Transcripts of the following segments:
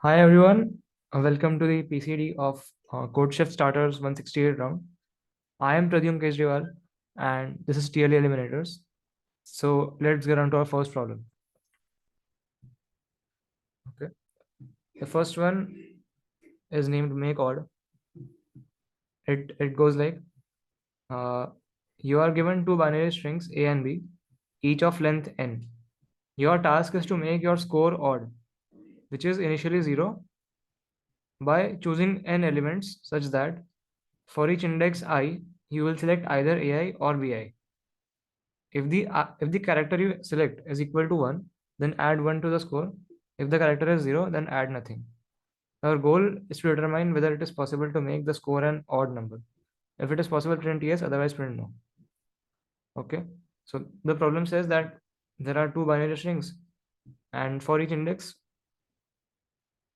Hi everyone, welcome to the PCD of Codechef Starters 168 round. I am Pradyumn Kejriwal and this is TLE Eliminators. So let's get on to our first problem. Okay, the first one is named make odd. It goes like uh, you are given two binary strings A and B, each of length n. Your task is to make your score odd, which is initially 0, by choosing n elements such that for each index I, you will select either AI or BI. If the character you select is equal to 1, then add 1 to the score. If the character is 0, then add nothing. Our goal is to determine whether it is possible to make the score an odd number. If it is possible, print yes, otherwise print no. Okay, so the problem says that there are two binary strings, and for each index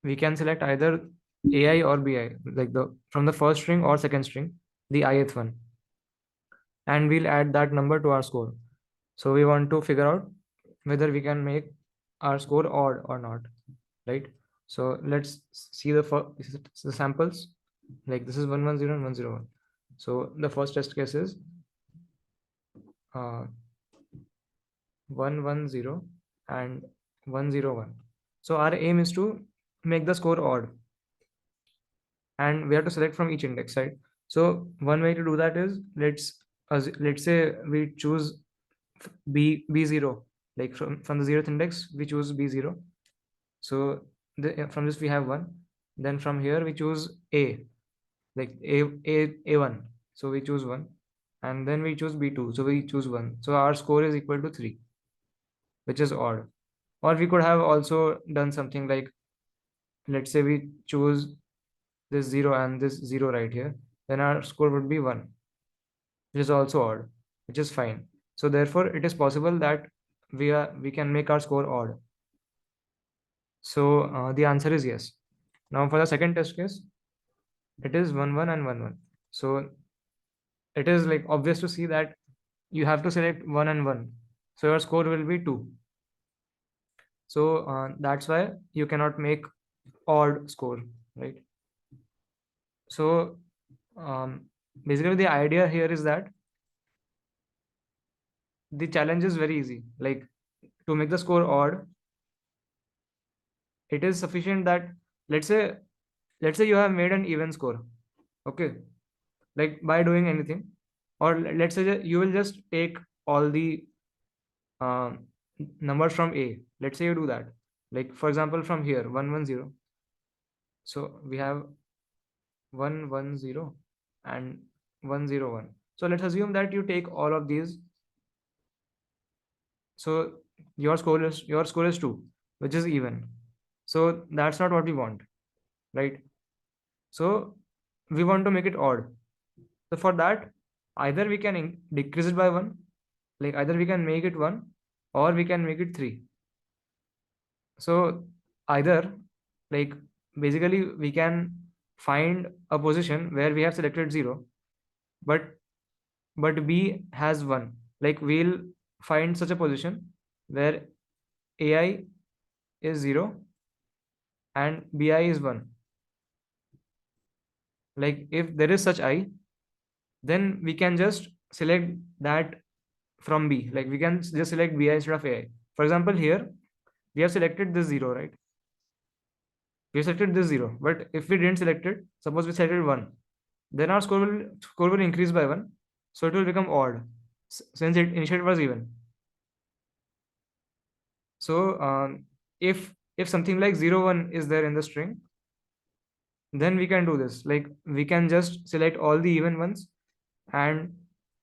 we can select either AI or BI, like the from the first string or second string, the ith one, and we'll add that number to our score. So we want to figure out whether we can make our score odd or not, right? So let's see the samples. Like this is 110 and 101. So the first test case is 110 and 101. So our aim is to make the score odd, and we have to select from each index, right? So one way to do that is let's say we choose b0, like from the 0th index we choose b0. So from this we have 1. Then from here we choose a, like a1, so we choose 1. And then we choose b2, so we choose 1. So our score is equal to 3, which is odd. Or we could have also done something like, let's say we choose this 0 and this 0 right here, then our score would be 1, which is also odd, which is fine. So therefore it is possible that we can make our score odd. So the answer is yes. Now for the second test case, it is 1 1 and 1 1. So it is like obvious to see that you have to select 1 and 1, so your score will be 2. So that's why you cannot make odd score, right? So basically the idea here is that the challenge is very easy. Like, to make the score odd, it is sufficient that let's say you have made an even score, okay, like by doing anything. Or let's say that you will just take all the um, numbers from A. Let's say you do that, like for example from here 110. So we have 110 and 101. So let's assume that you take all of these. So your score is 2, which is even. So that's not what we want, right? So we want to make it odd. So for that, either we can decrease it by 1, like either we can make it 1 or we can make it 3. So either, like, basically we can find a position where we have selected 0, but B has 1. Like we'll find such a position where AI is 0 and BI is 1. Like if there is such I, then we can just select that from B. Like we can just select BI instead of AI. For example, here we have selected this 0, right? We selected this 0, but if we didn't select it, suppose we selected 1, then our score will increase by 1, so it will become odd since it initially was even. So if something like 0 1 is there in the string, then we can do this. Like we can just select all the even ones, and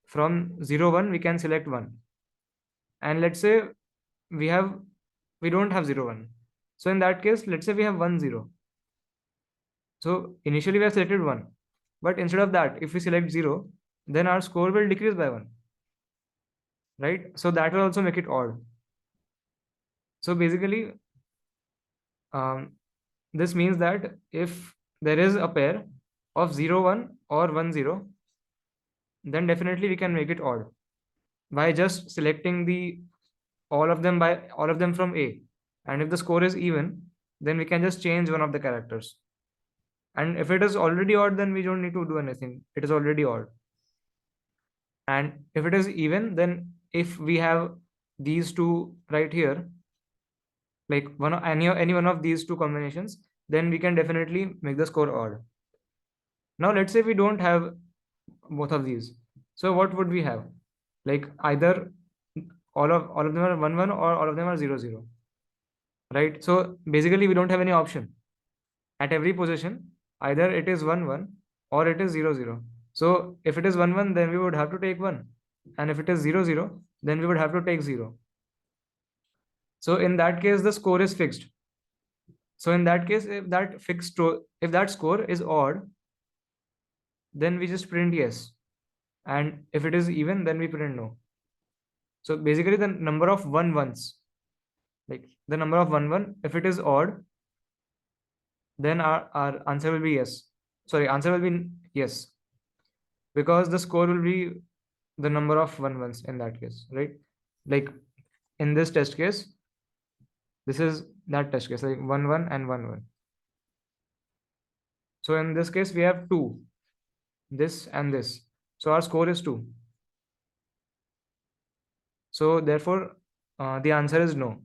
from 0 1 we can select 1. And let's say we don't have 0 1. So in that case, let's say we have 1 0. So initially we have selected 1, but instead of that, if we select 0, then our score will decrease by 1, right? So that will also make it odd. So basically, this means that if there is a pair of 0 1 or 1 0, then definitely we can make it odd by just selecting all of them from A. And if the score is even, then we can just change one of the characters. And if it is already odd, then we don't need to do anything. It is already odd. And if it is even, then if we have these two right here, like any one of these two combinations, then we can definitely make the score odd. Now let's say we don't have both of these. So what would we have? Like either all of them are 1 1 or all of them are 0 0. Right? So basically we don't have any option. At every position, either it is 1 1 or it is 0 0. So if it is 1 1, then we would have to take 1. And if it is 0 0, then we would have to take 0. So in that case, the score is fixed. So in that case, if that score is odd, then we just print yes. And if it is even, then we print no. So basically the number of 1 ones, like the number of 1 1, if it is odd, then our answer will be yes. Sorry, answer will be yes. Because the score will be the number of 1 ones in that case, right? Like in this test case, this is that test case, like 1 1 and 1 1. So in this case, we have 2, this and this. So our score is 2. So therefore, the answer is no,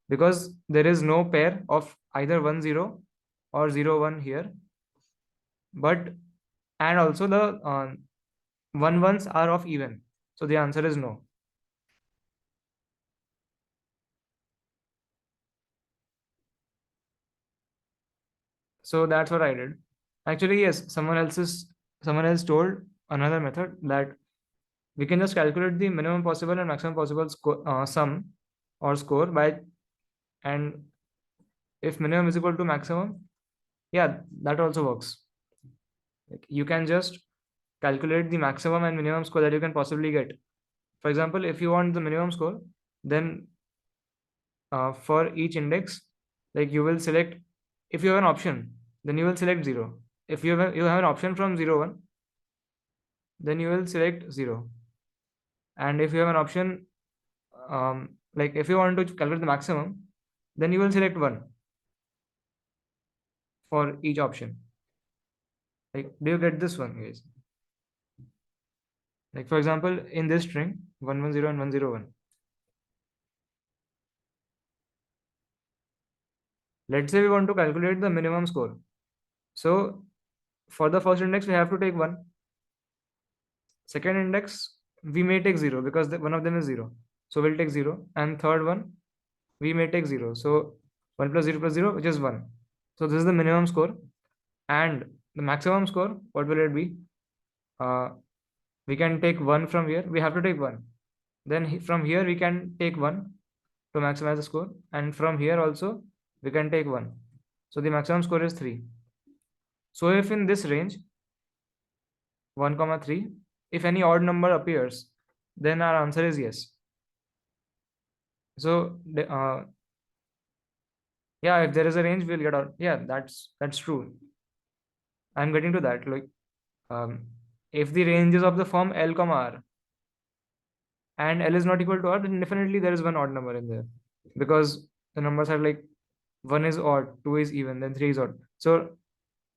because there is no pair of either 1 0 or 0 1 here. But and also the 1 ones are of even. So the answer is no. So that's what I did. Actually, yes, someone else told another method that we can just calculate the minimum possible and maximum possible sum or score by, and if minimum is equal to maximum, yeah, that also works. Like you can just calculate the maximum and minimum score that you can possibly get. For example, if you want the minimum score, then for each index, like you will select, if you have an option, then you will select 0. If you have an option from 0 1, then you will select 0. And if you have an option, like if you want to calculate the maximum, then you will select 1 for each option. Like, do you get this one, guys? Like, for example, in this string, 110 and 101. Let's say we want to calculate the minimum score. So, for the first index, we have to take 1. Second index, we may take 0 because one of them is 0. So, we'll take 0. And third one, we may take 0. So, 1 plus 0, which is 1. So, this is the minimum score. And the maximum score, what will it be? We can take 1 from here. We have to take 1. Then from here, we can take 1 to maximize the score. And from here also, we can take 1. So the maximum score is 3. So if in this range, 1 comma 3, if any odd number appears, then our answer is yes. So yeah, if there is a range, we'll get out. Yeah, that's true. I'm getting to that. Like if the range is of the form L comma R and L is not equal to R, then definitely there is one odd number in there, because the numbers are like 1 is odd, 2 is even, then 3 is odd. So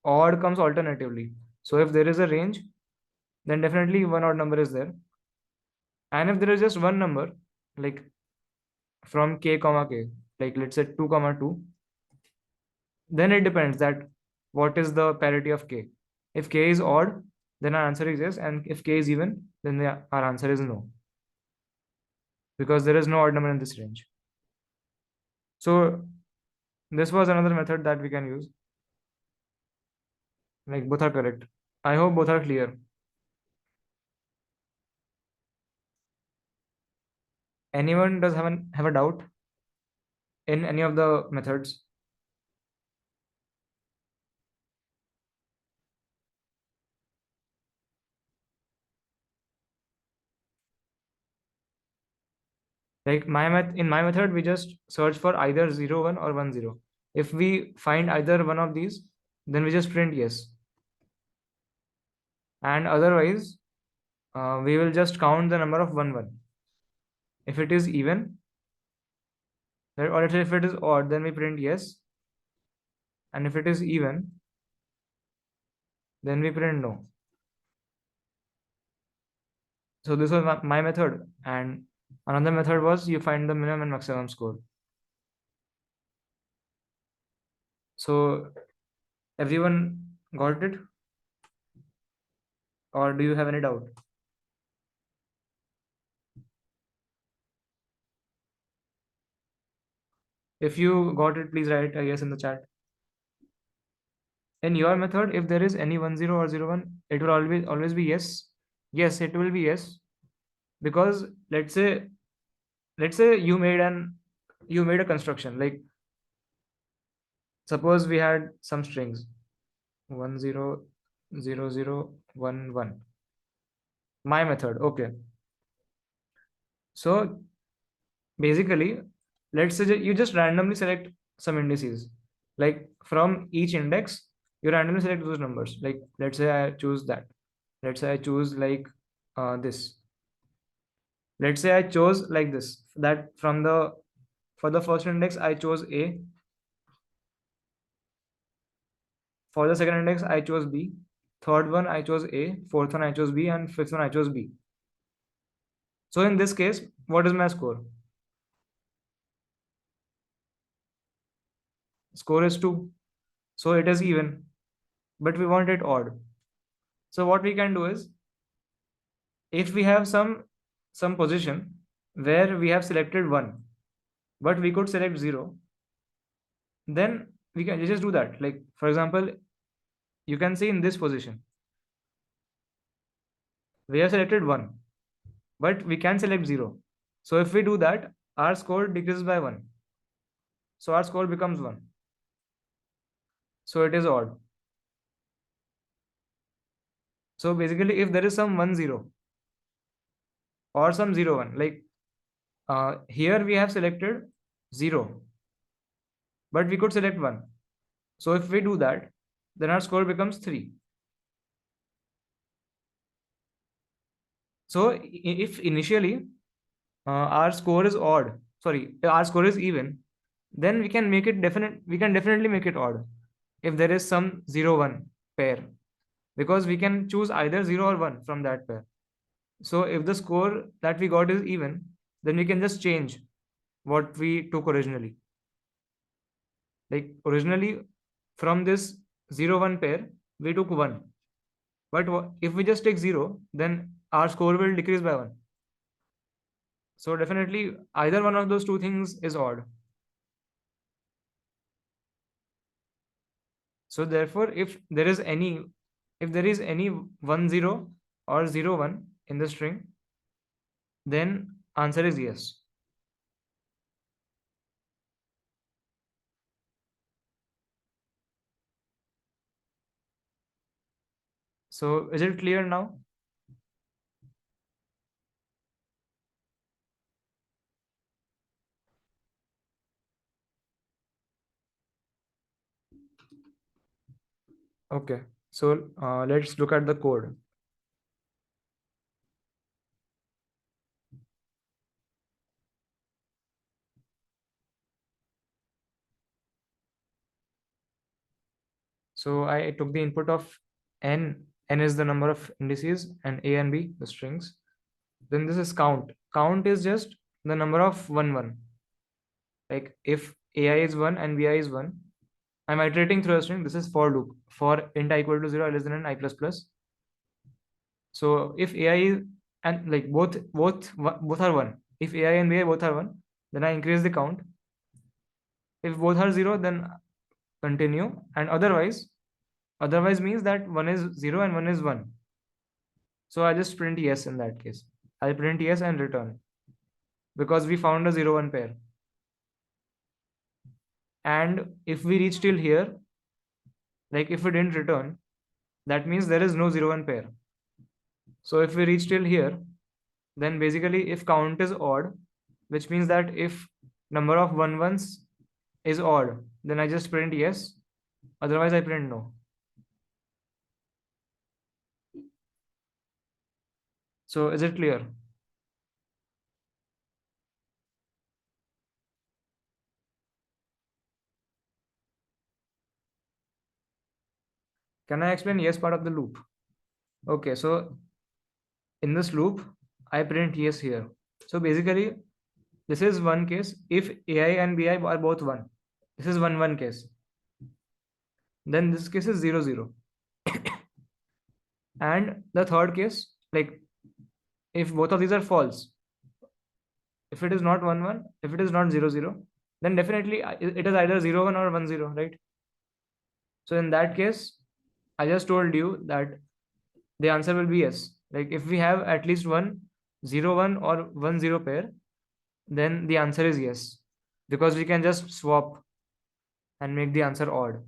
odd comes alternatively. So if there is a range, then definitely one odd number is there. And if there is just one number, like from k comma k, like let's say 2 comma 2, then it depends that what is the parity of k. If k is odd, then our answer is yes, and if k is even, then our answer is no, because there is no odd number in this range. So this was another method that we can use. Like both are correct. I hope both are clear. Anyone does have a doubt in any of the methods? Like in my method, we just search for either 0 1 or 1 0. If we find either one of these, then we just print yes. And otherwise, we will just count the number of 1 1. If it is even, or if it is odd, then we print yes. and if it is even, then we print no. So this was my method, and another method was you find the minimum and maximum score. So everyone got it, or do you have any doubt? If you got it, please write a yes in the chat. In your method, if there is any 10 or 01, it will always be yes. Yes, it will be yes, because let's say you made a construction, like suppose we had some strings 100011. My method, okay. So basically, let's say you just randomly select some indices, like from each index you randomly select those numbers. Like let's say I choose that, let's say I choose like this, let's say I chose like this, that from the for the first index I chose A, for the second index I chose B, third one I chose A, fourth one I chose B, and fifth one I chose B. So in this case, what is my score? Score is 2, so it is even, but we want it odd. So what we can do is, if we have some position where we have selected 1 but we could select 0, then we can just do that. Like for example, you can see in this position we have selected 1 but we can select 0. So if we do that, our score decreases by 1, so our score becomes 1, so it is odd. So basically, if there is some 10 or some 01, like here we have selected 0 but we could select 1, so if we do that, then our score becomes 3. So if initially our score is odd, sorry, our score is even, then we can definitely make it odd if there is some 0 1 pair, because we can choose either 0 or 1 from that pair. So if the score that we got is even, then we can just change what we took originally. Like originally from this 0 1 pair we took 1, but if we just take 0, then our score will decrease by 1. So definitely either one of those two things is odd. So therefore, if there is any 10 or 01 in the string, then answer is yes. So is it clear now? Okay. So let's look at the code. So I took the input of n. N is the number of indices, and A and B the strings. Then this is count. Count is just the number of 1 1. Like if AI is 1 and BI is 1, I'm iterating through a string. This is for loop for int I equal to 0 less than n I plus plus. So if AI is, and like both are 1. If AI and BI both are 1, then I increase the count. If both are 0, then continue, and otherwise means that one is 0 and one is 1. So I just print yes in that case. I'll print yes and return, because we found a 0 1 pair. And if we reach till here, like if we didn't return, that means there is no 0 1 pair. So if we reach till here, then basically if count is odd, which means that if number of 1 1s is odd, then I just print yes, otherwise I print no. So is it clear? Can I explain yes part of the loop? Okay, so in this loop, I print yes here. So basically, this is one case. If AI and BI are both 1, this is 1 1 case. Then this case is 0 0. And the third case, like if both of these are false, if it is not 1 1, if it is not 0 0, then definitely it is either 0 1 or 1 0, right? So in that case, I just told you that the answer will be yes. Like if we have at least one 0 1 or 1 0 pair, then the answer is yes, because we can just swap and make the answer odd.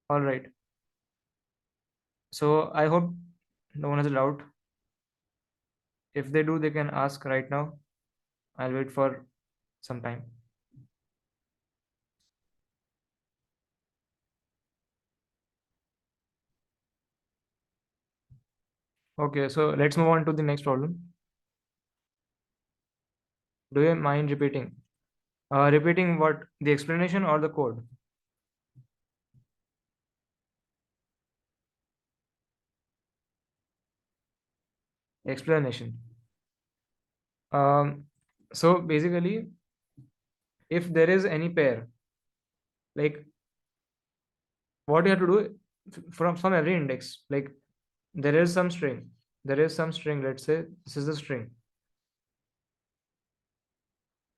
All right. So I hope no one has a doubt. If they do, they can ask right now. I'll wait for some time. Okay, so let's move on to the next problem. Do you mind repeating? Repeating what? The explanation or the code? Explanation. Um, so basically, if there is any pair, like what you have to do from every index, like there is some string, let's say this is the string.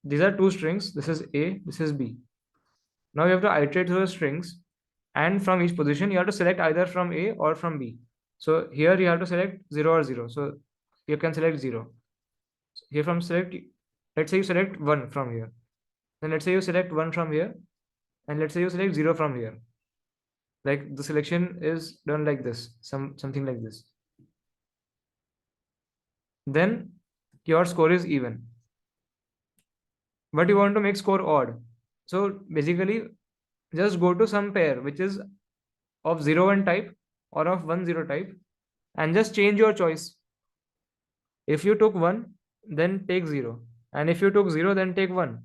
These are two strings. This is A, this is B. Now you have to iterate through the strings, and from each position you have to select either from A or from B. So here you have to select 0 or 0. So you can select 0. Here from select, let's say you select 1 from here. Then let's say you select 1 from here, and let's say you select 0 from here. Like the selection is done like this, something like this. Then your score is even. But you want to make score odd. So basically, just go to some pair which is of 0 1 type or of 1 0 type, and just change your choice. If you took 1, then take 0. And if you took 0, then take 1.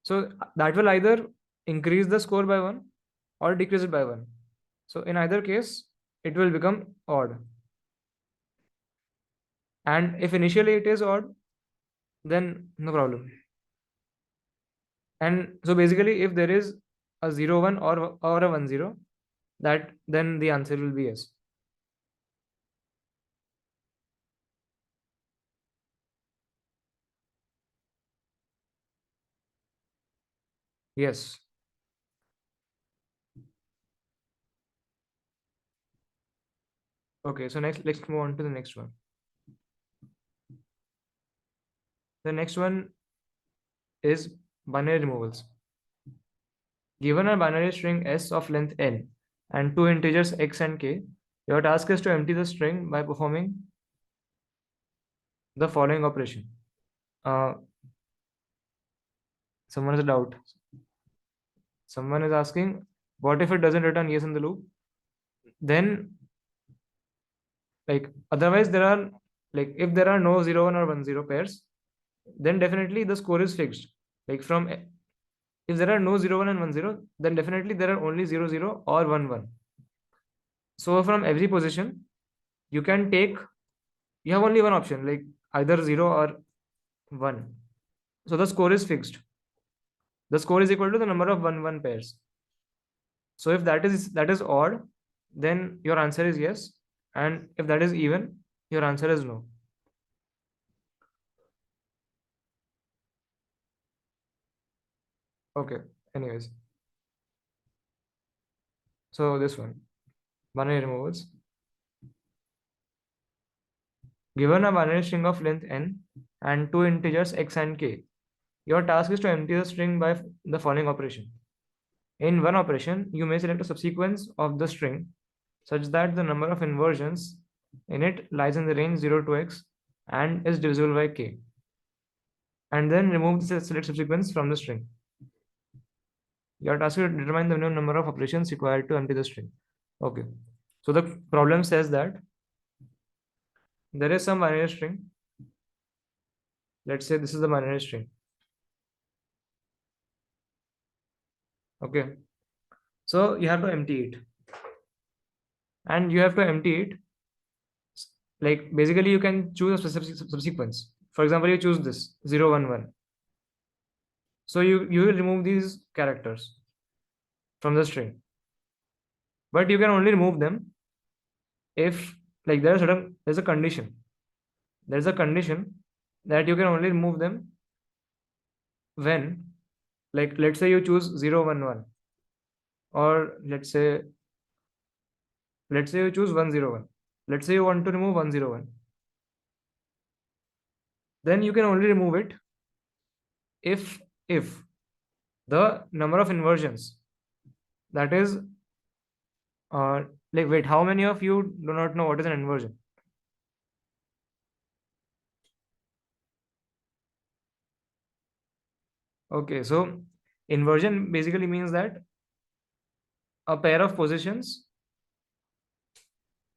So that will either increase the score by 1 or decrease it by 1. So in either case, it will become odd. And if initially it is odd, then no problem. And so basically, if there is a 0 1 or a 1 0, that then the answer will be yes. Yes. Okay, so next let's move on to the next one. The next one is binary removals. Given a binary string s of length n and two integers x and k, your task is to empty the string by performing the following operation. Uh, Someone has a doubt. Someone is asking, what if it doesn't return yes in the loop? Then, like, otherwise there are, like, if there are no 0 1 or 1 0 pairs, then definitely the score is fixed. Like from, if there are no 0 1 and 1 0, then definitely there are only 0 0 or 1 1. So from every position, you can take, you have only one option, like either 0 or 1. So the score is fixed. The score is equal to the number of 1 1 pairs. So if that is odd, then your answer is yes. And if that is even, your answer is no. Okay. Anyways, so this one, binary removals. Given a binary string of length n and two integers x and k, your task is to empty the string by the following operation. In one operation, you may select a subsequence of the string such that the number of inversions in it lies in the range 0 to x and is divisible by k, and then remove the select subsequence from the string. Your task is to determine the minimum number of operations required to empty the string. Okay. So the problem says that there is some binary string. Let's say this is the binary string. Okay. So you have to empty it. And you have to empty it. Like basically you can choose a specific subsequence. For example, you choose this 011. So you will remove these characters from the string. But you can only remove them if like there's a condition. There's a condition that you can only remove them when, like let's say you choose 011, or let's say you choose 101. Let's say you want to remove 101. Then you can only remove it if the number of inversions, that is like wait, how many of you do not know what is an inversion? Okay, so inversion basically means that a pair of positions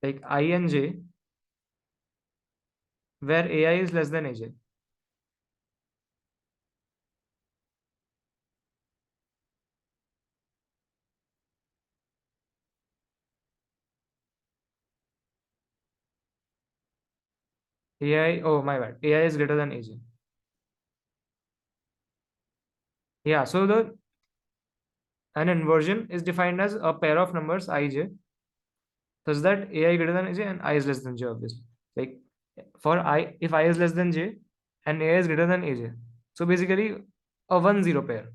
like I and j where ai is less than aj. Ai, oh my bad, ai is greater than aj. Yeah, so the an inversion is defined as a pair of numbers ij such that ai greater than aj and I is less than j, obviously. Like for I, if I is less than j and ai is greater than aj, so basically a 1 0 pair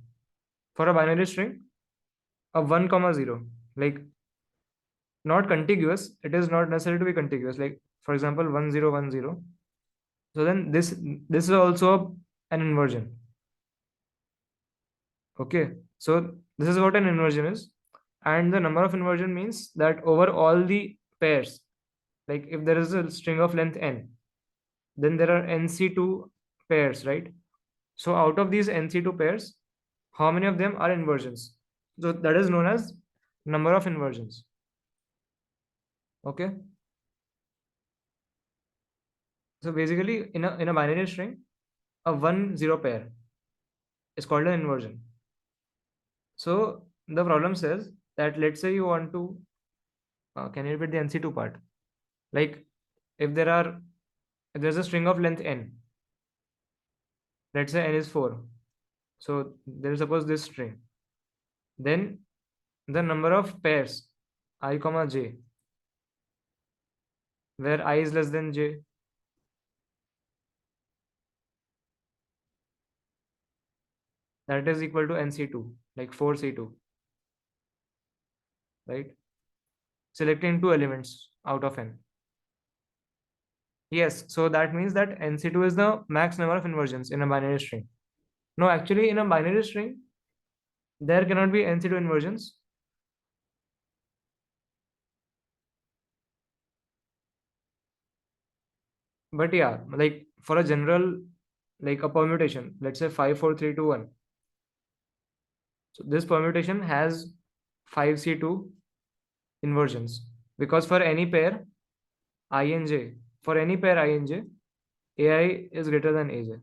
for a binary string, a 1 comma 0, like not contiguous, it is not necessary to be contiguous, like for example 1010. So then this is also an inversion. Okay, so this is what an inversion is. And the number of inversion means that over all the pairs, like if there is a string of length n, then there are nc2 pairs, right? So out of these nc2 pairs, how many of them are inversions? So that is known as number of inversions. Okay, so basically in a binary string, a 1 0 pair is called an inversion. So the problem says that let's say you want to can you repeat the nc2 part? Like if there's a string of length n, let's say n is 4. So there is suppose this string. Then the number of pairs I comma j where I is less than j, that is equal to nc2, like 4c2, right? Selecting two elements out of n. Yes, so that means that nc2 is the max number of inversions in a binary string. No, actually in a binary string there cannot be nc2 inversions. But yeah, like for a general, like a permutation, let's say 5 4 3 2 1. So this permutation has 5c2 inversions, because for any pair I and j, for any pair I and j, ai is greater than aj.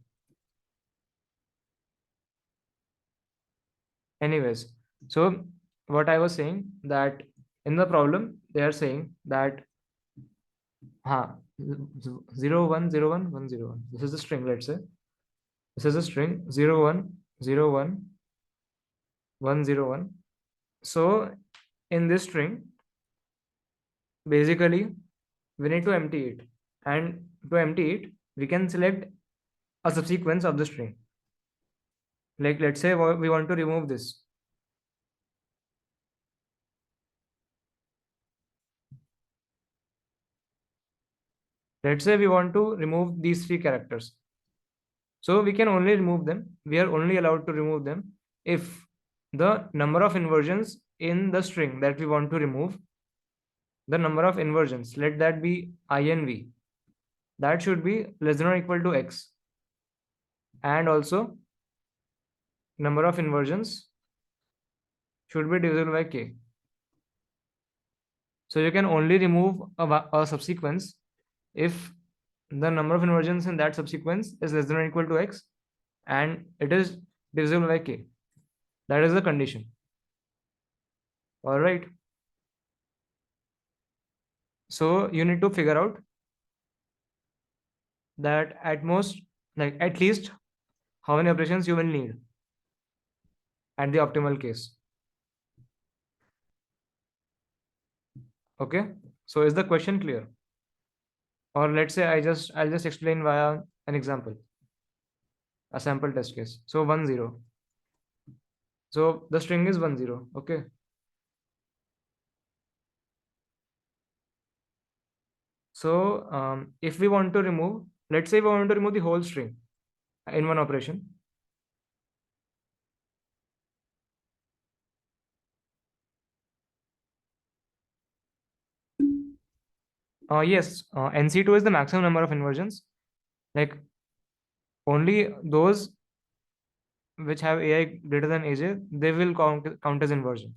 Anyways, so what I was saying, that in the problem they are saying that 0 1 0 1 1 0 1. This is the string, let's say this is a string 0 1 0 1 1 0 1. So in this string, basically we need to empty it, and to empty it we can select a subsequence of the string. Like let's say we want to remove this. Let's say we want to remove these three characters. So we can only remove them. We are only allowed to remove them if the number of inversions in the string that we want to remove, the number of inversions, let that be I and v, that should be less than or equal to x. And also number of inversions should be divisible by k. So you can only remove a subsequence if the number of inversions in that subsequence is less than or equal to x, and it is divisible by k. That is the condition. All right. So you need to figure out that at most, like at least, how many operations you will need at the optimal case. Okay. So is the question clear? Or let's say I'll just explain via an example, a sample test case. So 1 0. So the string is 1 0. Okay. So if we want to remove, let's say we want to remove the whole string in one operation. Yes, NC2 is the maximum number of inversions. Like only those which have AI greater than AJ, they will count as inversion.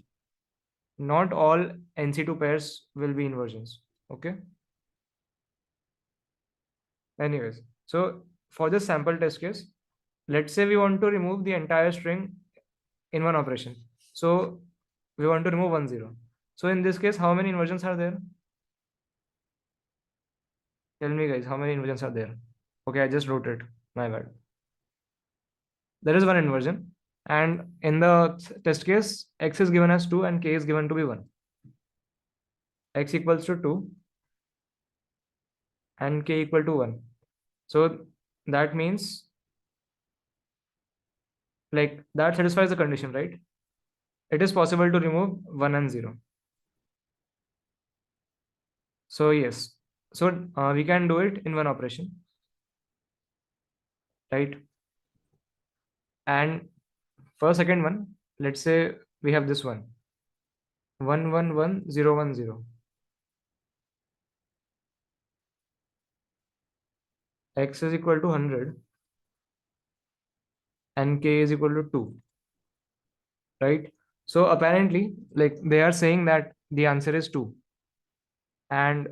Not all NC2 pairs will be inversions. Okay. Anyways, so for this sample test case, let's say we want to remove the entire string in one operation. So we want to remove 1 0. So in this case, how many inversions are there? Tell me, guys, how many inversions are there? Okay, I just wrote it. My bad. There is one inversion. And in the test case, x is given as 2 and k is given to be 1. X equals to 2 and k equal to 1. So that means, like, that satisfies the condition, right? It is possible to remove 1 and 0. So yes. So we can do it in one operation, right? And for second one, let's say we have this one 1 1 1 0 1 0. X is equal to 100 and k is equal to 2, right? So apparently, like, they are saying that the answer is 2, and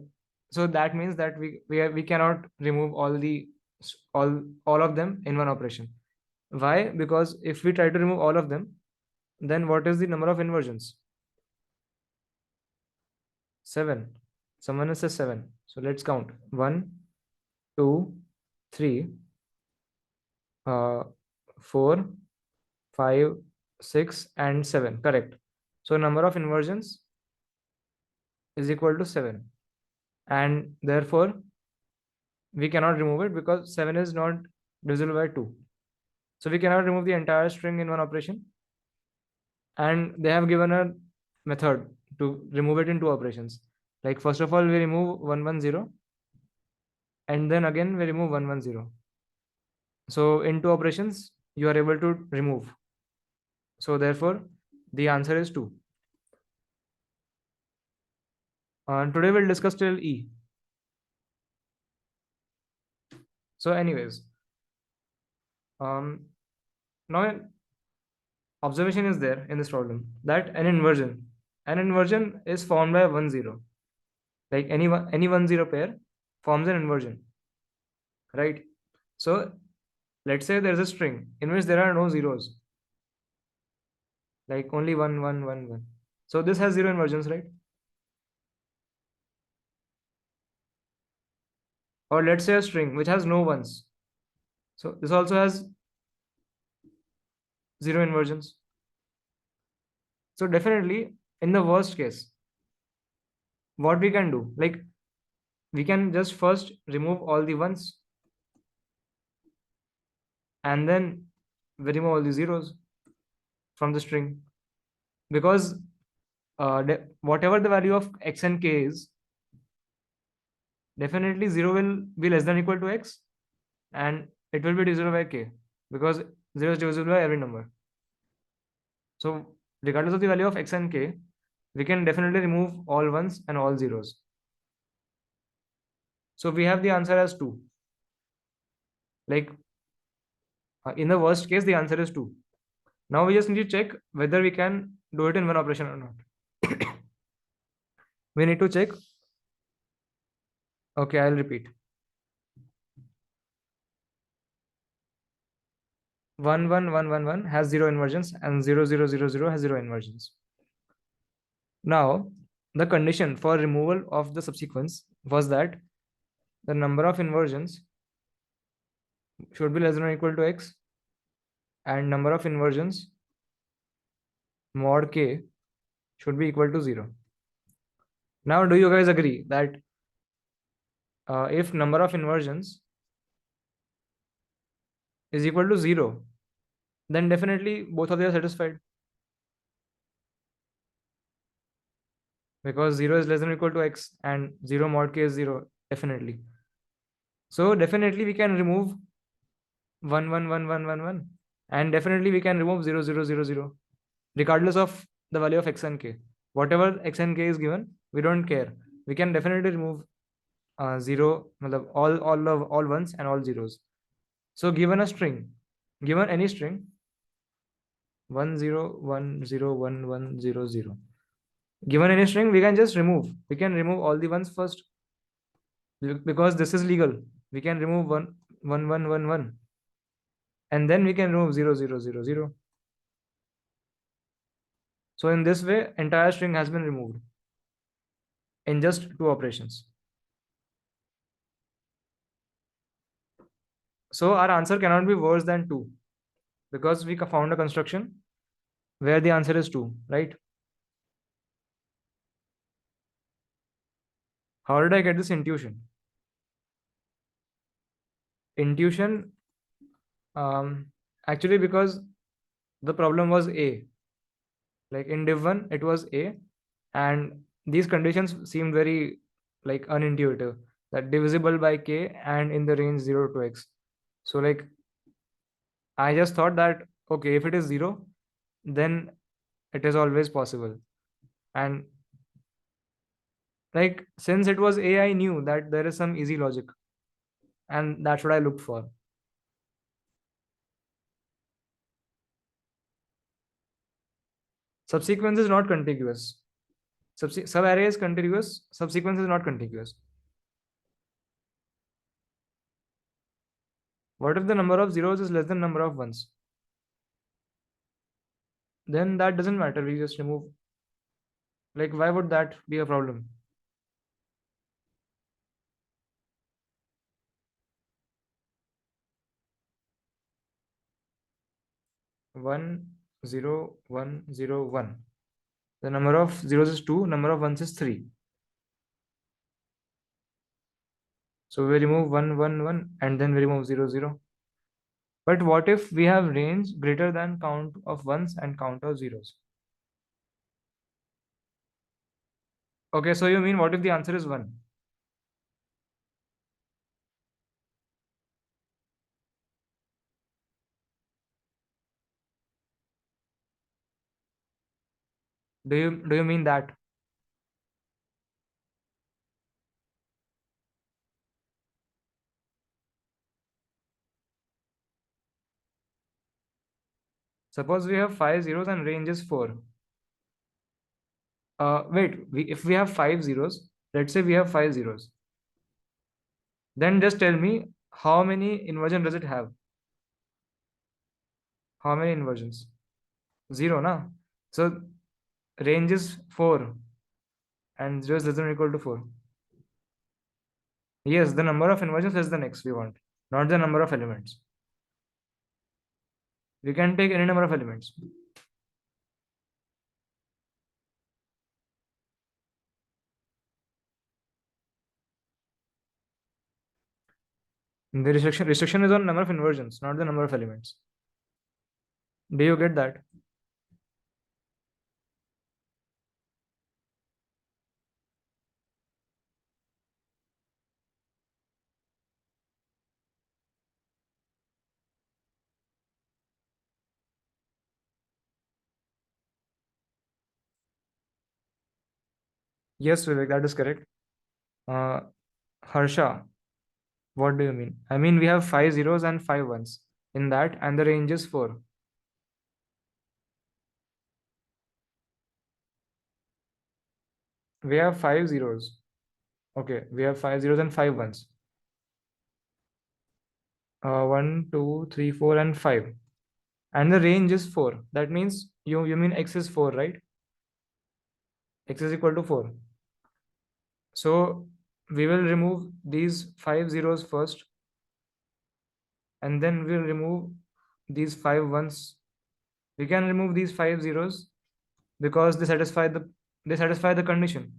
so that means that we cannot remove all of them in one operation. Why? Because if we try to remove all of them, then what is the number of inversions? 7. Someone says 7. So let's count. 1 2 3 4 5 6 and 7. Correct. So number of inversions is equal to 7, and therefore we cannot remove it because 7 is not divisible by 2. So we cannot remove the entire string in one operation, and they have given a method to remove it in two operations. Like, first of all, we remove 1 1 0, and then again we remove 1 1 0. So in two operations you are able to remove. So therefore the answer is 2. Today we'll discuss till E. So anyways, now an observation is there in this problem, that an inversion is formed by 1 0. Like any 1 0 pair forms an inversion, right? So let's say there's a string in which there are no zeros, like only 1 1 1 1. So this has 0 inversions, right? Or let's say a string which has no ones. So this also has 0 inversions. So definitely, in the worst case, what we can do, like, we can just first remove all the ones, and then we remove all the zeros from the string, because whatever the value of x and k is, definitely 0 will be less than or equal to x, and it will be divisible by k, because 0 is divisible by every number. So regardless of the value of x and k, we can definitely remove all ones and all zeros. So we have the answer as 2. Like, in the worst case, the answer is 2. Now we just need to check whether we can do it in one operation or not. We need to check. Okay, I'll repeat. 1 1 1 1 1 has 0 inversions, and 0 0 0 0 has 0 inversions. Now, the condition for removal of the subsequence was that the number of inversions should be less than or equal to x, and number of inversions mod k should be equal to 0. Now, do you guys agree that if number of inversions is equal to 0, then definitely both of them are satisfied, because 0 is less than or equal to x and 0 mod k is 0, definitely. So definitely we can remove 1 1 1 1 1 1, and definitely we can remove 0 0 0 0, regardless of the value of x and k. Whatever x and k is given, we don't care. We can definitely remove 0, all ones and all zeros. So given a string, given any string, 1 0 1 0 1 1 0 0, given any string, we can just remove. We can remove all the ones first, because this is legal. We can remove 1 1 1 1 1, and then we can remove 0 0 0 0. So in this way, entire string has been removed in just two operations. So our answer cannot be worse than 2, because we found a construction where the answer is 2, right? How did I get this intuition? Intuition, um, actually, because the problem was A. Like in div 1, it was A, and these conditions seemed very like unintuitive, that divisible by k and in the range 0 to x. So like I just thought that, okay, if it is 0, then it is always possible. And like since it was A, I knew that there is some easy logic, and that's what I looked for. Subsequence is not contiguous. Subarray is contiguous, subsequence is not contiguous. What if the number of zeros is less than number of ones? Then that doesn't matter. We just remove. Like, why would that be a problem? One, zero, 1, 0, 1. The number of zeros is 2, number of ones is 3. So we remove 1, 1, 1, and then we remove 0, 0. But what if we have range greater than count of ones and count of zeros? Okay, so you mean what if the answer is 1? Do you mean that? Suppose we have 5 zeros and range is 4. Wait, if we have 5 zeros, let's say we have 5 zeros, then just tell me how many inversion does it have? How many inversions? 0, na? So range is 4 and 0 is less than or equal to 4. Yes, the number of inversions is the next we want, not the number of elements. We can take any number of elements. The restriction is on number of inversions, not the number of elements. Do you get that? Yes, Vivek, that is correct. Uh, Harsha, what do you mean? I mean, we have 5 zeros and 5 ones in that, and the range is 4. We have 5 zeros. Okay, we have 5 zeros and 5 ones. 1, 2, 3, 4, and 5. and the range is 4. That means you mean x is 4, right? X is equal to 4. So we will remove these 5 zeros first, and then we'll remove these 5 ones. We can remove these 5 zeros because they satisfy the condition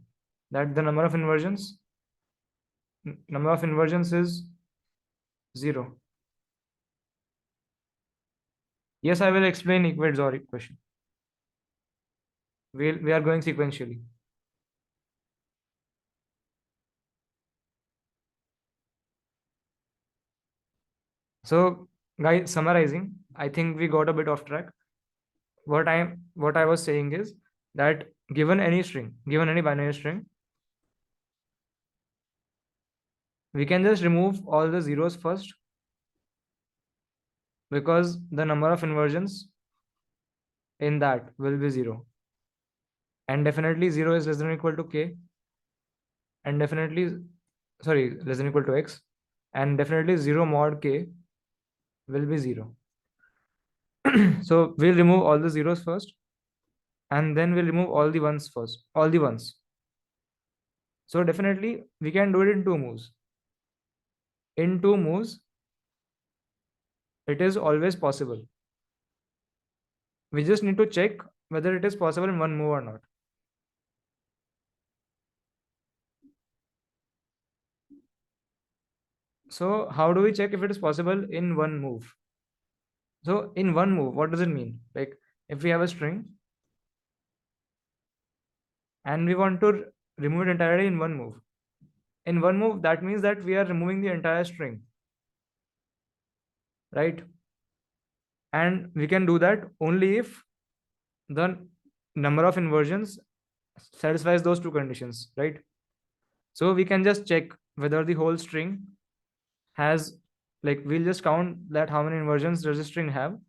that the number of inversions is 0. Yes, I will explain Equate XOR equation. We are going sequentially. So, guys, summarizing, I think we got a bit off track. What I was saying is that given any binary string, we can just remove all the zeros first because the number of inversions in that will be 0. And definitely 0 is less than or equal to k, and definitely, sorry, less than or equal to x, and definitely 0 mod k will be 0. So we'll remove all the zeros first, and then we'll remove all the ones first, all the ones. So definitely we can do it in 2 moves. In 2 moves, it is always possible. We just need to check whether it is possible in 1 move or not. So how do we check if it is possible in 1 move? So in 1 move, what does it mean? Like if we have a string and we want to remove it entirely in 1 move. In 1 move, that means that we are removing the entire string, right? And we can do that only if the number of inversions satisfies those two conditions, right? So we can just check whether the whole string has, like, we'll just count that how many inversions does the string have,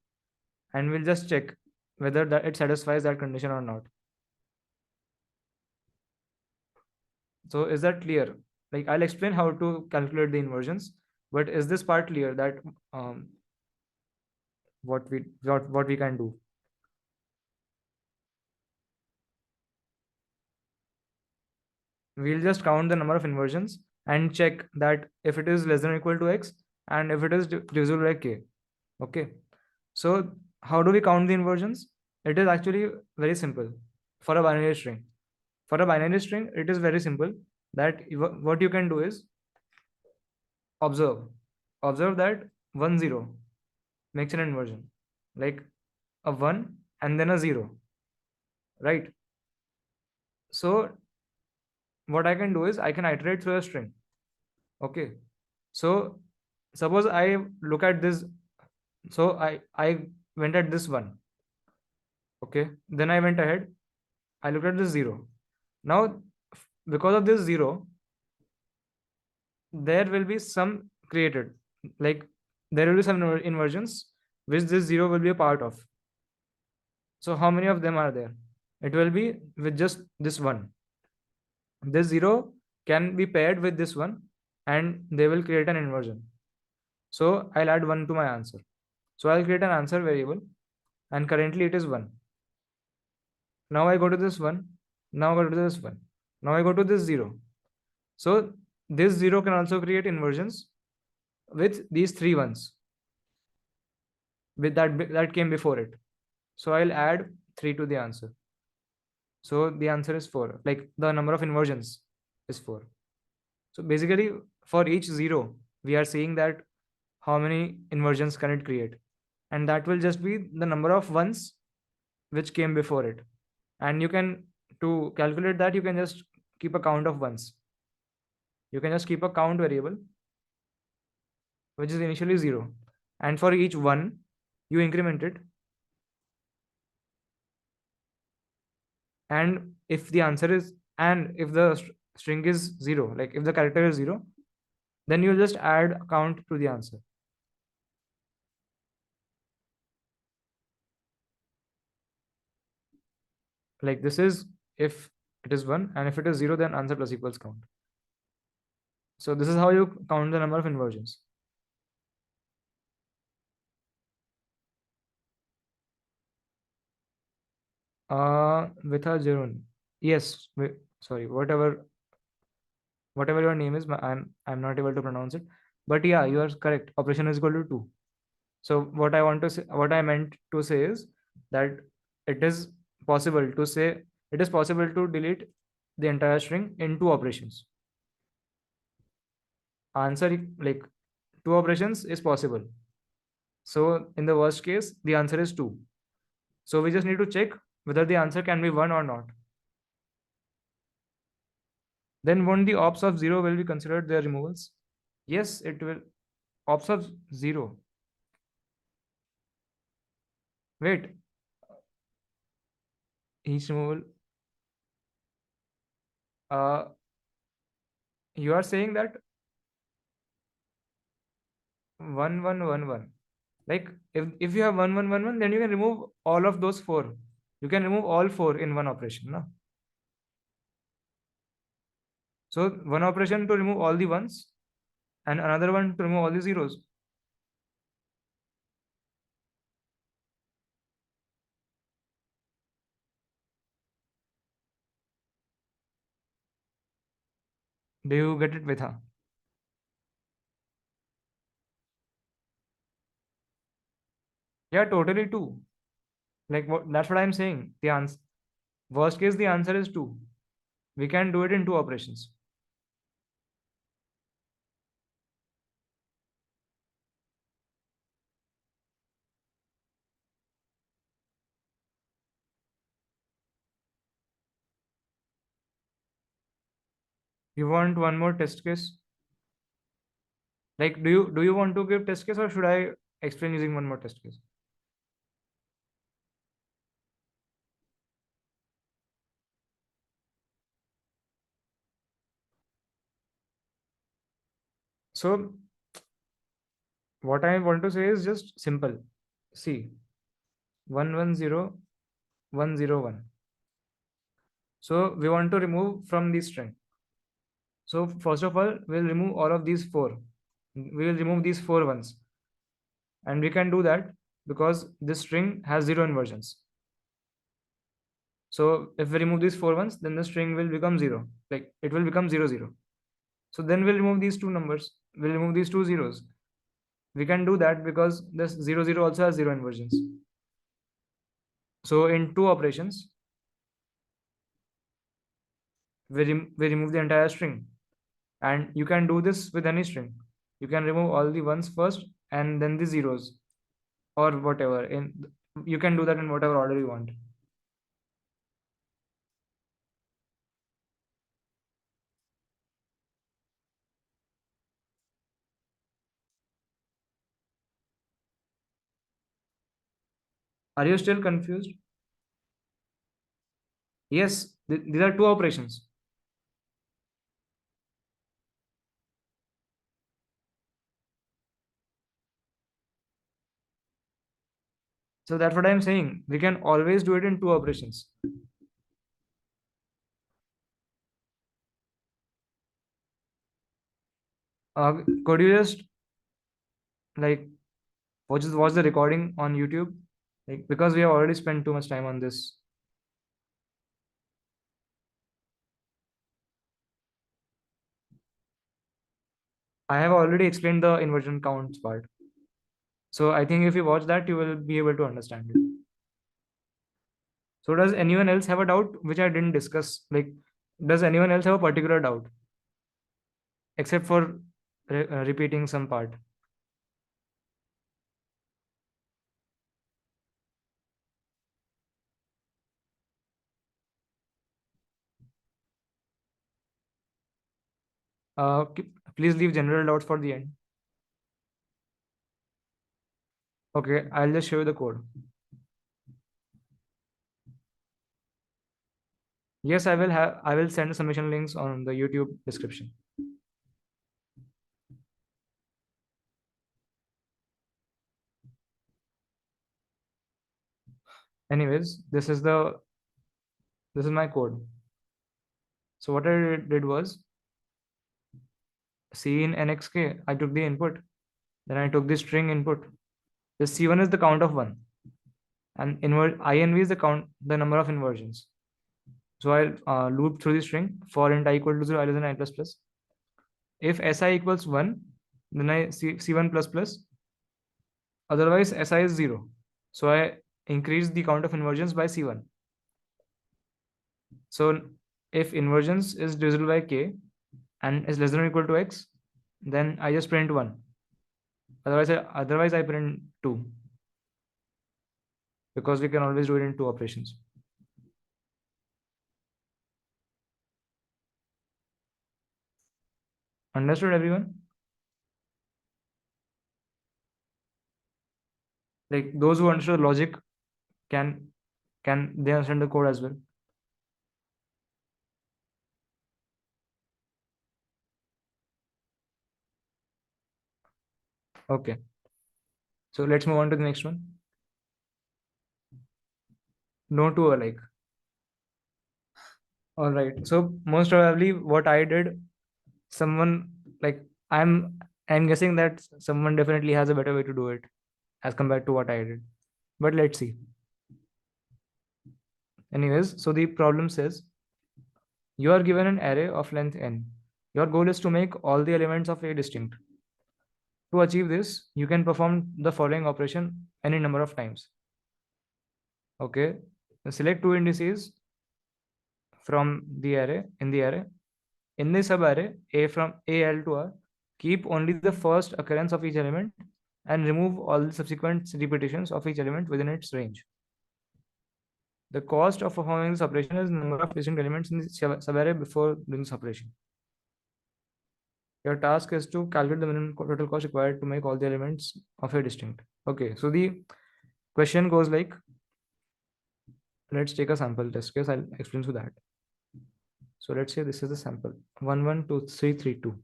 and we'll just check whether that it satisfies that condition or not. So is that clear? Like, I'll explain how to calculate the inversions, but is this part clear that um, what we can do? We'll just count the number of inversions and check that if it is less than or equal to x and if it is divisible by k. Okay. So how do we count the inversions? It is actually very simple for a binary string. For a binary string, it is very simple that what you can do is observe. Observe that 1 0 makes an inversion, like a 1 and then a 0, right? So what I can do is I can iterate through a string. Okay. So suppose I look at this. So I went at this one. Okay. Then I went ahead. I looked at this 0. Now, because of this 0, there will be some created. Like there will be some inversions which this 0 will be a part of. So how many of them are there? It will be with just this one. This 0 can be paired with this one and they will create an inversion. So I'll add 1 to my answer. So I'll create an answer variable and currently it is 1. Now I go to this one. Now I go to this one. Now I go to this 0. So this 0 can also create inversions with these 3 ones with that came before it. So I'll add 3 to the answer. So the answer is 4. Like the number of inversions is 4. So basically for each 0, we are seeing that how many inversions can it create. And that will just be the number of ones which came before it. And you can, to calculate that, you can just keep a count of ones. You can just keep a count variable which is initially 0, and for each 1 you increment it, and if the answer is, and if the string is 0, like if the character is 0, then you'll just add count to the answer. Like this is if it is 1, and if it is 0, then answer plus equals count. So this is how you count the number of inversions. With a zero. Yes. Sorry. Whatever your name is, I'm not able to pronounce it. But yeah, you are correct. Operation is equal to 2. So what I meant to say is that it is possible to delete the entire string in two operations. Like two operations is possible. So in the worst case, the answer is 2. So we just need to check whether the answer can be 1 or not. Then won't the ops of 0 will be considered their removals? Yes, it will. Ops of 0. Wait, each removal. Uh, you are saying that 1 1 1 1. Like if you have 1 1 1 1, then you can remove all of those four. You can remove all four in one operation, no? So one operation to remove all the ones and another one to remove all the zeros. Do you get it, Vitha? Yeah, totally two. That's what I'm saying. The answer worst case the answer is two. We can do it in two operations. You want one more test case? Like do you want to give test case or should I explain using one more test case? So what I want to say is just simple. See, 1 1 0 1 0 1. So we want to remove from the string. So first of all, we'll remove all of these four. We will remove these four ones. And we can do that because this string has zero inversions. So if we remove these four ones, then the string will become zero. Like it will become 0 0. So then we'll remove these two numbers. We'll remove these two zeros. We can do that because this 0 0 also has zero inversions. So in two operations, we remove the entire string. And you can do this with any string. You can remove all the ones first and then the zeros or whatever. You can do that in whatever order you want. Are you still confused? Yes, these are two operations. So that's what I'm saying. We can always do it in two operations. Could you just like watch the recording on YouTube? Like because we have already spent too much time on this. I have already explained the inversion counts part. So I think if you watch that, you will be able to understand it. So does anyone else have a doubt which I didn't discuss? Like, does anyone else have a particular doubt except for repeating some part? Please leave general doubts for the end. Okay, I'll just show you the code. Yes, I will send submission links on the YouTube description. Anyways, this is my code. So what I did was C in NXK, I took the input, then I took the string input. The C1 is the count of one. and inv is the number of inversions. So I'll loop through the string for int I equal to 0, I less than I plus plus. If si equals 1, then I c1 plus plus. Otherwise, si is 0. So I increase the count of inversions by c1. So if inversions is divisible by k and is less than or equal to x, then I just print 1. Otherwise I print 2, because we can always do it in 2 operations. Understood, everyone? Like those who understood logic, can they understand the code as well? Okay. So let's move on to the next one. No two alike. All right. So most probably what I did, someone like I'm guessing that someone definitely has a better way to do it as compared to what I did. But let's see. Anyways, so the problem says you are given an array of length n. Your goal is to make all the elements of A distinct. To achieve this, you can perform the following operation any number of times. Okay. Select two indices from the array in the array. In the subarray A from AL to R, keep only the first occurrence of each element and remove all the subsequent repetitions of each element within its range. The cost of performing this operation is the number of distinct elements in the subarray before doing this operation. Your task is to calculate the minimum total cost required to make all the elements of a distinct. Okay, so the question goes like, let's take a sample test case. I'll explain to that. So let's say this is the sample 1 1 2 3 3 2.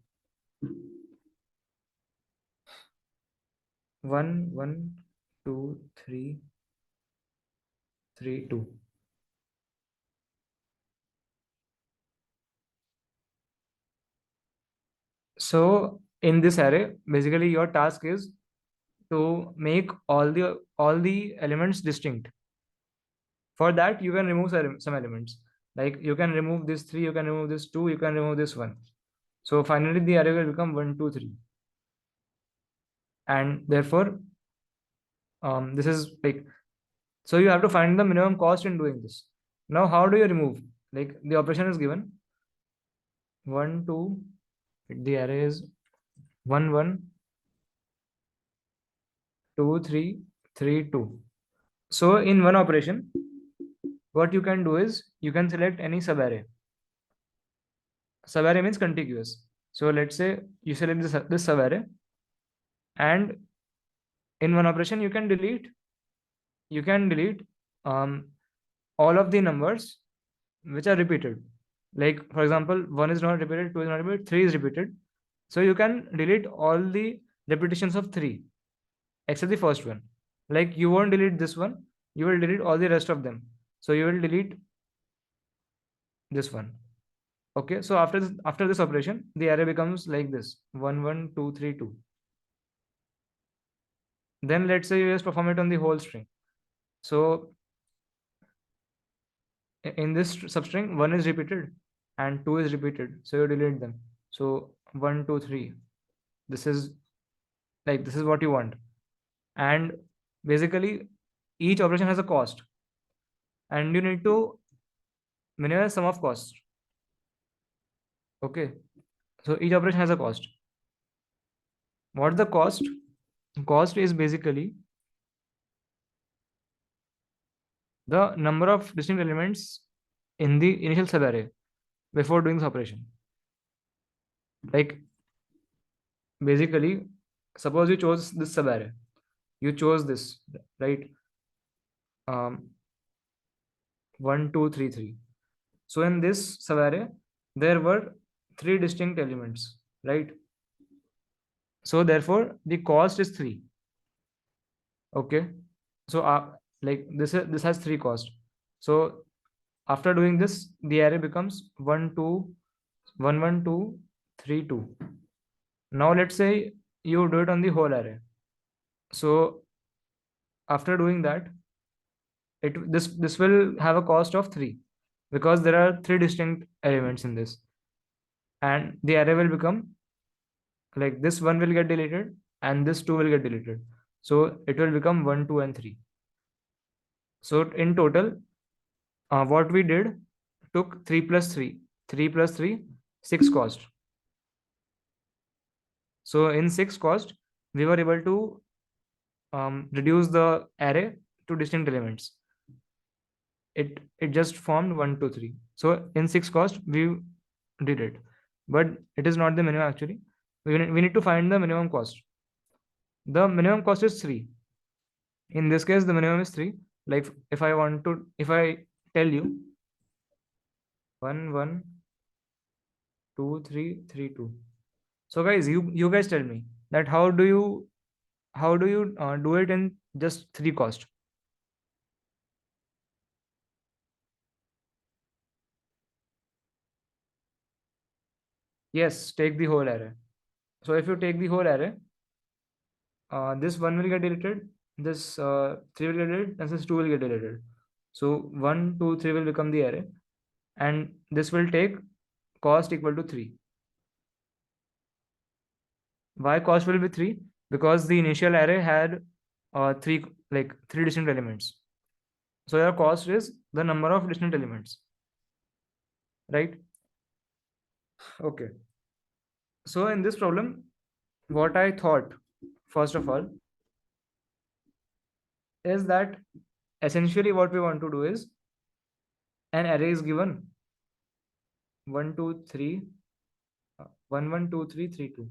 1 1 2 3 3 2. So in this array, basically your task is to make all the elements distinct. For that, you can remove some elements. Like you can remove this 3, you can remove this 2, you can remove this 1. So finally, the array will become 1 2 3. And therefore, this is like, so you have to find the minimum cost in doing this. Now, how do you remove? Like the operation is given 1 2, the array is 1 1 2 3 3 2. So in one operation, what you can do is you can select any subarray. Subarray means contiguous. So let's say you select this subarray, and in one operation you can delete all of the numbers which are repeated. Like for example, 1 is not repeated, 2 is not repeated, 3 is repeated. So you can delete all the repetitions of 3 except the first one. Like you won't delete this one, you will delete all the rest of them. So you will delete this one. Okay, so after this operation, the array becomes like this 1 1 2 3 2. Then let's say you just perform it on the whole string. So in this substring, 1 is repeated and 2 is repeated, so you delete them. So 1 2 3, this is what you want. And basically each operation has a cost, and you need to minimize sum of costs. Okay, so each operation has a cost. What the cost is basically the number of distinct elements in the initial subarray before doing this operation. Like basically, suppose you chose this subarray, you chose this, right? 1 2 3 3. So in this subarray, there were 3 distinct elements, right? So therefore, the cost is 3. Okay. So like this has 3 cost. So after doing this, the array becomes 1 2 1 1 2 3 2. Now let's say you do it on the whole array. So after doing that, this will have a cost of 3 because there are 3 distinct elements in this, and the array will become like this one will get deleted and this 2 will get deleted. So it will become 1, 2, and 3. So in total, what we did took 3 plus 3, 3 plus 3, 6 cost. So in 6 cost, we were able to reduce the array to distinct elements. It just formed 1, 2, 3. So in 6 cost, we did it, but it is not the minimum actually. We need to find the minimum cost. The minimum cost is 3. In this case, the minimum is 3. Like if I tell you 1, 1, 2, 3, 3, 2. So guys, you guys tell me that how do you do it in just 3 cost? Yes, take the whole array. So if you take the whole array, this 1 will get deleted, this 3 will get deleted, and this 2 will get deleted. So 1, 2, 3 will become the array, and this will take cost equal to 3. Why cost will be 3? Because the initial array had three distinct elements. So your cost is the number of distinct elements, right? Okay. So in this problem, what I thought, first of all, is that essentially what we want to do is an array is given 1, 2, 3, 1, 1, 2, 3, 3, 2.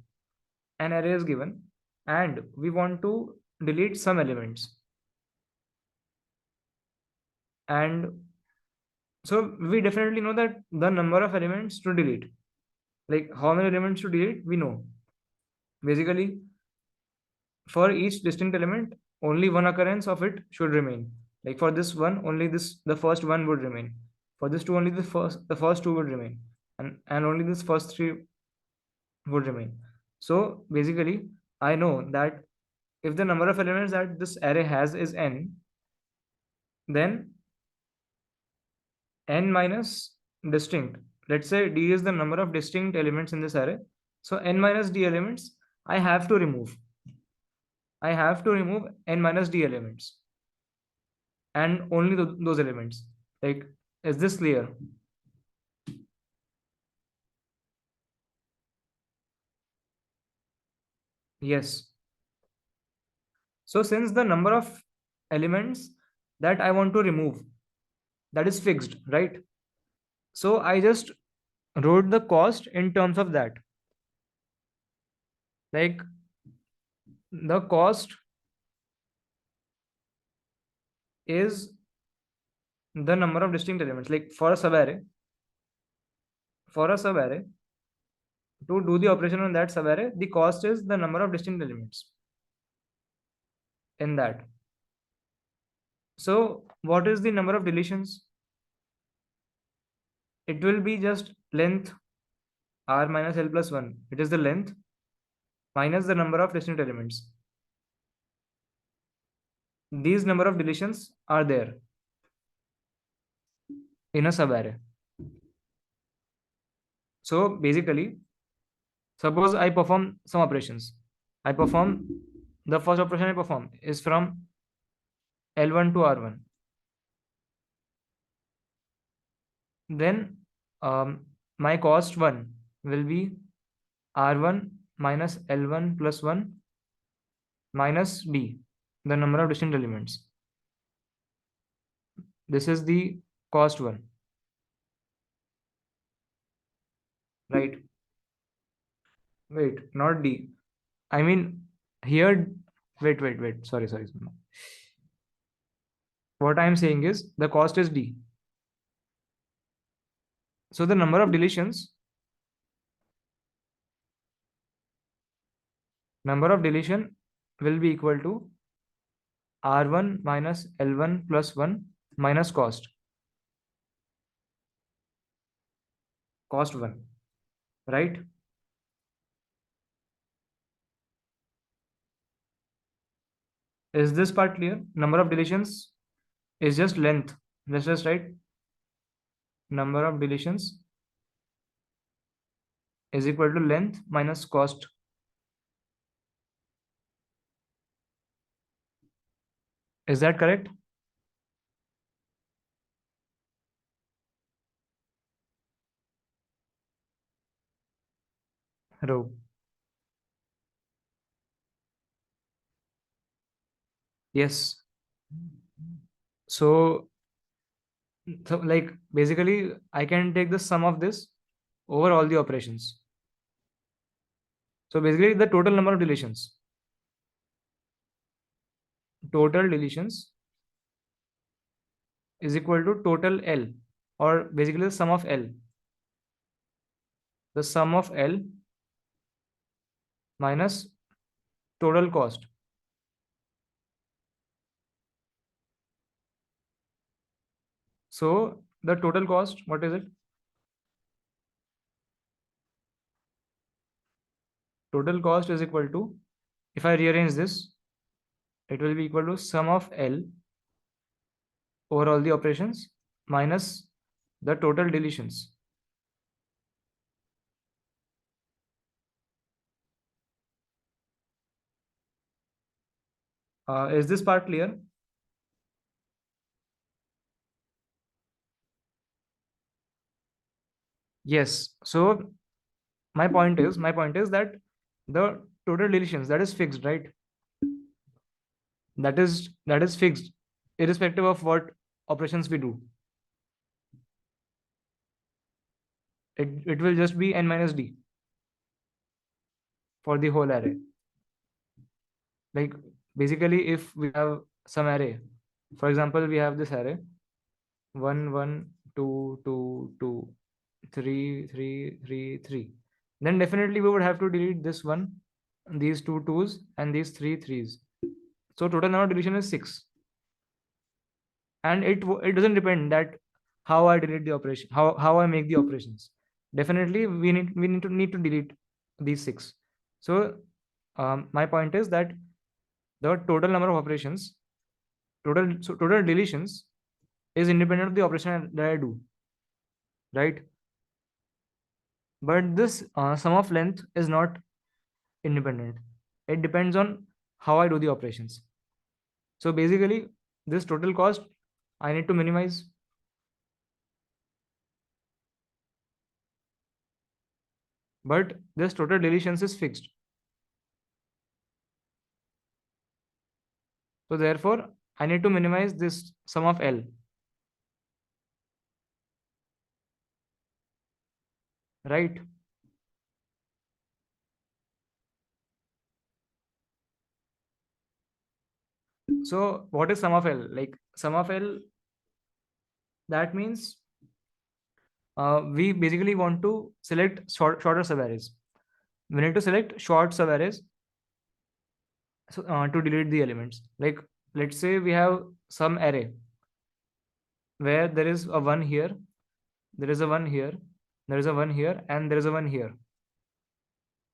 An array is given, and we want to delete some elements. And so we definitely know that the number of elements to delete, like how many elements to delete, we know. Basically, for each distinct element, only one occurrence of it should remain. Like for this one, only the first one would remain. For this two, only the first two would remain, and only this first three would remain. So basically, I know that if the number of elements that this array has is n, then n minus distinct. Let's say d is the number of distinct elements in this array. So n minus d elements, I have to remove. I have to remove n minus d elements, and only those elements. Like, is this clear? Yes. So since the number of elements that I want to remove, that is fixed, right? So I just wrote the cost in terms of that. Like the cost is the number of distinct elements. Like for a subarray, to do the operation on that subarray, the cost is the number of distinct elements in that. So what is the number of deletions? It will be just length r minus l plus 1. It is the length minus the number of distinct elements. These number of deletions are there in a subarray. So basically, suppose I perform some operations. The first operation I perform is from L1 to R1. Then my cost 1 will be R1 minus L1 plus 1 minus D, the number of distinct elements. This is the cost 1, right? Wait, not D. I mean, here, wait. Sorry. What I am saying is the cost is D. So the number of deletion will be equal to R1 minus L1 plus 1 minus cost 1, right? Is this part clear? Number of deletions is just length. Let's just write number of deletions is equal to length minus cost. Is that correct? Row. Yes. So, like basically, I can take the sum of this over all the operations. So basically, the total number of deletions is equal to total L, or basically the sum of L. The sum of L minus total cost. So the total cost, what is it? Total cost is equal to, if I rearrange this, it will be equal to sum of L over all the operations minus the total deletions. Is this part clear? Yes. So my point is that the total deletions, that is fixed, right? That is fixed, irrespective of what operations we do. It will just be n minus d for the whole array. Like basically, if we have some array, for example, we have this array 1 1 2 2 2 3 3 3 3, then definitely we would have to delete this one, these two twos, and these three threes. So total number of deletion is 6. And it doesn't depend that how I delete the operation, how I make the operations. Definitely we need to delete these 6. So my point is that the total number of operations, total deletions is independent of the operation that I do, right? But this sum of length is not independent. It depends on how I do the operations. So basically, this total cost I need to minimize, but this total deletions is fixed. So therefore, I need to minimize this sum of L, right? So what is sum of L? Like sum of L, that means we basically want to select shorter subarrays. We need to select short subarrays, so, to delete the elements. Like let's say we have some array where there is a 1 here, there is a 1 here, there is a 1 here, and there is a 1 here.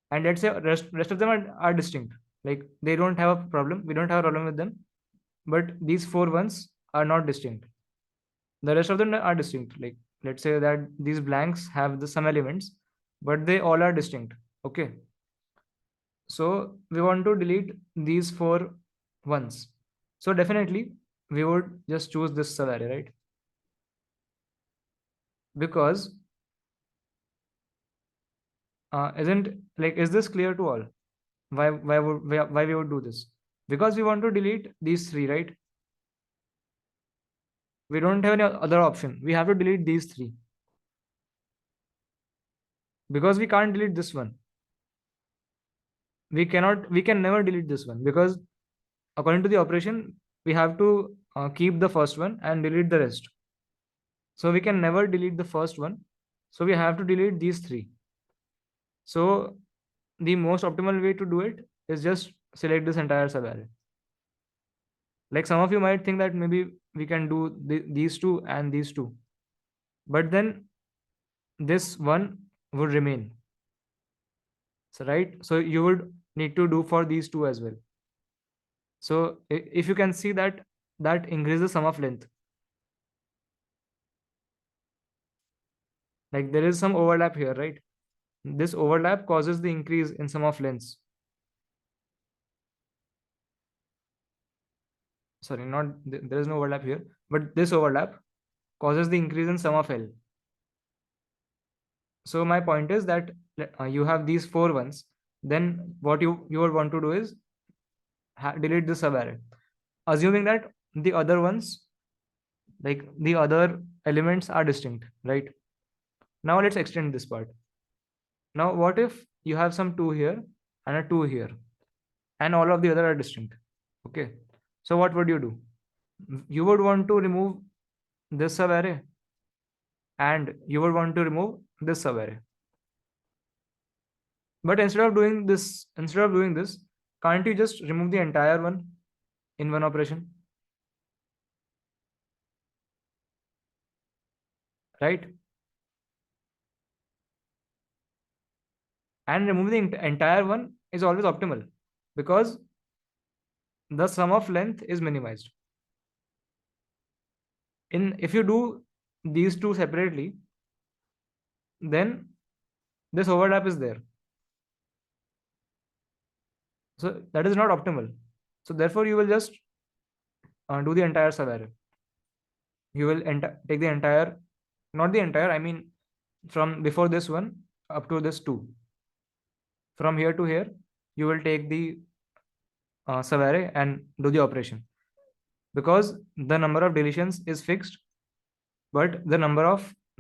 And let's say rest of them are distinct. Like they don't have a problem. We don't have a problem with them. But these 4 ones are not distinct. The rest of them are distinct. Like let's say that these blanks have the some elements, but they all are distinct. Okay. So we want to delete these 4 ones. So definitely we would just choose this subarray, right? Because isn't like, is this clear to all? Why we would do this? Because we want to delete these 3, right? We don't have any other option. We have to delete these 3 because we can't delete this one. We can never delete this one because according to the operation, we have to keep the first one and delete the rest. So we can never delete the first one. So we have to delete these 3. So the most optimal way to do it is just select this entire subarray. Like some of you might think that maybe we can do these two and these two, but then this one would remain. So right, so you would need to do for these two as well. So if you can see that, that increases the sum of length. Like there is some overlap here, right? This overlap causes the increase in sum of lengths. Sorry, not there is no overlap here, but this overlap causes the increase in sum of L. So my point is that you have these four ones. Then what you would want to do is delete the subarray, assuming that the other ones, like the other elements, are distinct, right? Now let's extend this part. Now what if you have some 2 here and a 2 here, and all of the other are distinct? Okay, so what would you do? You would want to remove this subarray, and you would want to remove this subarray. But instead of doing this, can't you just remove the entire one in one operation, right? And removing the entire one is always optimal because the sum of length is minimized. In if you do these two separately, then this overlap is there. So that is not optimal. So therefore, you will just do the entire subarray. You will take the entire, not the entire, I mean from before this one up to this 2. From here to here, you will take the subarray and do the operation. Because the number of deletions is fixed, but the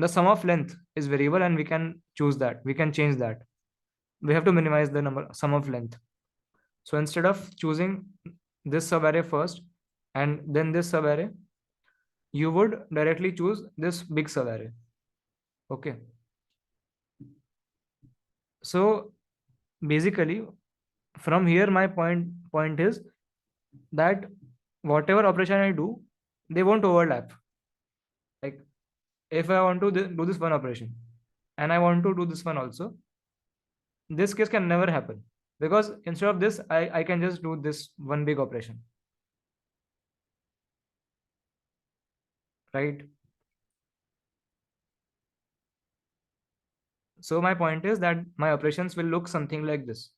sum of length is variable, and we can choose that. We can change that. We have to minimize the sum of length. So instead of choosing this subarray first and then this subarray, you would directly choose this big subarray. Okay. So basically, from here, my point is that whatever operation I do, they won't overlap. Like if I want to do this one operation and I want to do this one also, this case can never happen, because instead of this, I can just do this one big operation, right? So my point is that my operations will look something like this.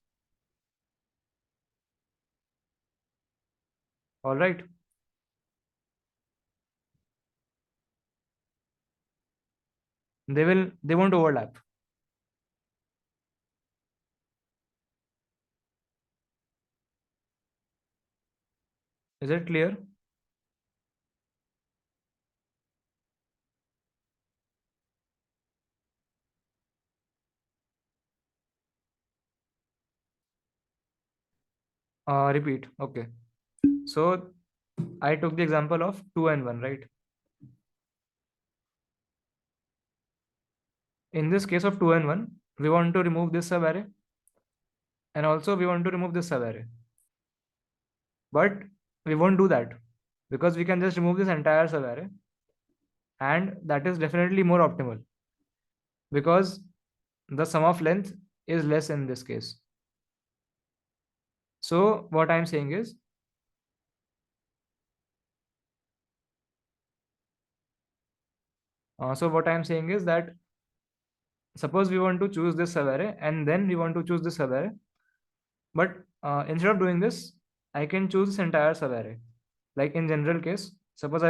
All right. They won't overlap. Is it clear? Repeat. Okay. So I took the example of 2 and 1, right? In this case of 2 and 1, we want to remove this subarray, and also we want to remove this subarray. But we won't do that because we can just remove this entire subarray, and that is definitely more optimal because the sum of length is less in this case. So what I'm saying is, that suppose we want to choose this subarray and then we want to choose this subarray, but instead of doing this, I can choose this entire subarray. Like in general case, suppose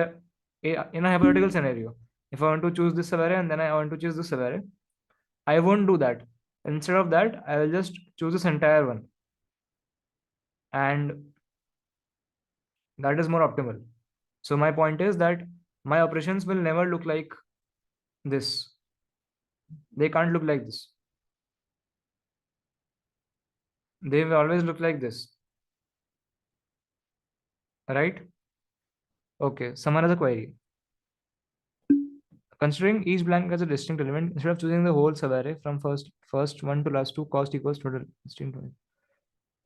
in a hypothetical scenario, if I want to choose this subarray and then I want to choose this subarray, I won't do that. Instead of that, I will just choose this entire one, and that is more optimal. So my point is that my operations will never look like this. They can't look like this. They will always look like this, right? Okay, some other query. Considering each blank as a distinct element, instead of choosing the whole subarray from first one to last two, cost equals total distinct one.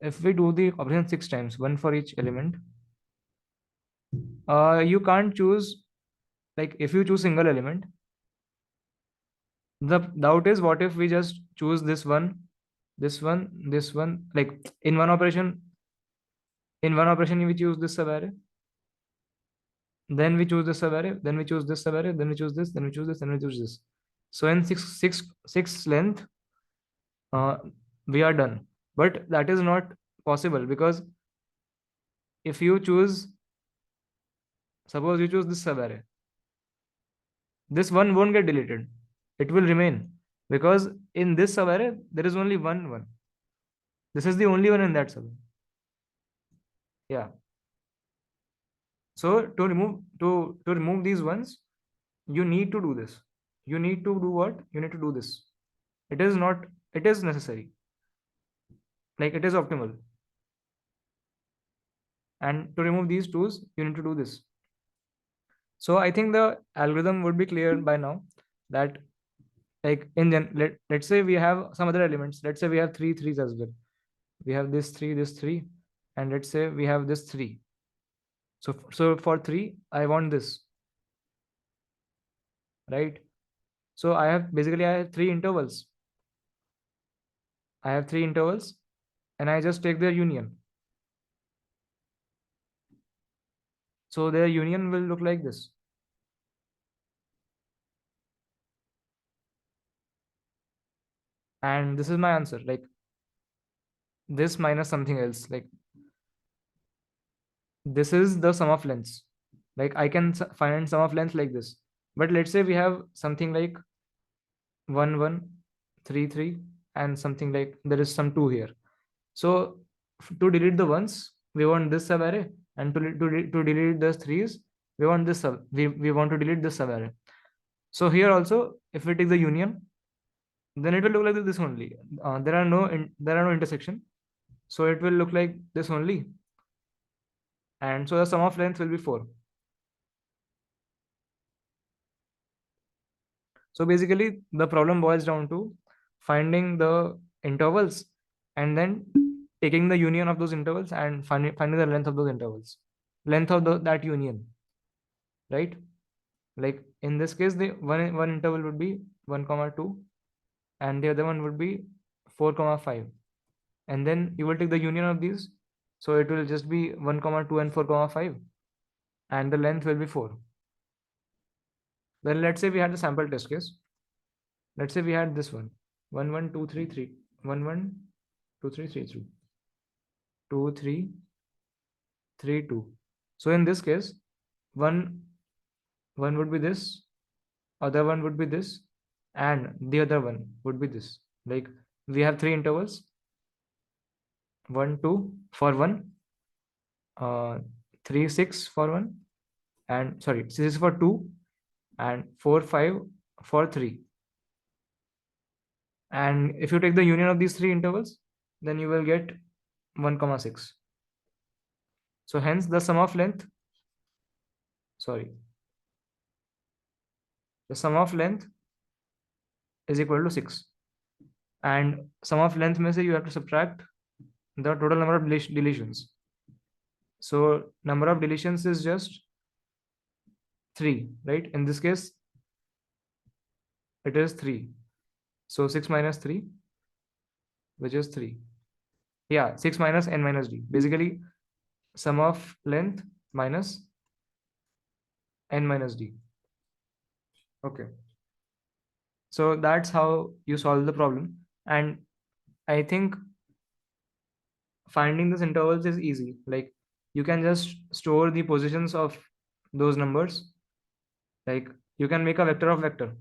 If we do the operation 6 times, one for each element, you can't choose, like if you choose single element, the doubt is what if we just choose this one, this one, this one, like in one operation we choose this subarray, then we choose this subarray, then we choose this subarray, then we choose this, then we choose this, then we choose this. So in six length, we are done. But that is not possible because if you choose, suppose you choose this subarray, this one won't get deleted. It will remain because in this subarray there is only one. This is the only one in that subarray. Yeah. So to remove these ones, you need to do this. You need to do what? You need to do this. It is not. It is necessary. Like it is optimal. And to remove these twos, you need to do this. So I think the algorithm would be clear by now that like let's say we have some other elements. Let's say we have three threes as well. We have this three, and let's say we have this three. So for three, I want this, right? So I have three intervals. I have three intervals, and I just take their union. So their union will look like this. And this is my answer, like this minus something else. Like this is the sum of lengths. Like I can find sum of length like this. But let's say we have something like 1 1 3 3 and something like there is some 2 here. So to delete the ones, we want this subarray, and to delete the threes, we want this we want to delete this subarray. So here also, if we take the union, then it will look like this only. There are no intersection, so it will look like this only, and so the sum of length will be 4. So basically, the problem boils down to finding the intervals and then taking the union of those intervals and finding the length of those intervals, length of that union, right? Like in this case, the one interval would be 1 comma 2, and the other one would be 4 comma 5, and then you will take the union of these, so it will just be 1 comma 2 and 4 comma 5, and the length will be 4. Then let's say we had the sample test case. Let's say we had this one 1 1 2 3 3 1 1 2 3 3 3 2 3 3 2. So in this case, one would be this, other one would be this, and the other one would be this. Like we have three intervals, 1 2 for one, 3 6 for one, and sorry, 6 for two, and 4 5 for three. And if you take the union of these three intervals, then you will get 1 comma 6. So hence the sum of length, sorry, the sum of length is equal to 6. And sum of length means you have to subtract the total number of deletions. So number of deletions is just 3, right? In this case, it is 3. So 6 minus 3, which is 3. Yeah, 6 minus n minus d. Basically, sum of length minus n minus d. Okay. So that's how you solve the problem. And I think finding these intervals is easy. Like you can just store the positions of those numbers. Like you can make a vector of vector,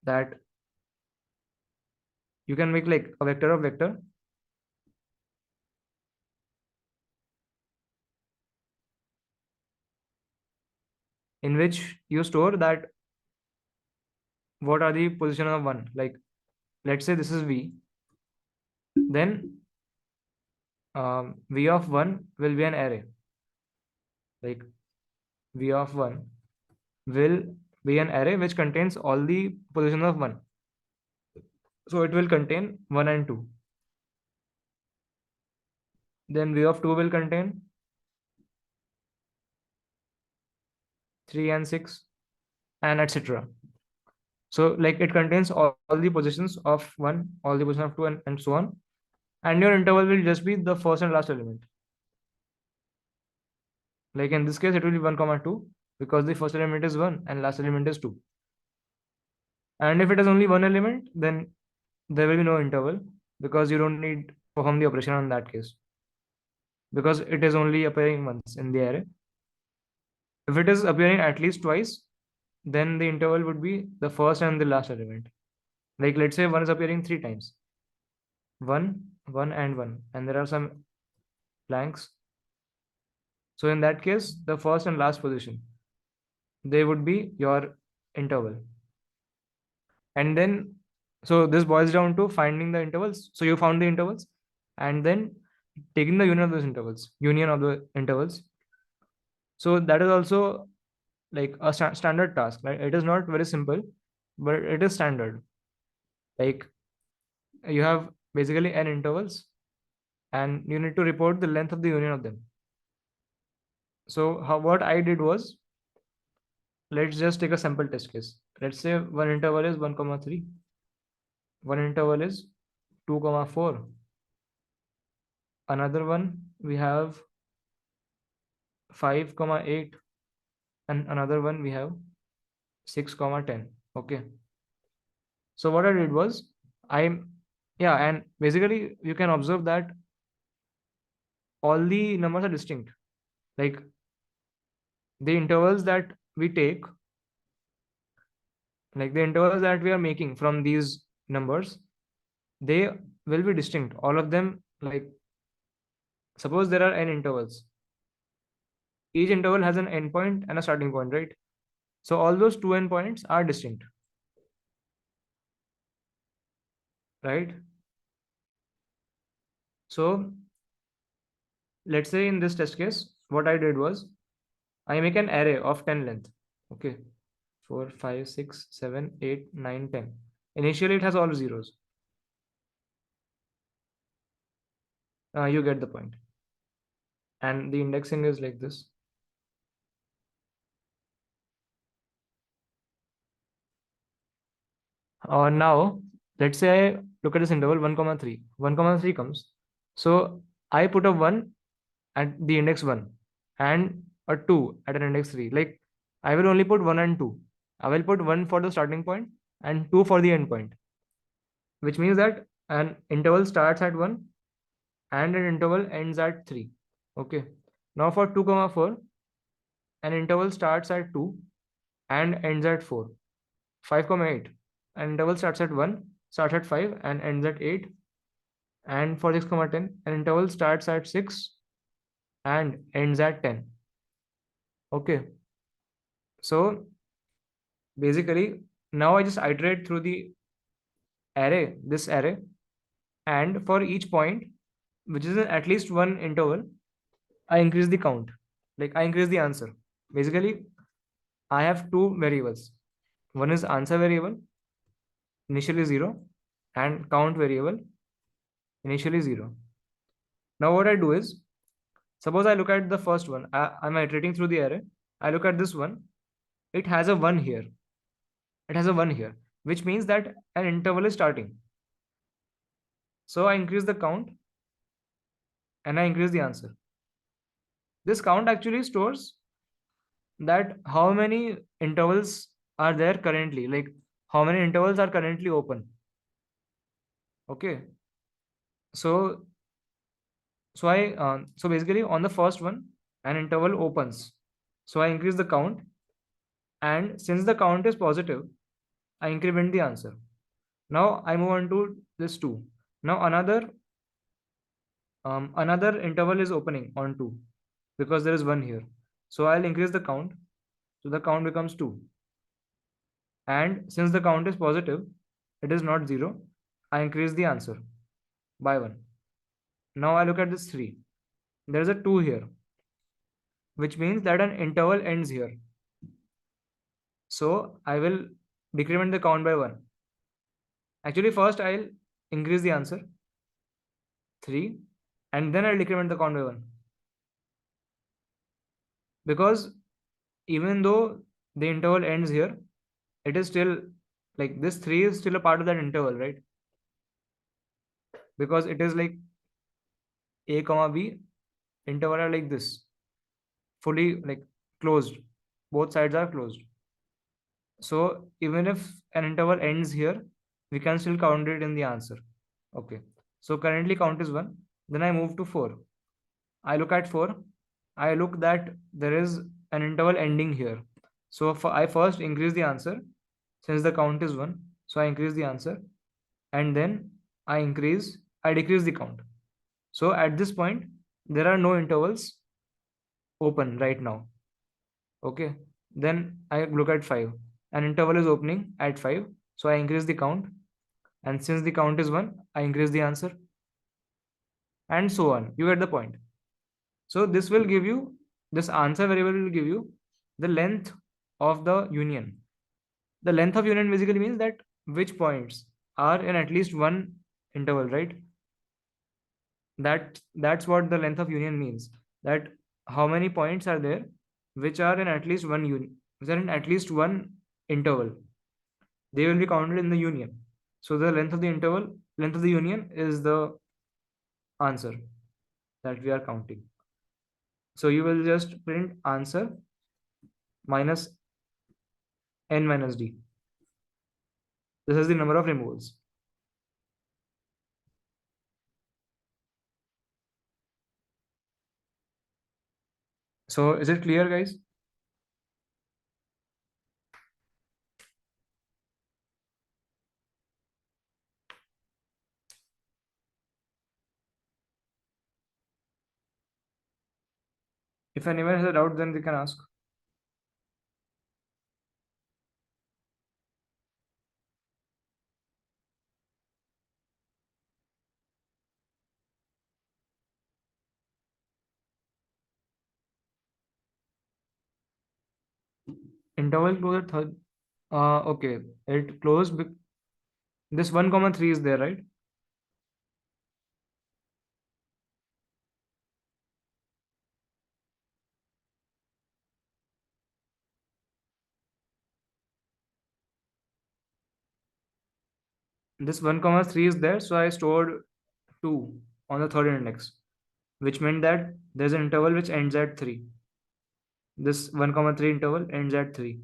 that you can make like a vector of vector in which you store that what are the position of one. Like let's say this is v, then v of 1 will be an array. Like v of 1 will be an array which contains all the positions of 1. So it will contain 1 and 2. Then v of 2 will contain 3 and 6, and etc. So like it contains all the positions of 1, all the positions of 2, and so on. And your interval will just be the first and last element. Like in this case, it will be 1 comma 2 because the first element is 1 and last element is 2. And if it has only one element, then there will be no interval, because you don't need to perform the operation on that case, because it is only appearing once in the array. If it is appearing at least twice, then the interval would be the first and the last element. Like let's say one is appearing three times, one, one, and there are some blanks. So in that case, the first and last position, they would be your interval. And then, so this boils down to finding the intervals. So you found the intervals, and then taking the union of those intervals, union of the intervals. So that is also like a standard task, right? It is not very simple, but it is standard. Like you have basically n intervals, and you need to report the length of the union of them. So what I did was, let's just take a simple test case. Let's say one interval is 1 comma 3, one interval is 2 comma 4, another one we have 5 comma 8, and another one we have 6 comma 10. Okay, so what I did was, I yeah, and basically you can observe that all the numbers are distinct. Like the intervals that we take, like the intervals that we are making from these numbers, they will be distinct, all of them. Like suppose there are n intervals, each interval has an endpoint and a starting point, right? So all those two endpoints are distinct, right? So let's say in this test case, what I did was, I make an array of 10 length. Okay, 4, 5, 6, 7, 8, 9, 10. Initially it has all zeros. You get the point. And the indexing is like this. Now let's say I look at this interval 1 comma 3. 1 comma 3 comes, so I put a 1 at the index 1 and a 2 at an index 3. Like I will only put 1 and 2. I will put 1 for the starting point and 2 for the end point, which means that an interval starts at 1 and an interval ends at 3. Okay, now for 2 comma 4, an interval starts at 2 and ends at 4. 5 comma 8, an interval starts at 1, starts at 5 and ends at 8. And for 6 comma 10, an interval starts at 6 and ends at 10. Okay, so basically now I just iterate through the array, this array, and for each point, which is at least one interval, I increase the count. Like I increase the answer. Basically, I have two variables. One is answer variable, initially 0, and count variable, initially 0. Now what I do is, suppose I look at the first one. I'm iterating through the array. I look at this one. It has a 1 here. It has a 1 here, which means that an interval is starting. So I increase the count and I increase the answer. This count actually stores that how many intervals are there currently, like how many intervals are currently open. Okay, so so basically on the first one, an interval opens, so I increase the count, and since the count is positive, I increment the answer. Now I move on to this 2. Now another interval is opening on 2, because there is 1 here, so I'll increase the count, so the count becomes 2. And since the count is positive, it is not 0, I increase the answer by 1. Now I look at this 3. There is a 2 here, which means that an interval ends here. So I will decrement the count by 1. Actually, first I'll increase the answer, 3, and then I'll decrement the count by 1. Because even though the interval ends here, it is still, like this 3 is still a part of that interval, right? Because it is like a comma b interval are like this, fully like closed. Both sides are closed. So even if an interval ends here, we can still count it in the answer. Okay. So currently count is 1. Then I move to 4. I look at 4. I look that there is an interval ending here. So I first increase the answer since the count is 1. So I increase the answer, and then I decrease the count. So at this point, there are no intervals open right now. Okay. Then I look at 5. An interval is opening at 5. So I increase the count. And since the count is 1, I increase the answer. And so on. You get the point. So this answer variable will give you the length of the union. The length of union basically means that which points are in at least one interval, right? That's what the length of union means. That how many points are there which are in at least one which are in at least one interval. They will be counted in the union. So the length of the union is the answer that we are counting. So you will just print answer minus n minus d. This is the number of removals. So is it clear, guys? If anyone has a doubt, then they can ask. Interval close at third. Okay, it closed. This 1 comma 3 is there, right? This 1 comma 3 is there, so I stored 2 on the third index, which meant that there's an interval which ends at 3. This 1 comma 3 interval ends at 3.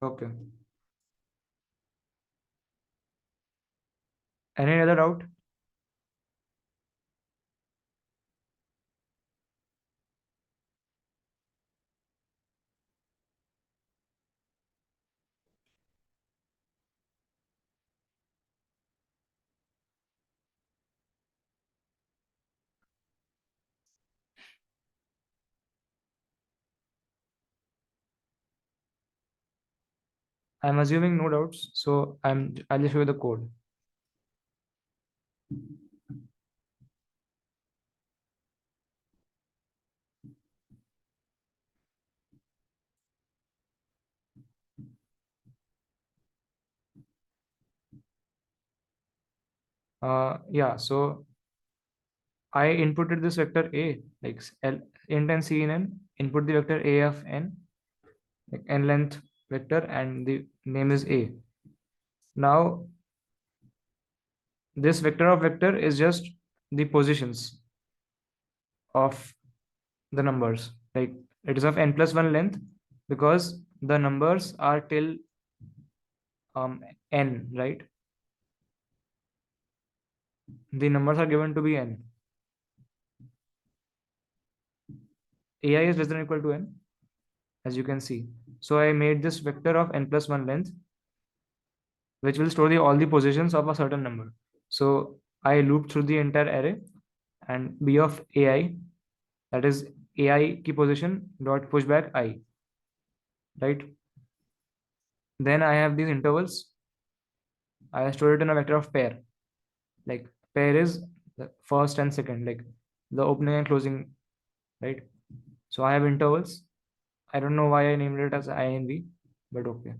Okay. Any other doubt? I'm assuming no doubts, so I'll just show you the code. Yeah, so I inputted this vector A, like int and c in n, input the vector A of n, like n length vector, and the name is A. Now, this vector of vector is just the positions of the numbers. Like it is of n plus 1 length because the numbers are till n, right? The numbers are given to be n. AI is less than or equal to n, as you can see. So I made this vector of n plus 1 length, which will store all the positions of a certain number. So I loop through the entire array, and b of ai, that is ai key position dot pushback I, right? Then I have these intervals. I store it in a vector of pair. Like pair is the first and second, like the opening and closing, right? So I have intervals. I don't know why I named it as I and v, but okay.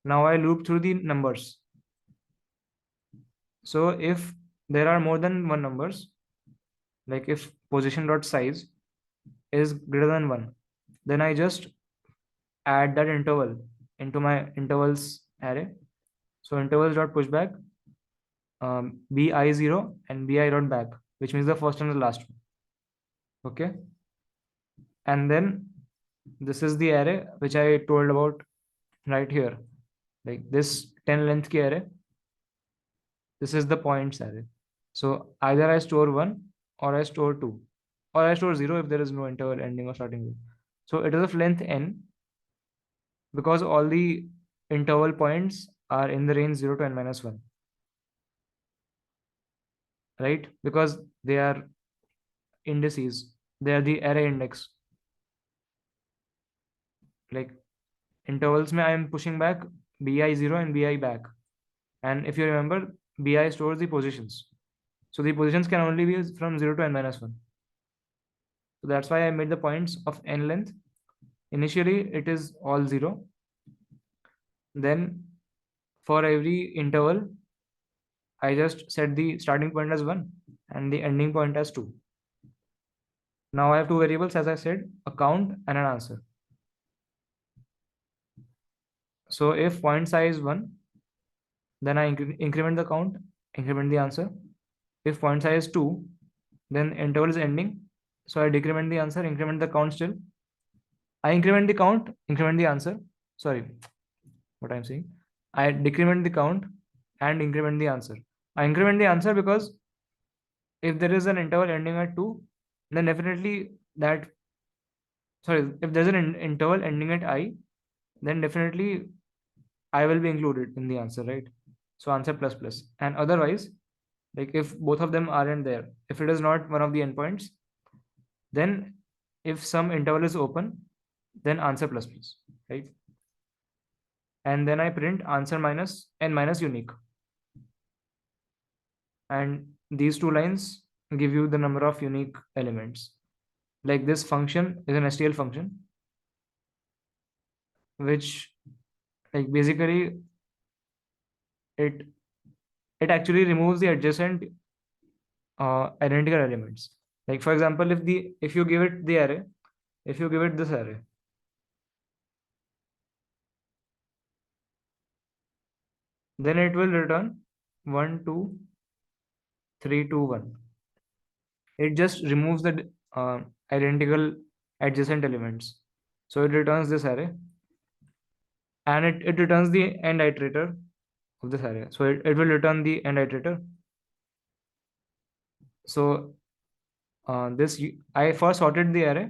Now I loop through the numbers. So if there are more than one numbers, like if position dot size is greater than 1, then I just add that interval into my intervals array, So intervals dot pushback bi0 and bi dot back, which means the first and the last one. Okay, and then this is the array which I told about right here, like this 10 length key array. This is the points array. So either I store 1 or I store 2 or I store 0 if there is no interval ending or starting with. So it is of length n because all the interval points are in the range 0 to n minus 1, right? Because they are indices, they are the array index. Like intervals mein I am pushing back bi0 and bi back. And if you remember, bi stores the positions. So the positions can only be from 0 to n minus 1. So that's why I made the points of n length. Initially, it is all 0. Then for every interval, I just set the starting point as 1 and the ending point as 2. Now I have two variables, as I said, a count and an answer. So if point size is 1, then I increment the count, increment the answer. If point size is 2, then interval is ending. So I decrement the answer, increment the count still. I increment the count, increment the answer. Sorry, what I'm saying. I decrement the count and increment the answer. I increment the answer because if there is an interval ending at 2, then definitely that, sorry, if there's an interval ending at I, then definitely I will be included in the answer, right? So answer plus plus. And otherwise, like if both of them aren't there, if it is not one of the endpoints, then if some interval is open, then answer plus plus, right? And then I print answer minus n minus unique. And these two lines give you the number of unique elements. Like this function is an STL function, which like basically it it actually removes the adjacent identical elements. Like for example, if you give it the array, if you give it this array, then it will return 1 2 3 2 1. It just removes the identical adjacent elements. So it returns this array, and it returns the end iterator of this array. So it will return the end iterator. So this I first sorted the array,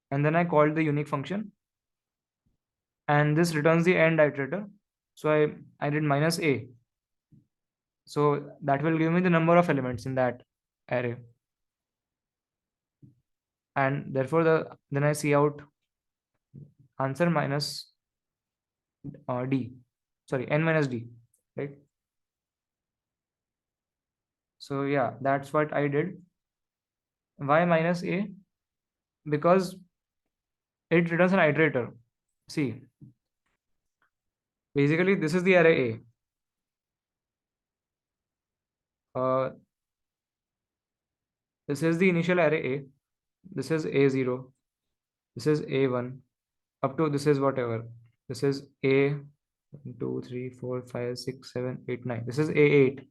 and then I called the unique function, and this returns the end iterator. So I did minus a. So that will give me the number of elements in that array, and therefore then I see out answer minus d, sorry, n minus d, right? So yeah, that's what I did. Why minus a? Because it returns an iterator. See, basically this is the array a. This is the initial array a. This is a0. This is a1 up to this is whatever. This is a 1 2 3 4 5 6 7 8 9. This is a8,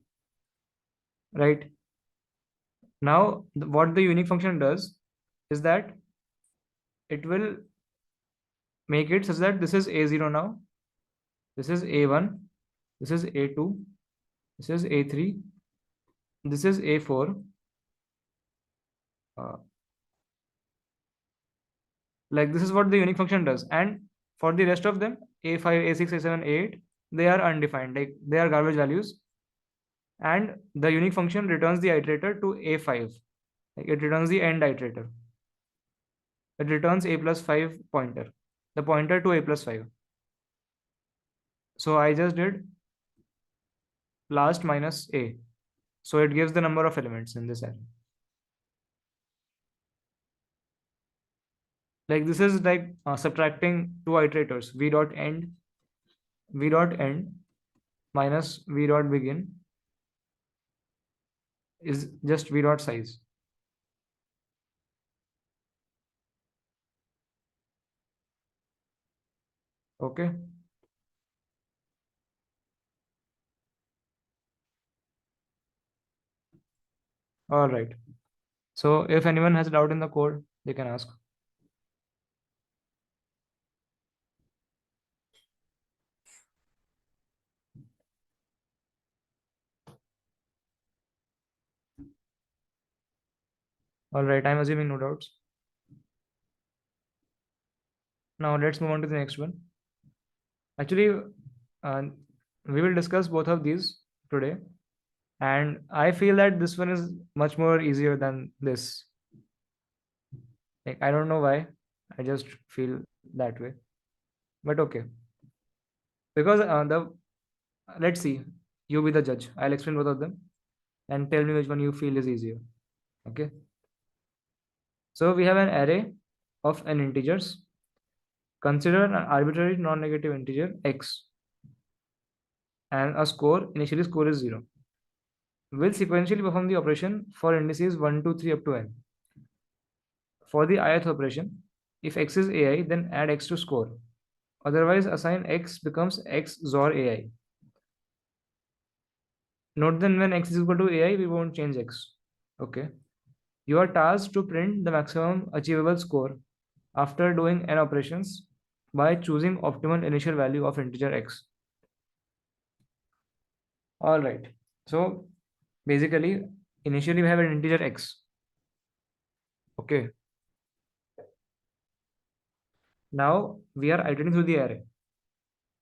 right? Now what the unique function does is that it will make it such that this is a0 now, this is a1, this is a2, this is a3, this is a4. uh, like this is what the unique function does. And for the rest of them, a5 a6 a7 a8, they are undefined, like they are garbage values. And the unique function returns the iterator to a5, like it returns the end iterator. It returns a plus 5 pointer, the pointer to a plus 5. So I just did last minus a, so it gives the number of elements in this array. Like this is like subtracting two iterators, v dot end minus v dot begin is just v dot size. Okay, All right. So if anyone has a doubt in the code, they can ask. All right, I'm assuming no doubts. Now let's move on to the next one. Actually, uh, we will discuss both of these today, and I feel that this one is much more easier than this. Like, I don't know why, I just feel that way. But okay, because the let's see, you be the judge. I'll explain both of them and tell me which one you feel is easier. Okay. So we have an array of n integers. Consider an arbitrary non-negative integer x and a score. Initially, score is 0. Will sequentially perform the operation for indices 1, 2, 3 up to n. For the ith operation, if x is ai, then add x to score. Otherwise, assign x becomes x XOR ai. Note then when x is equal to ai, we won't change x. Okay. You are tasked to print the maximum achievable score after doing n operations by choosing optimal initial value of integer x. All right. So basically, initially we have an integer x. Okay. Now we are iterating through the array.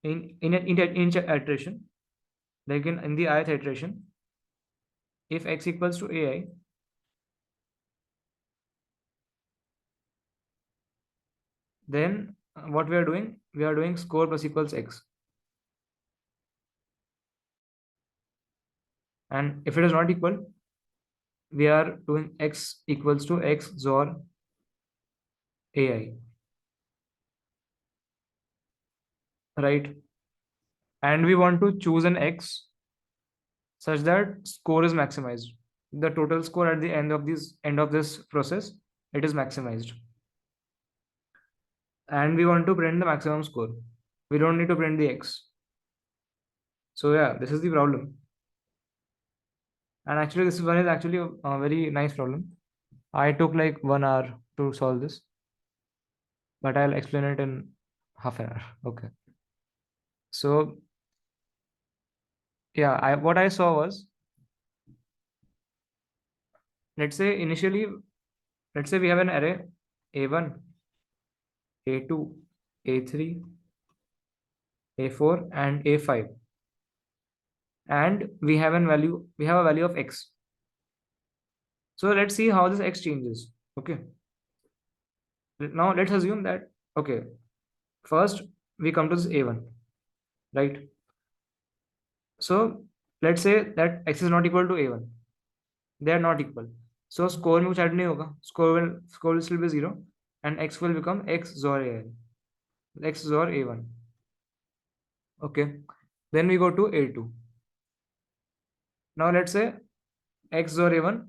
In each iteration, like in the ith iteration, if x equals to ai, then what we are doing score plus equals x. And if it is not equal, we are doing x equals to x XOR ai, right? And we want to choose an x such that score is maximized. The total score at the end of this process, it is maximized. And we want to print the maximum score. We don't need to print the x. So yeah, this is the problem. And actually, this one is actually a very nice problem. I took like 1 hour to solve this, but I'll explain it in half an hour. Okay. So yeah, what I saw was, let's say initially, let's say we have an array a1, a2, a3, a4, and a5, and we have a value of x. So let's see how this x changes. Okay. Now let's assume that, okay, first we come to this a1, right? So let's say that x is not equal to a1. They are not equal. So score में कुछ add नहीं होगा. Score will still be 0, and x will become x XOR a, x XOR a1. Okay. Then we go to a2. Now let's say x XOR a1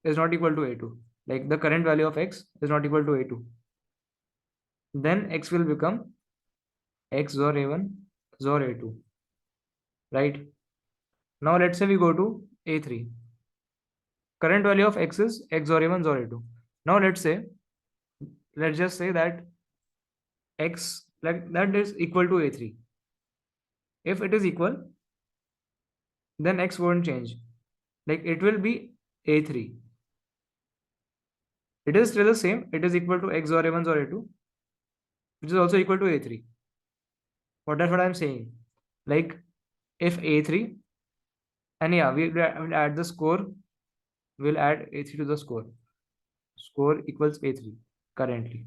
is not equal to a2. Like the current value of x is not equal to a2. Then x will become x XOR a1 XOR a2. Right. Now let's say we go to a3. Current value of x is x XOR a1 XOR a2. Now let's just say that x like that is equal to a3. If it is equal, then x won't change. Like it will be a3. It is still the same. It is equal to x XOR a1 XOR a2, which is also equal to a3. That's what I'm saying. Like if a3, and yeah, we'll add the score. We'll add a3 to the score. Score equals a3 currently,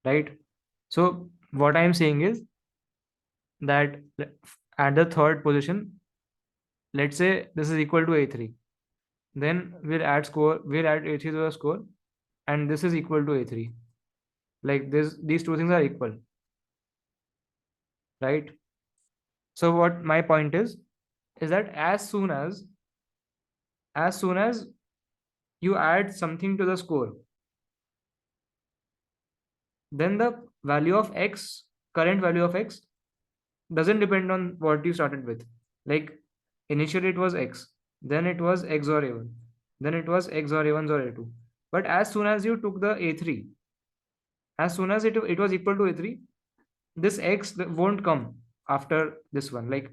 right? So what I'm saying is that at the third position, let's say this is equal to a3. Then we'll add a3 to the score, and this is equal to a3. Like these two things are equal, right? So what my point is that as soon as you add something to the score, then the value of x, current value of x, doesn't depend on what you started with. Like initially it was x, then it was XOR A1, then it was XOR A1 or A2. But as soon as you took the A3, as soon as it was equal to A3, this x won't come after this one. Like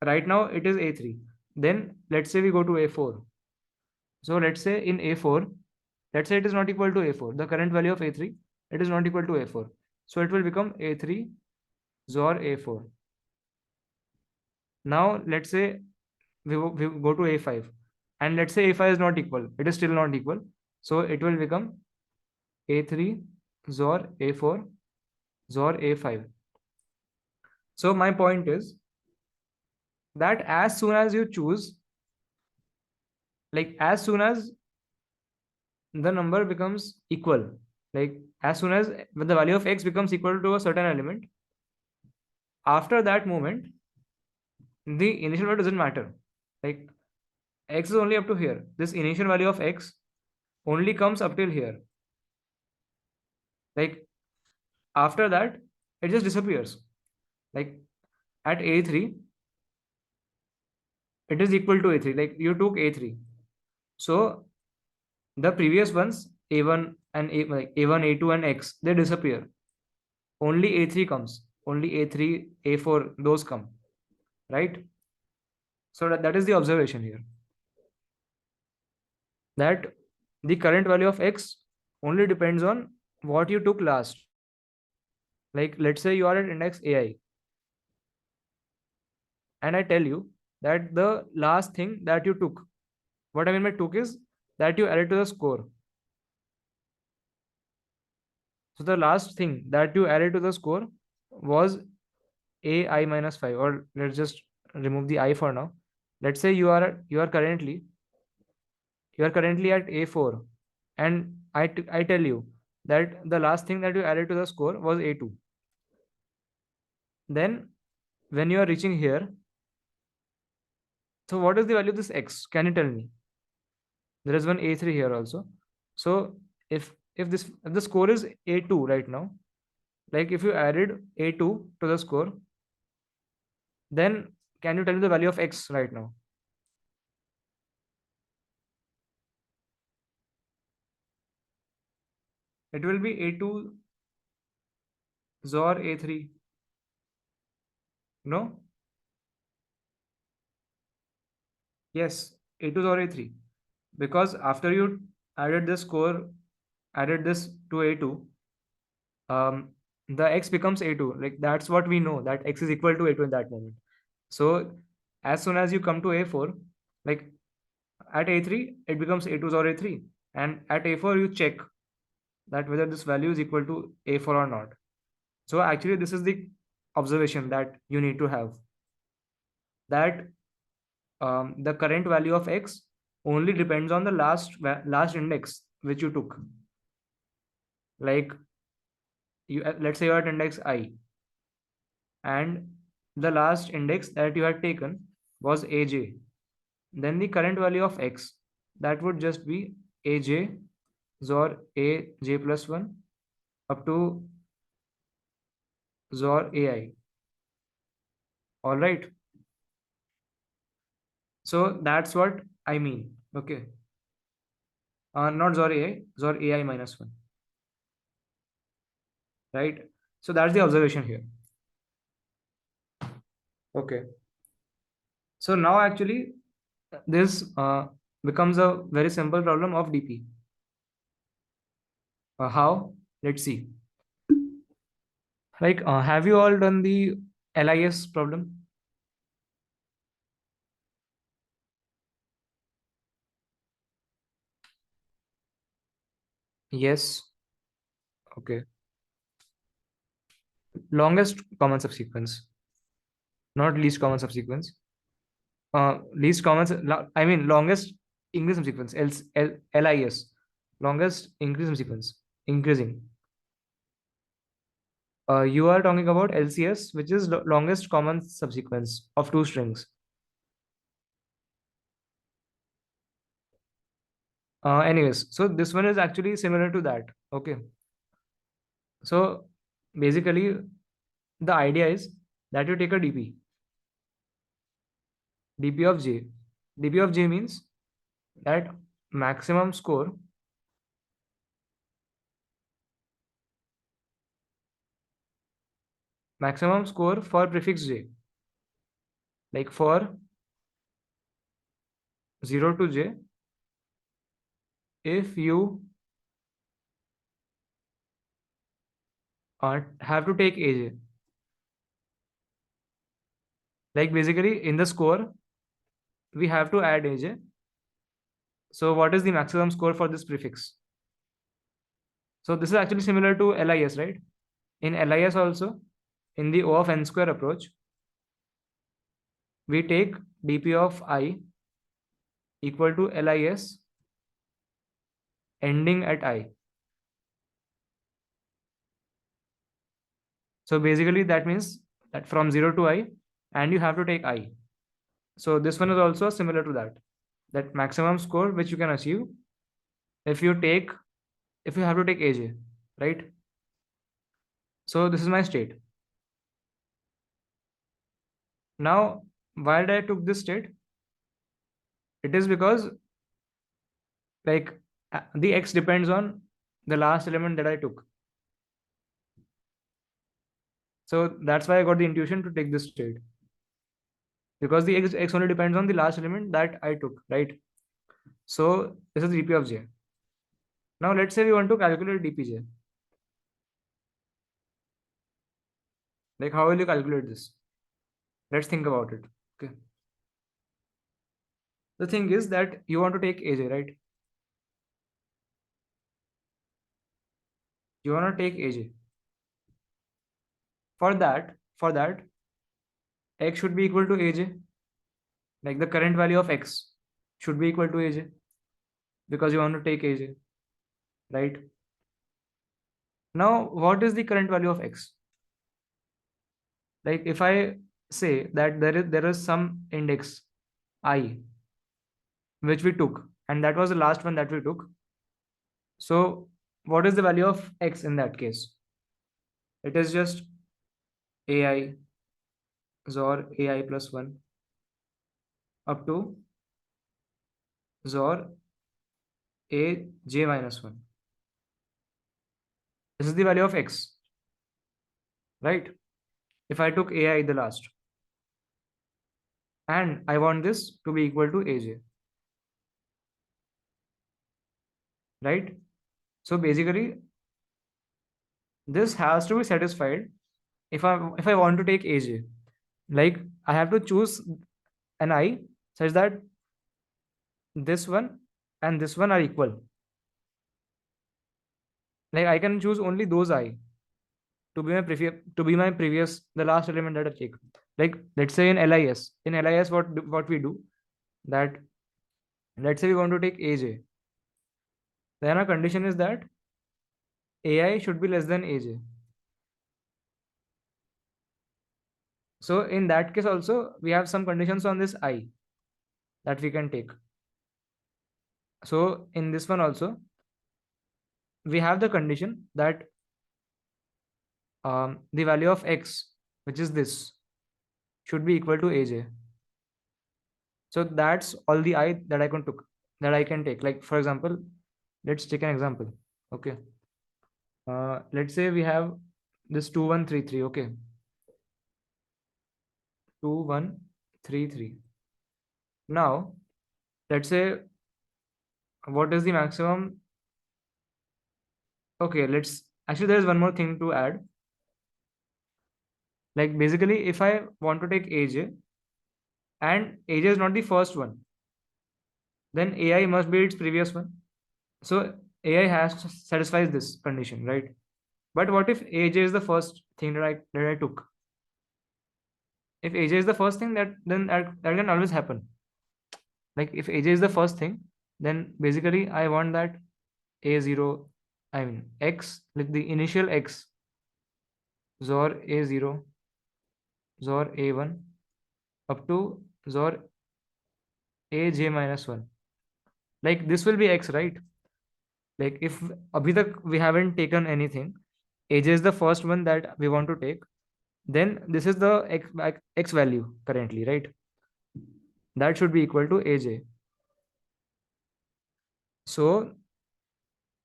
right now it is A3. Then let's say we go to A4. So let's say in A4, let's say it is not equal to A4. The current value of A3, it is not equal to A4. So it will become A3 XOR A4. Now let's say we go to A5, and let's say A5 is not equal. It is still not equal. So it will become A3 XOR A4 XOR A5. So my point is that as soon as you choose, like as soon as the number becomes equal, like as soon as the value of x becomes equal to a certain element, after that moment, the initial value doesn't matter. Like x is only up to here. This initial value of x only comes up till here. Like after that, it just disappears. Like at A3, it is equal to A3. Like you took A3. So the previous ones, A1 and like A1, A2, and X, they disappear. Only A3 comes. Only A3, A4, those come. Right? So that is the observation here. That the current value of X only depends on what you took last. Like let's say you are at index AI, and I tell you that the last thing that you took, what I mean by took is that you added to the score. So the last thing that you added to the score was AI minus 5, or let's just remove the I for now. Let's say you are currently at A4, and I tell you that the last thing that you added to the score was A2. Then when you are reaching here, so what is the value of this x? Can you tell me? There is one A3 here also. So if the score is A2 right now, like if you added A2 to the score, then can you tell me the value of x right now? It will be A2 XOR A3. No? Yes, A2 XOR A3. Because after you added this score, added this to A2, the x becomes A2. Like that's what we know, that x is equal to A2 in that moment. So as soon as you come to A4, like at A3, it becomes A2 or A3. And at A4, you check that whether this value is equal to A4 or not. So actually, this is the observation that you need to have, that the current value of x only depends on the last index which you took. Like you, let's say you're at index I, and the last index that you had taken was aj, then the current value of x, that would just be aj xor aj plus 1 up to xor ai. All right, so that's what I mean. Okay, not xor ai, xor ai minus 1. Right, so that's the observation here. Okay, so now actually this becomes a very simple problem of dp. How? Let's see. Like, have you all done the LIS problem? Yes. Okay. Longest common subsequence, not least common subsequence. Least common, I mean, longest increase subsequence, LIS, longest increase subsequence, increasing. You are talking about LCS, which is longest common subsequence of two strings. Anyways, so this one is actually similar to that. Okay. So basically, the idea is that you take a DP. dp of j. dp of j means that maximum score for prefix j, like for 0 to j, if you have to take aj. Like basically in the score we have to add aj. So what is the maximum score for this prefix? So this is actually similar to LIS, right? In LIS also, in the O of n square approach, we take dp of I equal to LIS ending at I. So basically that means that from 0 to I, and you have to take I. So this one is also similar to that. That maximum score which you can achieve if you have to take AJ, right? So this is my state. Now, why did I took this state? It is because like the X depends on the last element that I took. So that's why I got the intuition to take this state. Because the X only depends on the last element that I took, right? So this is dp of j. Now let's say we want to calculate dpj. Like how will you calculate this? Let's think about it. Okay. The thing is that you want to take AJ, right? You want to take AJ. For that, X should be equal to AJ. Like the current value of X should be equal to AJ because you want to take AJ, right? Now, what is the current value of X? Like if I say that there is some index I which we took, and that was the last one that we took. So what is the value of X in that case? It is just AI XOR AI plus 1 up to XOR AJ minus 1. This is the value of X, right? If I took AI the last, and I want this to be equal to AJ, right? So basically, this has to be satisfied if I want to take AJ. Like I have to choose an I such that this one and this one are equal. Like I can choose only those I to be my previous the last element that I take. Like let's say in LIS what we do, that let's say we want to take AJ, then our condition is that AI should be less than AJ. So in that case also we have some conditions on this I that we can take. So in this one also we have the condition that the value of X, which is this, should be equal to AJ. So that's all the I that I can take. Like for example, let's take an example. Okay. Let's say we have this 2133. Okay. 2133. Now, let's say what is the maximum? Okay, let's actually there's one more thing to add. Like basically, if I want to take AJ and AJ is not the first one, then AI must be its previous one. So AI has to satisfies this condition, right? But what if AJ is the first thing that I took? If AJ is the first thing, that can always happen. Like if AJ is the first thing, then basically I want that A0, I mean X, like the initial X, XOR A0, XOR A1 up to XOR AJ minus 1. Like this will be X, right? Like if abhi tak we haven't taken anything, AJ is the first one that we want to take, then this is the X value currently, right? that should be equal to aj. So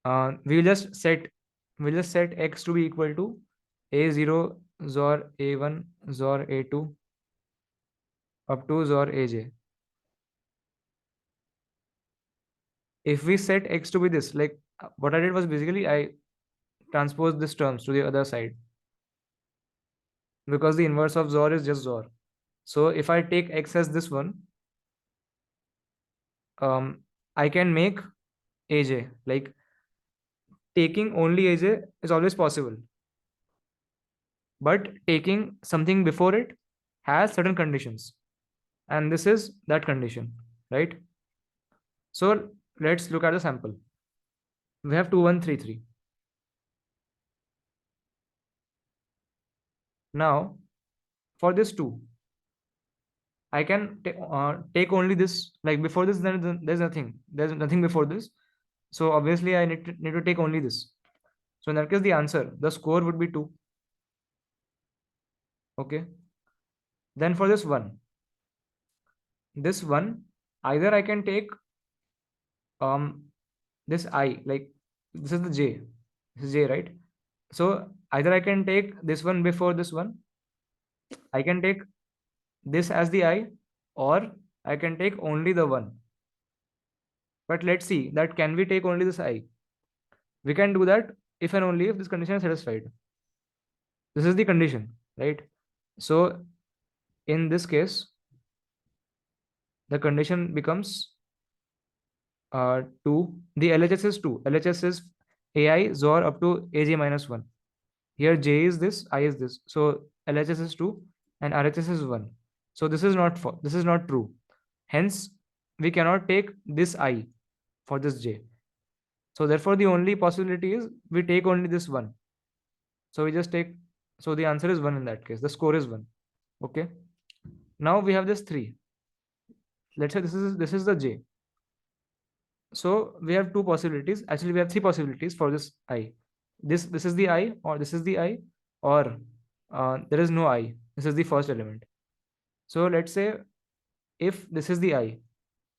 we'll just set x to be equal to a0 XOR a1 XOR a2 up to XOR aj. If we set x to be this, like what I did was basically I transposed this terms to the other side, because the inverse of XOR is just XOR. So if I take x as this one, I can make aj. Like taking only aj is always possible, but taking something before it has certain conditions, and this is that condition, right? So let's look at the sample. We have 2133. Now for this 2, I can take only this. Like before this, then there's nothing. There's nothing before this. So obviously, I need to take only this. So in that case, the answer, the score would be 2. Okay. Then for this one, either I can take um this I, like this is the J. This is J, right? So either I can take this one before this one, I can take this as the I, or I can take only the one. But let's see that can we take only this I? We can do that if and only if this condition is satisfied. This is the condition, right? So in this case, the condition becomes 2. The LHS is 2. LHS is AI XOR up to AJ minus 1. Here J is this, I is this. So LHS is 2 and RHS is 1. So this is not true. Hence, we cannot take this I for this J. So therefore, the only possibility is we take only this one. So we just take, so the answer is 1 in that case. The score is 1. Okay. Now we have this 3. Let's say this is the J. So we have two possibilities. Actually, we have three possibilities for this I. This is the I, or this is the I, or there is no I. This is the first element. So let's say if this is the I,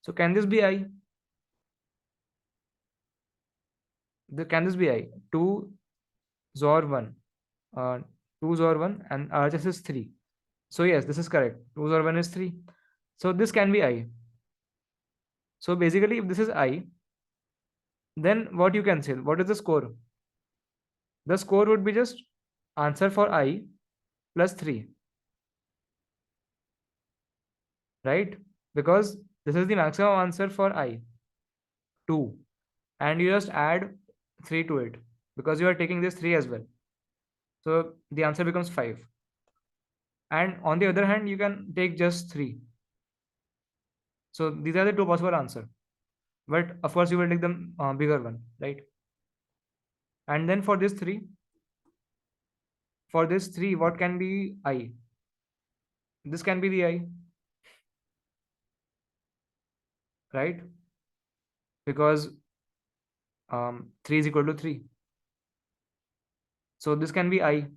so can this be I? Can this be I? 2 XOR 1. Uh, 2 XOR 1 and RHS is 3. So yes, this is correct. 2 XOR 1 is 3. So this can be I. So basically, if this is I, then what you can say? What is the score? The score would be just answer for I plus 3, right? Because this is the maximum answer for I, 2. And you just add 3 to it because you are taking this 3 as well. So the answer becomes 5. And on the other hand, you can take just 3. So these are the two possible answers. But of course, you will take the bigger one, right? And then for this 3, what can be I? This can be the I, right? Because 3 is equal to 3. So this can be I.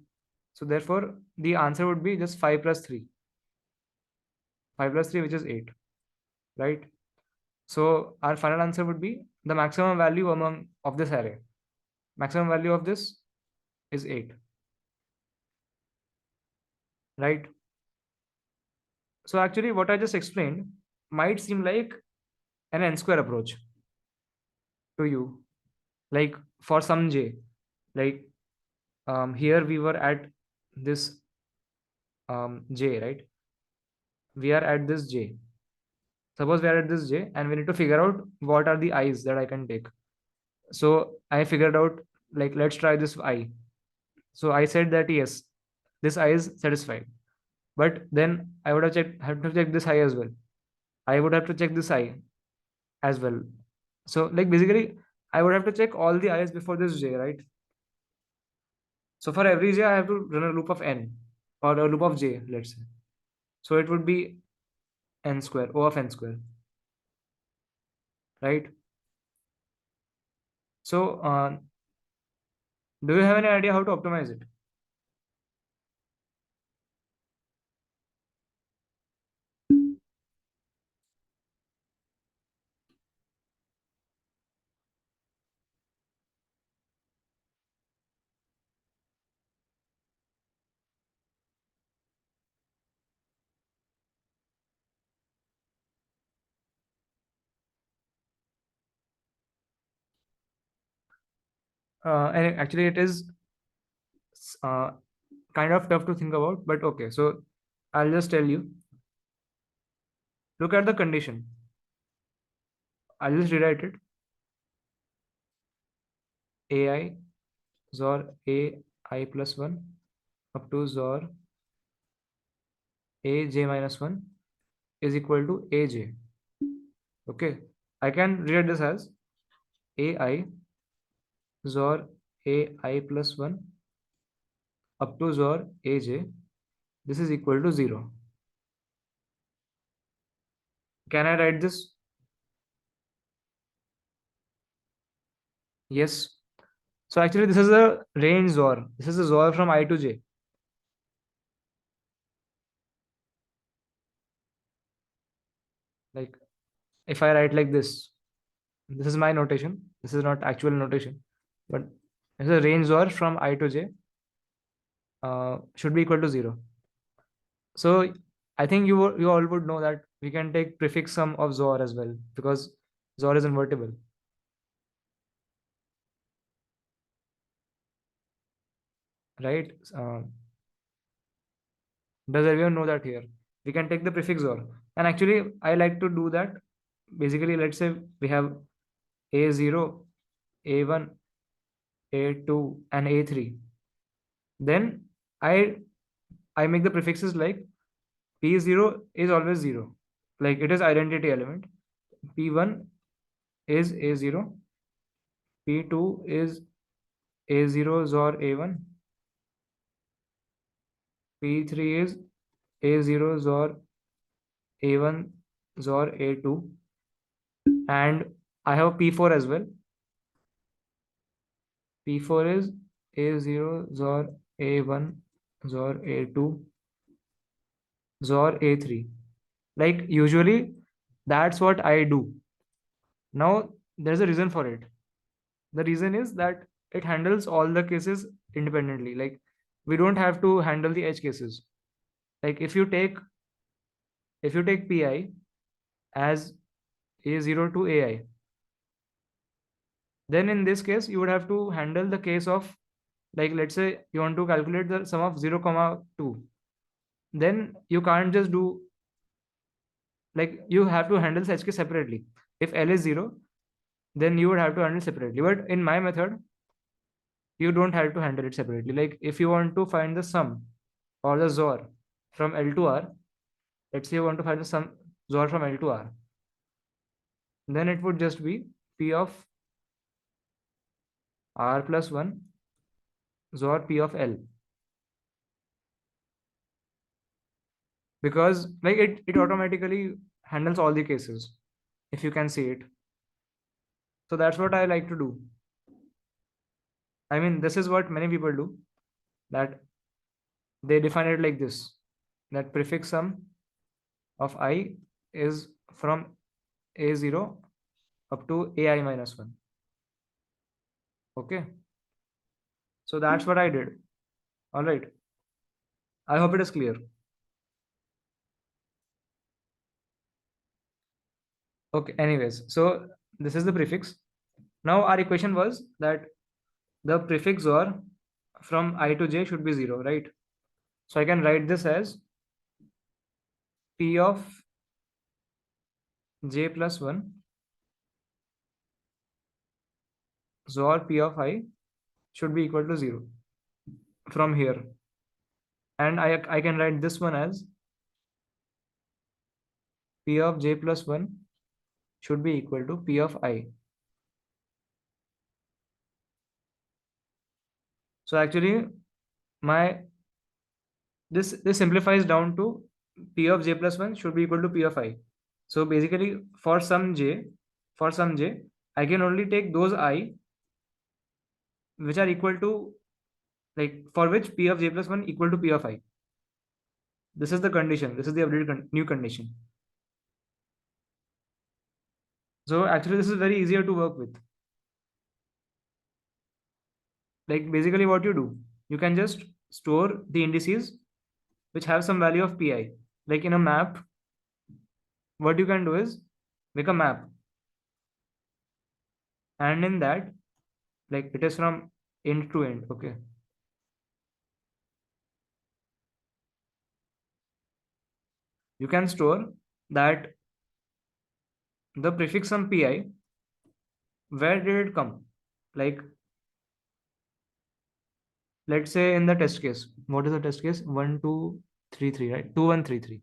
So therefore, the answer would be just 5 plus 3. 5 plus 3, which is 8, right? So our final answer would be the maximum value among of this array. Maximum value of this is 8, right? So actually, what I just explained might seem like an n square approach to you. Like for some j, like here we were at this j, right? We are at this j. Suppose we are at this j and we need to figure out what are the i's that I can take. So I figured out, like, let's try this I. So I said that yes, this I is satisfied. But then I would have to check this I as well. I would have to check this I as well. So like basically I would have to check all the I's before this J, right? So for every J I have to run a loop of N or a loop of J, let's say. So it would be N square, O of N square, right? So do you have any idea how to optimize it? And actually it is uh, kind of tough to think about, but okay. So I'll just tell you. Look at the condition. I'll just rewrite it. AI XOR AI plus 1 up to XOR AJ minus 1 is equal to AJ. Okay. I can rewrite this as AI XOR AI plus 1 up to XOR AJ. This is equal to 0. Can I write this? Yes. So actually this is a range XOR. This is a XOR from I to J. Like if I write like this is my notation. This is not actual notation, but it's a range XOR from I to J should be equal to 0. So I think you all would know that we can take prefix sum of XOR as well because XOR is invertible, right? Does everyone know that here? We can take the prefix XOR. And actually, I like to do that. Basically, let's say we have A0, A1, A2, and A3. Then I I make the prefixes like P0 is always 0. Like it is identity element. P1 is A0. P2 is A0 XOR A1. P3 is A0 XOR A1 XOR A2. And I have P4 as well. P4 is A0 XOR A1 XOR A2 XOR A3. Like usually that's what I do. Now there's a reason for it. The reason is that it handles all the cases independently. Like we don't have to handle the edge cases. Like if you take pi as a0 to ai, then in this case you would have to handle the case of, like let's say you want to calculate the sum of 0 comma 2, then you can't just do, like you have to handle such case separately. If l is 0, then you would have to handle separately, but in my method you don't have to handle it separately. Like if you want to find the sum or the XOR from L to R, let's say you want to find the sum XOR from L to R, then it would just be P of R plus 1 XOR P of L, because like it automatically handles all the cases, if you can see it. So that's what I like to do. I mean, this is what many people do, that they define it like this, that prefix sum of I is from A0 up to AI minus 1. Okay. So that's what I did. All right. I hope it is clear. Okay. Anyways, so this is the prefix. Now our equation was that the prefix or from I to J should be 0, right? So I can write this as P of J plus 1 XOR P of I should be equal to 0 from here. And I can write this one as P of J plus 1 should be equal to P of I. So actually my this simplifies down to P of J plus 1 should be equal to P of I. So basically for some j, I can only take those I which are equal to, like for which P of J plus 1 equal to P of I. This is the condition. This is the updated new condition. So actually this is very easier to work with. Like basically what you do, you can just store the indices which have some value of pi. Like in a map, what you can do is make a map, and in that like it is from end to end. Okay. You can store that the prefix some pi, where did it come? Like, let's say in the test case, what is the test case? 1233, right? 2133.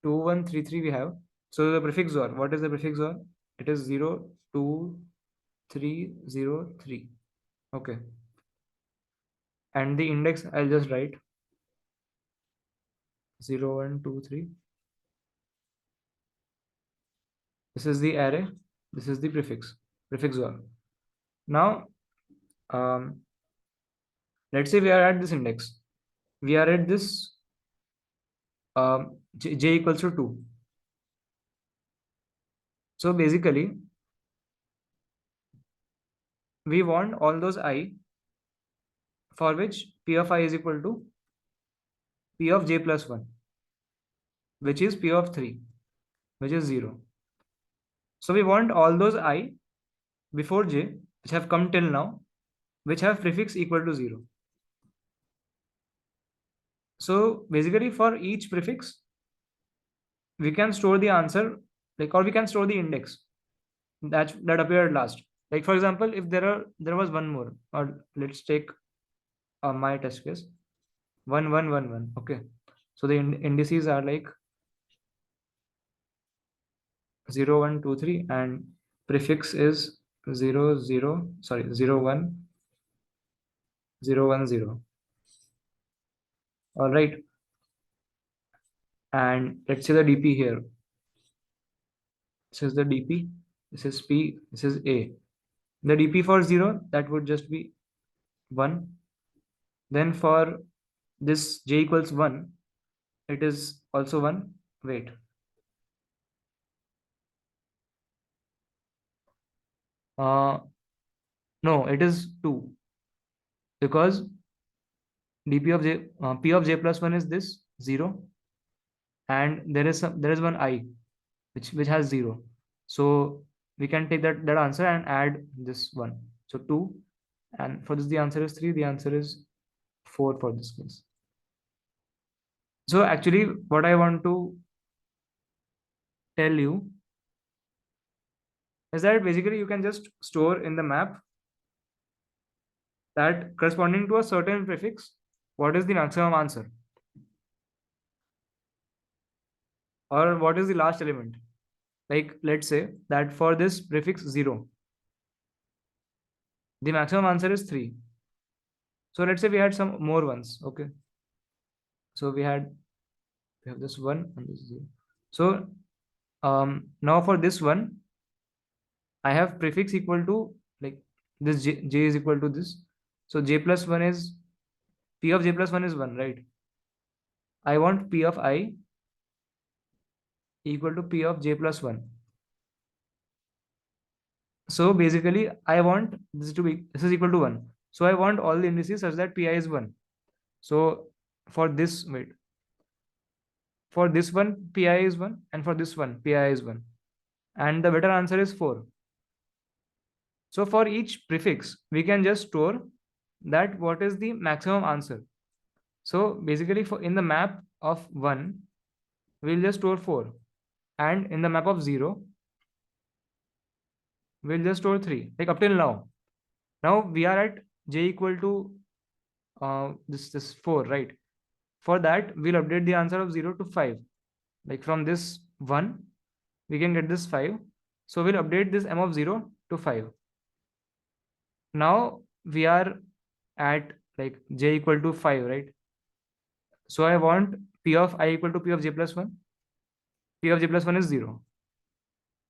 2133 we have. So the prefix XOR, what is the prefix XOR? It is 02303. Okay. And the index, I'll just write 0123. This is the array. This is the prefix XOR. Now, um, let's say we are at this index. We are at this j equals to 2. So basically, we want all those I for which P of I is equal to P of j plus 1, which is P of 3, which is 0. So we want all those I before j, which have come till now, which have prefix equal to 0. So basically for each prefix, we can store the answer, like, or we can store the index that appeared last. Like for example, if there was one more, or let's take my test case 1111. Okay. So the indices are like 0123 and prefix is 01010. All right. And let's say the DP here. This is the DP. This is P. This is A. The DP for 0, that would just be 1. Then for this j equals 1, it is also 1. Wait. Uh, no, it is 2, because dp of j p of j plus 1 is this 0, and there is one I which has 0. So we can take that answer and add this one. So 2, and for this the answer is 3. The answer is 4 for this case. So actually what I want to tell you is that basically you can just store in the map that corresponding to a certain prefix, what is the maximum answer, or what is the last element. Like let's say that for this prefix 0, the maximum answer is 3. So let's say we had some more ones. Okay. So we have this 1 and this 0. So now for this one, I have prefix equal to, like, this j is equal to this. So j plus 1 is, p of j plus 1 is 1, right? I want p of I equal to p of j plus 1. So basically I want this is equal to 1. So I want all the indices such that pi is 1. So for this, wait, for this one pi is 1, and for this one pi is 1, and the better answer is 4. So for each prefix, we can just store that what is the maximum answer. So basically for in the map of 1, we'll just store 4. And in the map of 0, we'll just store 3. Like up till now. Now we are at j equal to this 4, right? For that, we'll update the answer of 0 to 5. Like from this 1, we can get this 5. So we'll update this m of 0 to 5. Now we are at like j equal to 5, right? So I want p of I equal to p of j plus 1. P of j plus 1 is 0.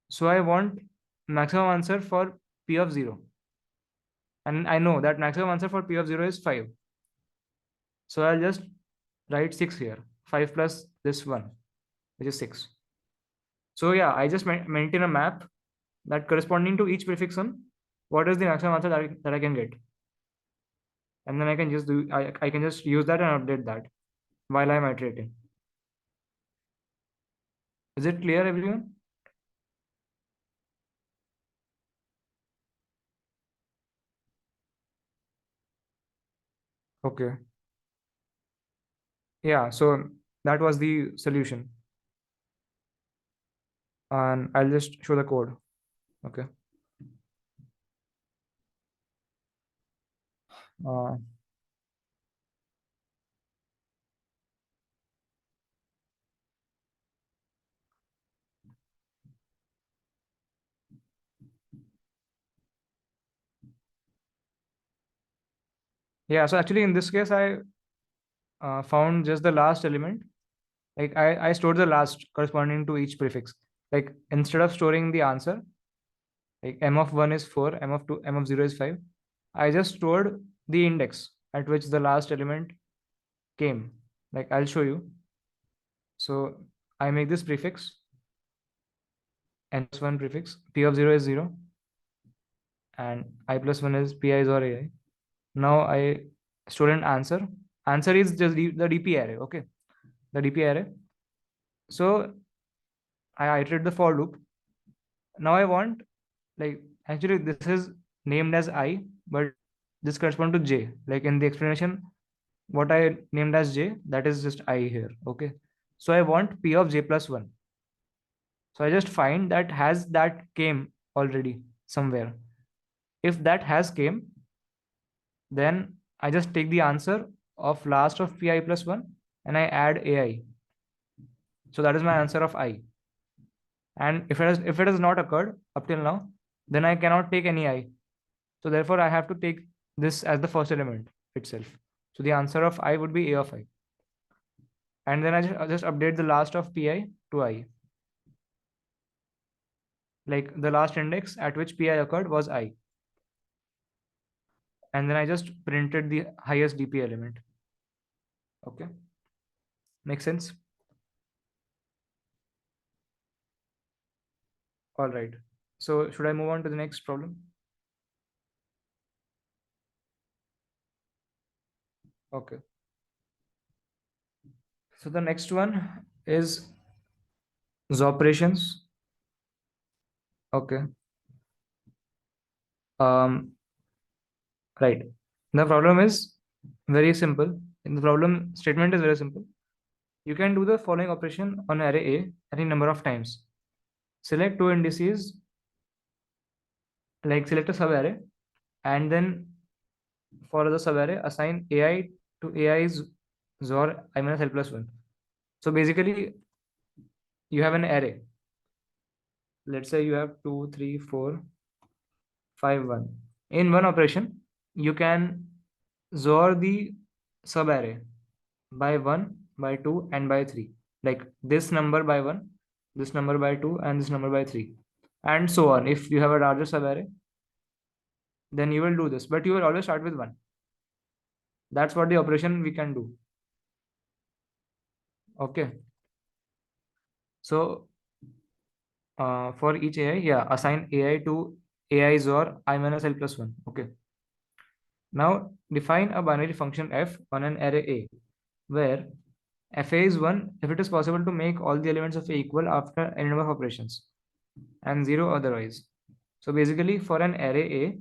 So I want maximum answer for p of 0. And I know that maximum answer for p of 0 is 5. So I'll just write 6 here. 5 plus this 1, which is 6. So yeah, I just maintain a map that corresponding to each prefixum, what is the maximum answer that I can get. And then I can just I can just use that and update that while I'm iterating. Is it clear, everyone? Okay. Yeah, so that was the solution. And I'll just show the code. Okay. Uh, yeah, so actually in this case, I found just the last element. Like I stored the last corresponding to each prefix. Like instead of storing the answer, like m of 1 is 4, m of 2, m of 0 is 5, I just stored the index at which the last element came. Like I'll show you. So I make this prefix, n plus 1 prefix, p of 0 is 0, and I plus 1 is pi is or ai. Now I store an answer. Answer is just the DP array, okay? The DP array. So I iterate the for loop. Now I want, like, actually this is named as I, but this corresponds to J. Like in the explanation, what I named as J, that is just I here, okay? So I want P of J plus 1. So I just find that has that came already somewhere. If that has came, then I just take the answer of last of Pi plus 1 and I add AI. So that is my answer of I. And if it has not occurred up till now, then I cannot take any I. So therefore, I have to take this as the first element itself. So the answer of I would be A of I. And then I just update the last of Pi to I. Like the last index at which Pi occurred was I. And then I just printed the highest DP element. Okay. Makes sense? All right. So should I move on to the next problem? Okay. So the next one is Xoperations. Okay. Um, right. The problem is very simple. And the problem statement is very simple. You can do the following operation on array A any number of times. Select two indices, like select a subarray, and then for the subarray, assign AI to AI's XOR I minus L plus 1. So basically, you have an array. Let's say you have 2, 3, 4, 5, 1. In one operation, you can XOR the subarray by 1, by 2, and by 3. Like this number by 1, this number by 2, and this number by 3. And so on. If you have a larger subarray, then you will do this. But you will always start with 1. That's what the operation we can do. Okay. So for each AI, yeah, assign AI to AI XOR I minus L plus 1. Okay. Now define a binary function f on an array A, where fa is 1 if it is possible to make all the elements of A equal after any number of operations, and 0 otherwise. So basically, for an array A,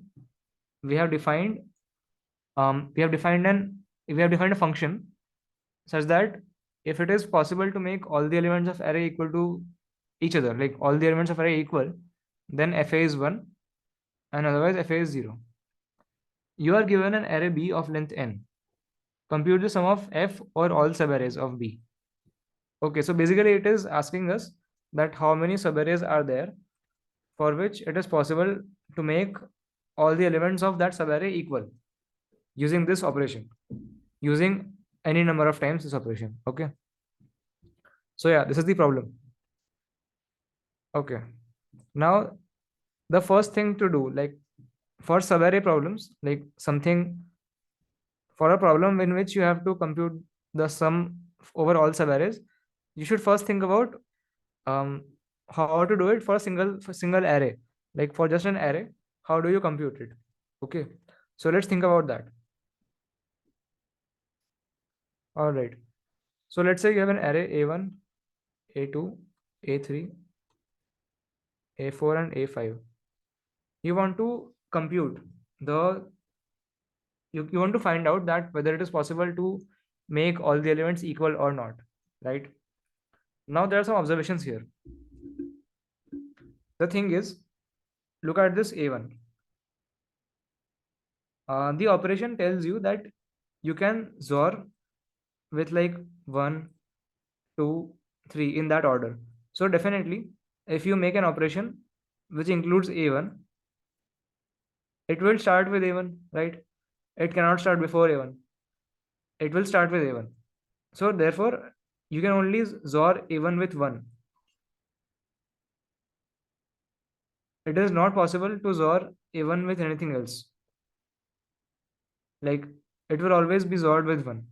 we have defined um, we have defined an we have defined a function such that if it is possible to make all the elements of array equal to each other, like all the elements of array equal, then fa is 1 and otherwise fa is 0. You are given an array B of length n. Compute the sum of f or all subarrays of B. Okay, so basically it is asking us that how many subarrays are there for which it is possible to make all the elements of that subarray equal using this operation, using any number of times this operation. Okay. So yeah, this is the problem. Okay. Now the first thing to do, like for subarray problems, like something for a problem in which you have to compute the sum over all subarrays, you should first think about um, how to do it for a single array. Like for just an array, how do you compute it? Okay. So let's think about that. All right. So let's say you have an array A1, A2, A3, A4, and A5. You want to compute the you want to find out that whether it is possible to make all the elements equal or not, right? Now there are some observations here. The thing is, look at this A1. The operation tells you that you can XOR with like 1, 2, 3 in that order. So definitely, if you make an operation which includes A1, it will start with A1, right? It cannot start before A1. It will start with A1. So therefore, you can only XOR A1 with 1. It is not possible to XOR A1 with anything else. Like, it will always be XORed with 1.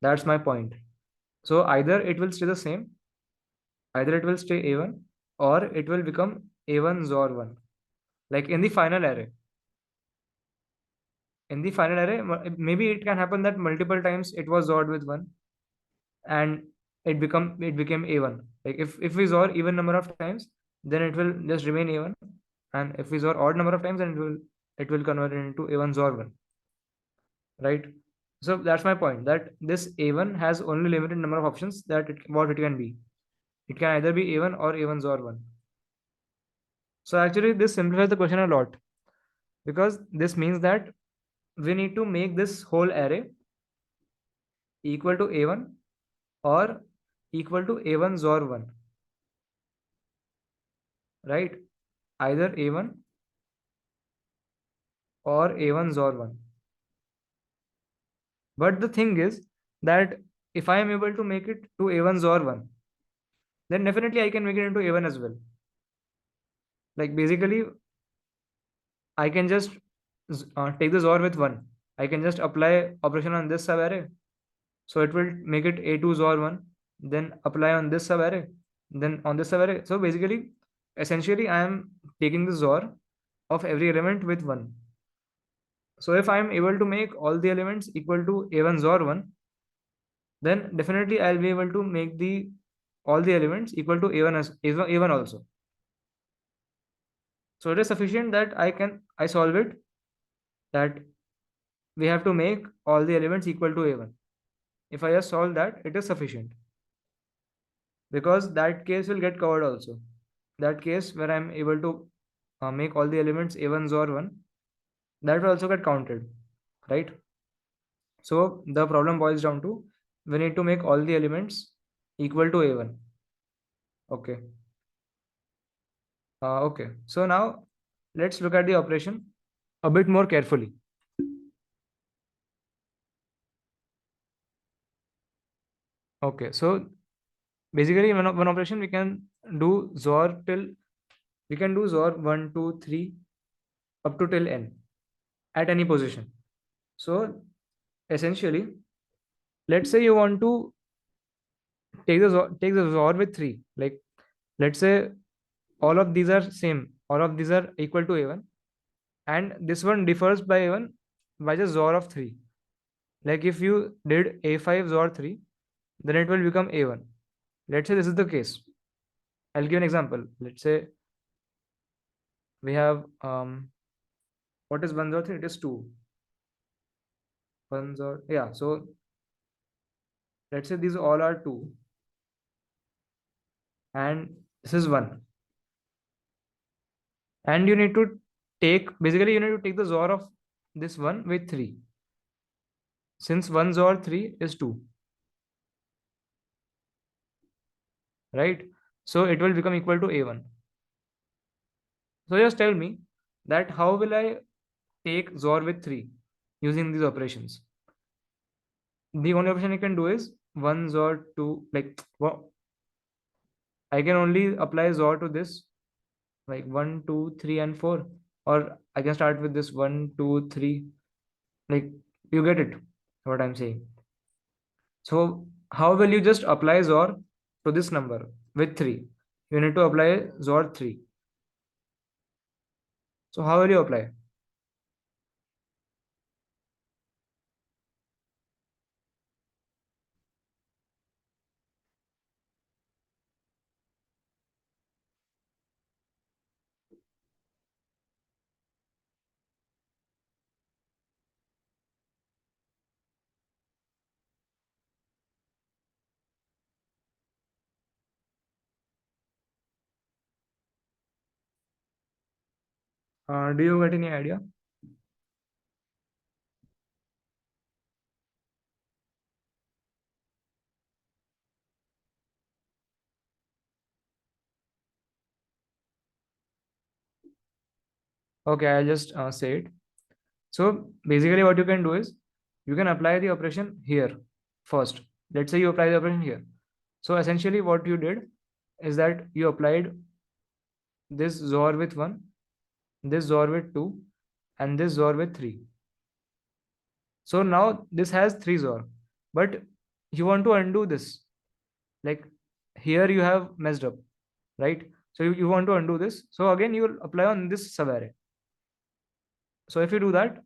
That's my point. So either it will stay the same, either it will stay A1, or it will become A1 XOR 1. Like in the final array. In the final array, maybe it can happen that multiple times it was XORed with 1 and it became A1. Like if we XOR even number of times, then it will just remain A1. And if we XOR odd number of times, then it will convert it into A1 XOR 1. Right? So that's my point, that this A1 has only limited number of options that what it can be. It can either be A1 or A1 XOR 1. So actually this simplifies the question a lot, because this means that we need to make this whole array equal to A1 or equal to A1 XOR 1, right? Either A1 or A1 XOR 1. But the thing is that if I am able to make it to A1 XOR 1, then definitely I can make it into A1 as well. Like basically, I can just take the XOR with 1. I can just apply operation on this subarray. So it will make it A2 XOR 1, then apply on this subarray, then on this subarray. So basically, essentially, I am taking the XOR of every element with 1. So if I am able to make all the elements equal to A1 XOR 1, then definitely I'll be able to make the all the elements equal to A1 as A1 also. So it is sufficient that I solve it, that we have to make all the elements equal to A1. If I just solve that, it is sufficient, because that case will get covered also. That case where I'm able to make all the elements A1 XOR 1, that will also get counted, right? So the problem boils down to, we need to make all the elements equal to A1. Okay. Okay. So now let's look at the operation a bit more carefully. Okay. So basically, one operation we can do XOR till, we can do XOR 1, 2, 3 up to till n at any position. So essentially, let's say you want to take the XOR with 3. Like let's say all of these are same, all of these are equal to A1, and this one differs by A1 by just XOR of 3. Like if you did A5 XOR 3, then it will become A1. Let's say this is the case. I'll give an example. Let's say we have what is 1 XOR 3? It is 2. 1 XOR, yeah. So let's say these all are 2 and this is 1. And you need to take, basically you need to take the XOR of this 1 with 3. Since 1 XOR 3 is 2, right? So it will become equal to A1. So just tell me that how will I take XOR with 3 using these operations? The only option I can do is 1 XOR 2, like well, I can only apply XOR to this, like 1, 2, 3, and 4. Or I can start with this 1, 2, 3. Like, you get it, what I'm saying. So how will you just apply XOR to this number with 3? You need to apply XOR 3. So how will you apply? Do you get any idea? Okay, I'll just say it. So basically, what you can do is you can apply the operation here first. Let's say you apply the operation here. So essentially, what you did is that you applied this XOR with 1, this XOR with 2, and this XOR with 3. So now this has 3 XOR, but you want to undo this. Like here you have messed up, right? So you want to undo this. So again, you will apply on this subarray. So if you do that,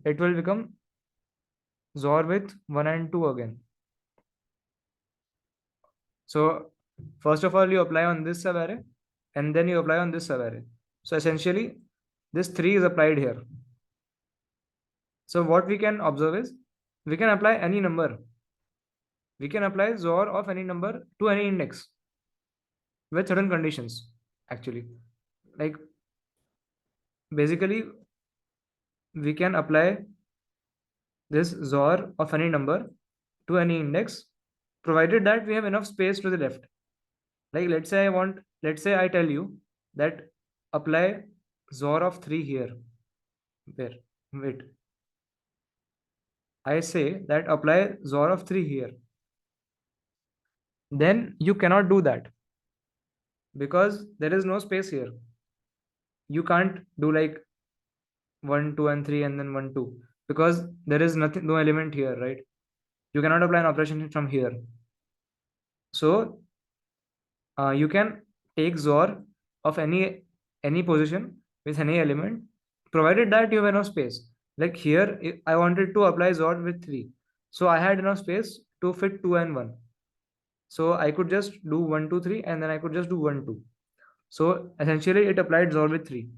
it will become XOR with 1 and 2 again. So first of all, you apply on this subarray, and then you apply on this subarray. So essentially, this 3 is applied here. So what we can observe is we can apply any number. We can apply XOR of any number to any index with certain conditions, actually. Like basically, we can apply this XOR of any number to any index, provided that we have enough space to the left. Like let's say I tell you that apply XOR of 3 here. Where? Wait. I say that apply XOR of 3 here. Then you cannot do that because there is no space here. You can't do like 1, 2, and 3 and then 1, 2 because there is nothing, no element here, right? You cannot apply an operation from here. So you can take XOR of any position with any element, provided that you have enough space. Like here, I wanted to apply XOR with 3, so I had enough space to fit 2 and 1. So I could just do 1, 2, 3, and then I could just do 1, 2. So essentially, it applied XOR with 3.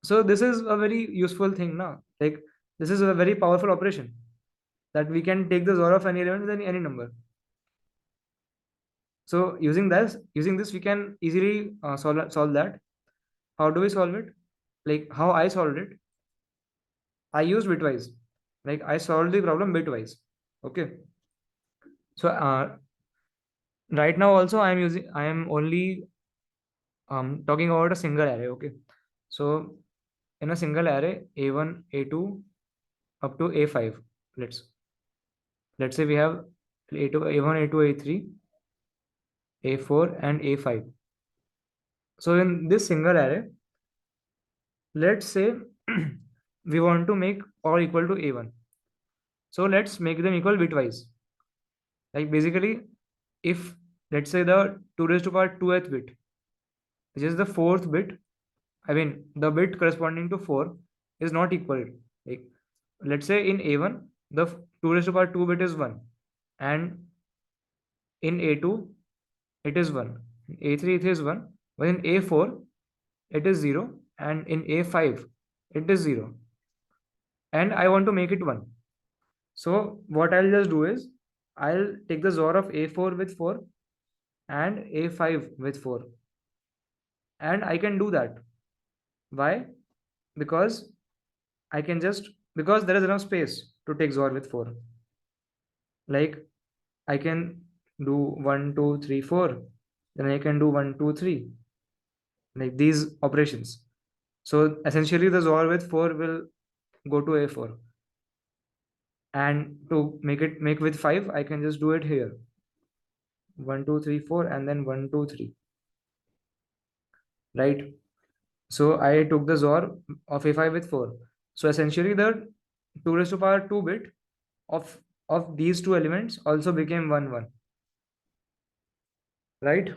So this is a very useful thing now. Like this is a very powerful operation that we can take the XOR of any element with any number. So using this, we can easily solve that. How do we solve it? Like how I solved it. I used bitwise. Like I solved the problem bitwise. Okay. So right now also I am only talking about a single array. Okay. So in a single array, A1, A2 up to A5. Let's say we have A2, A1, A2, A3, A4, and A5. So in this single array, let's say we want to make all equal to A1. So let's make them equal bitwise. Like basically, if let's say the 2 raised to power 2th bit, which is the 4th bit, I mean the bit corresponding to 4 is not equal. Like let's say in A1, the 2 raised to power 2 bit is 1, and in A2 it is 1, in A3 it is 1, but in A4 it is 0, and in A5 it is 0, and I want to make it 1. So what I'll just do is I'll take the XOR of A4 with 4 and A5 with 4, and I can do that. Why? Because I can just, because there is enough space to take XOR with 4. Like I can do 1, 2, 3, 4, then I can do 1, 2, 3, like these operations. So essentially the XOR with 4 will go to A4, and to make with 5, I can just do it here. 1, 2, 3, 4, and then 1, 2, 3, right? So I took the XOR of A5 with 4. So essentially the 2 raised to power 2 bit of these two elements also became 1, 1, right?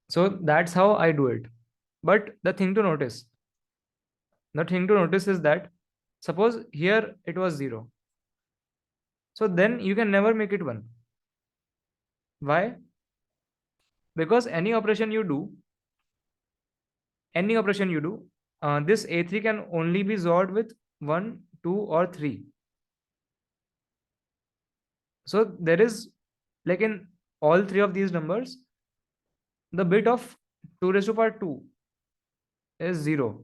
So that's how I do it. But the thing to notice is that suppose here it was 0. So then you can never make it 1. Why? Because any operation you do, this A3 can only be XORed with 1, 2, or 3. So there is, like in all three of these numbers, the bit of 2 raised to power 2 is 0.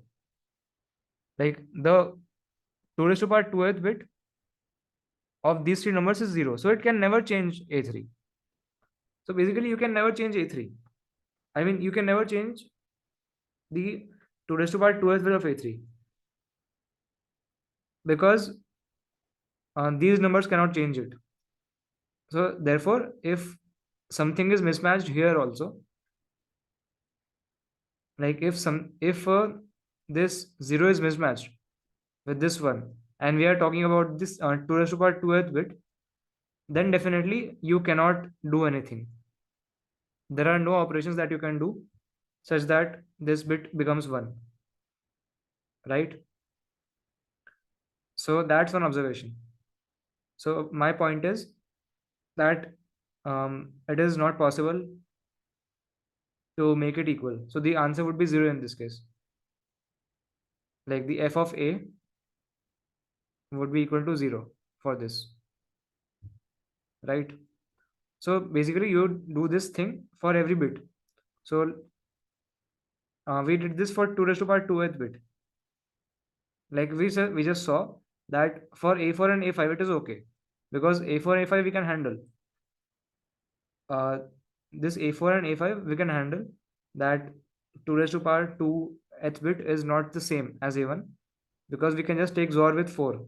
Like the 2 raised to power 2th bit of these three numbers is 0. So it can never change A3. So basically you can never change A3. I mean, you can never change the 2 raised to power 2th bit of A3 because these numbers cannot change it. So therefore, if something is mismatched here also, like if this 0 is mismatched with this one, and we are talking about this 2 raised to power 2th bit, then definitely you cannot do anything. There are no operations that you can do such that this bit becomes 1, right? So that's one observation. So my point is that it is not possible to make it equal. So the answer would be 0 in this case. Like the f of a would be equal to 0 for this, right? So basically you do this thing for every bit. So we did this for 2 raised to power 2th bit. Like we just saw that for a4 and a5 it is okay because a4 and a5 we can handle. This a4 and a5 we can handle. That 2 raised to power 2th bit is not the same as a1 because we can just take XOR with 4,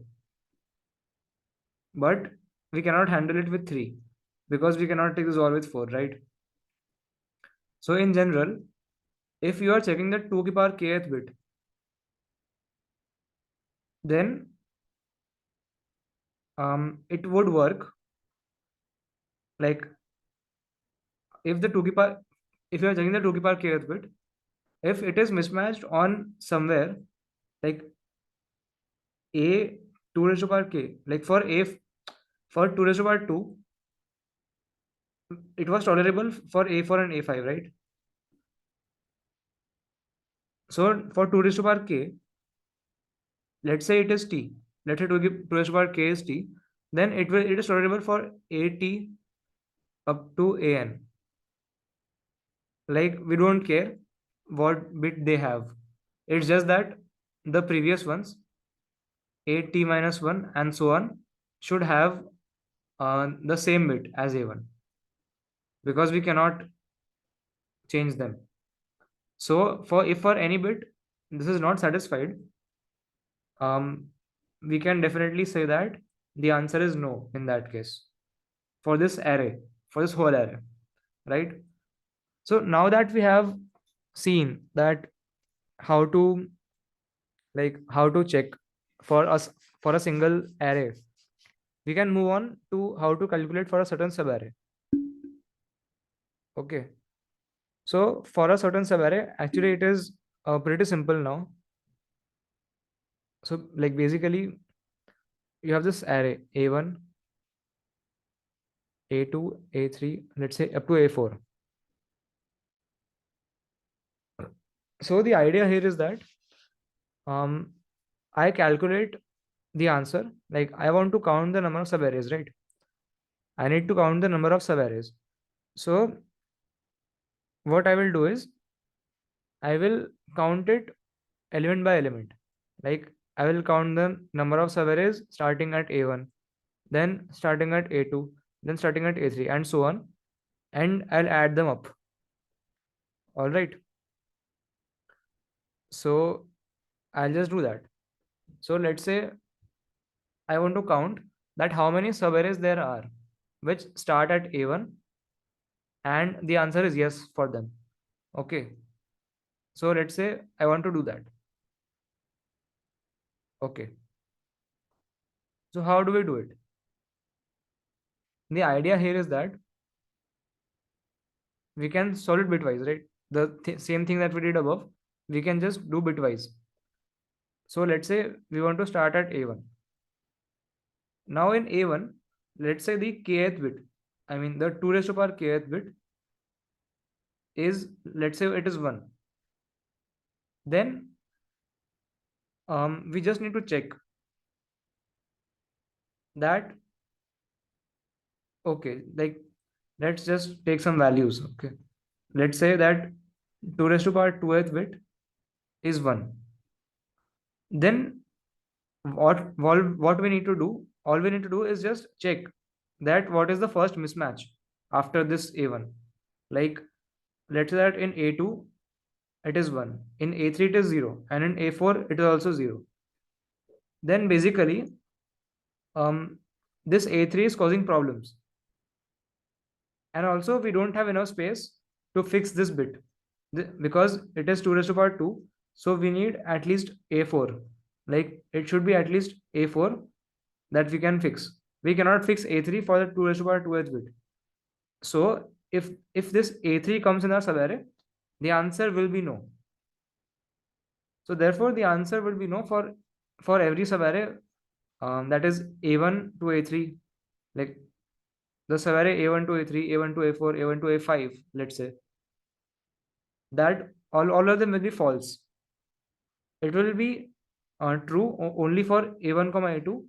but we cannot handle it with 3 because we cannot take the XOR with 4, right? So in general, if you are checking the 2 की power kth bit, then it would work like if the 2 की power, if you are checking the 2 की power kth bit, if it is mismatched on somewhere like a 2 raised to power k, like for 2 raised to power 2, it was tolerable for a4 and a5, right? So for 2 raised to power k, let's say it is t, let's say 2 raised to power k is t, then it is tolerable for at up to an. Like we don't care what bit they have, it's just that the previous ones at minus 1 and so on should have the same bit as a1 because we cannot change them. So for if for any bit this is not satisfied, um, we can definitely say that the answer is no in that case for this array, for this whole array, right? So now that we have seen that how to how to check for us for a single array, we can move on to how to calculate for a certain subarray. Okay, so for a certain subarray, actually it is pretty simple now. So like basically you have this array a1, a2, a3, let's say up to a4. So the idea here is that I calculate the answer, like I want to count the number of subarrays, right? I need to count the number of subarrays. So what I will do is I will count it element by element. Like I will count the number of subarrays starting at a1, then starting at a2, then starting at a3, and so on, and I'll add them up. All right. So I'll just do that. So let's say I want to count that how many subarrays there are which start at a1, and the answer is yes for them. Okay. So let's say I want to do that. Okay. So how do we do it? The idea here is that we can solve it bitwise, right? The same thing that we did above, we can just do bitwise. So let's say we want to start at a1. Now in a1, let's say the kth bit, I mean the 2 raised to power kth bit is, let's say it is 1. Then we just need to check that, okay, like let's just take some values. Okay, let's say that 2 raised to power 2th bit is 1. Then what we need to do, all we need to do is just check that what is the first mismatch after this A1. Like, let's say that in A2 it is 1, in A3 it is 0, and in A4 it is also 0. Then basically, um, this A3 is causing problems, and also we don't have enough space to fix this bit because it is 2 raised to power 2, so we need at least A4. Like, it should be at least A4 that we can fix. We cannot fix A3 for the 2 raised to power 2th bit. So if this A3 comes in our subarray, the answer will be no. So therefore the answer will be no for every subarray, that is A1 to A3. Like, the subarray A1 to A3, A1 to A4, A1 to A5, let's say, that all of them will be false. It will be true only for A1 comma A2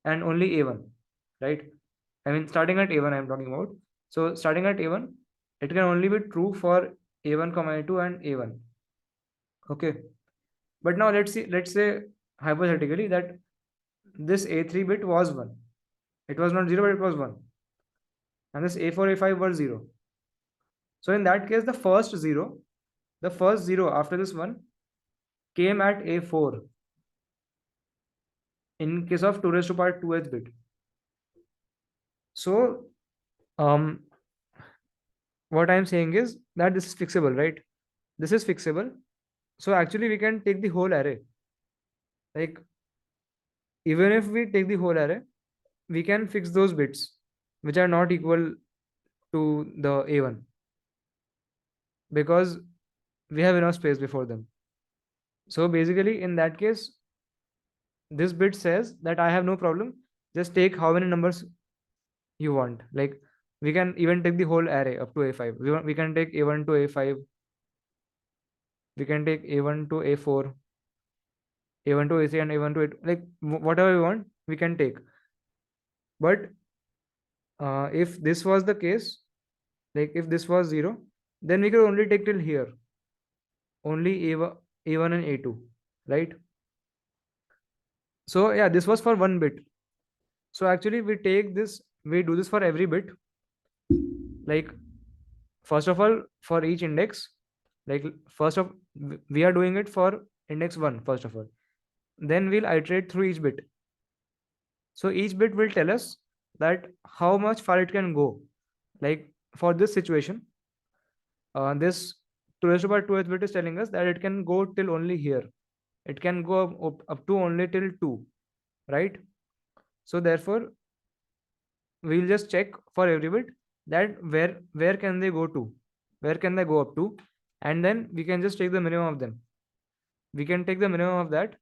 and only A1, right? I mean, starting at A1 I'm talking about. So starting at A1, it can only be true for A1 comma A2 and A1. Okay. But now let's say hypothetically that this A3 bit was 1. It was not 0, but it was 1. And this A4, A5 were 0. So in that case, the first 0 after this 1 came at A4 in case of 2 raised to power 2th bit. So um, what I'm saying is that this is fixable, right? This is fixable. So actually we can take the whole array. Like, even if we take the whole array, we can fix those bits which are not equal to the A1 because we have enough space before them. So basically, in that case, this bit says that I have no problem. Just take how many numbers you want. Like, we can even take the whole array up to A5. We can take A1 to A5. We can take A1 to A4, A1 to A3, and A1 to A2. Like, whatever we want, we can take. But if this was the case, like if this was 0, then we could only take till here. Only A1 and A2, right? So yeah, this was for one bit. So actually we do this for every bit. Like, first of all, for each index, like first of we are doing it for index 1 first of all. Then we'll iterate through each bit. So each bit will tell us that how much far it can go. Like, for this situation, this 2 raised to power 2th bit is telling us that it can go till only here. It can go up to only till 2, right? So therefore we'll just check for every bit that where can they go to, where can they go up to, and then we can just take the minimum of them. We can take the minimum of that.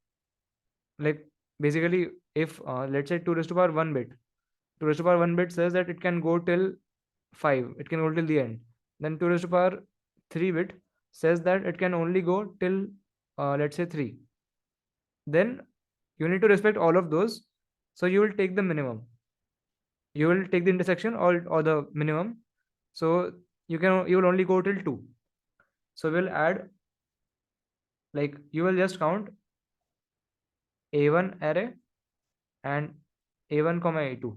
Like, basically, if let's say 2 raised to power 1 bit, 2 raised to power 1 bit says that it can go till 5, it can go till the end. Then 2 raised to power 3 bit says that it can only go till let's say 3. Then you need to respect all of those. So you will take the minimum, you will take the intersection or the minimum. So you will only go till 2. So we'll add, like, you will just count A1 array and A1 comma A2,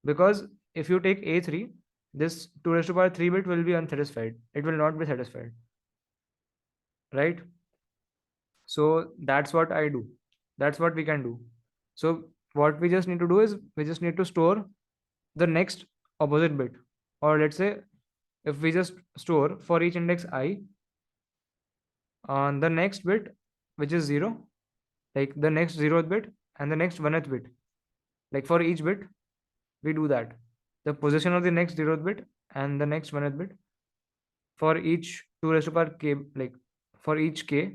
because if you take A3, this 2 raised to power 3 bit will be unsatisfied, it will not be satisfied, right? So that's what I do, that's what we can do. So what we just need to do is we just need to store the next opposite bit, or let's say if we just store for each index I on the next bit, which is 0, like the next 0th bit and the next 1th bit. Like, for each bit we do that, the position of the next 0th bit and the next 1th bit for each 2 raised to power k, like for each k.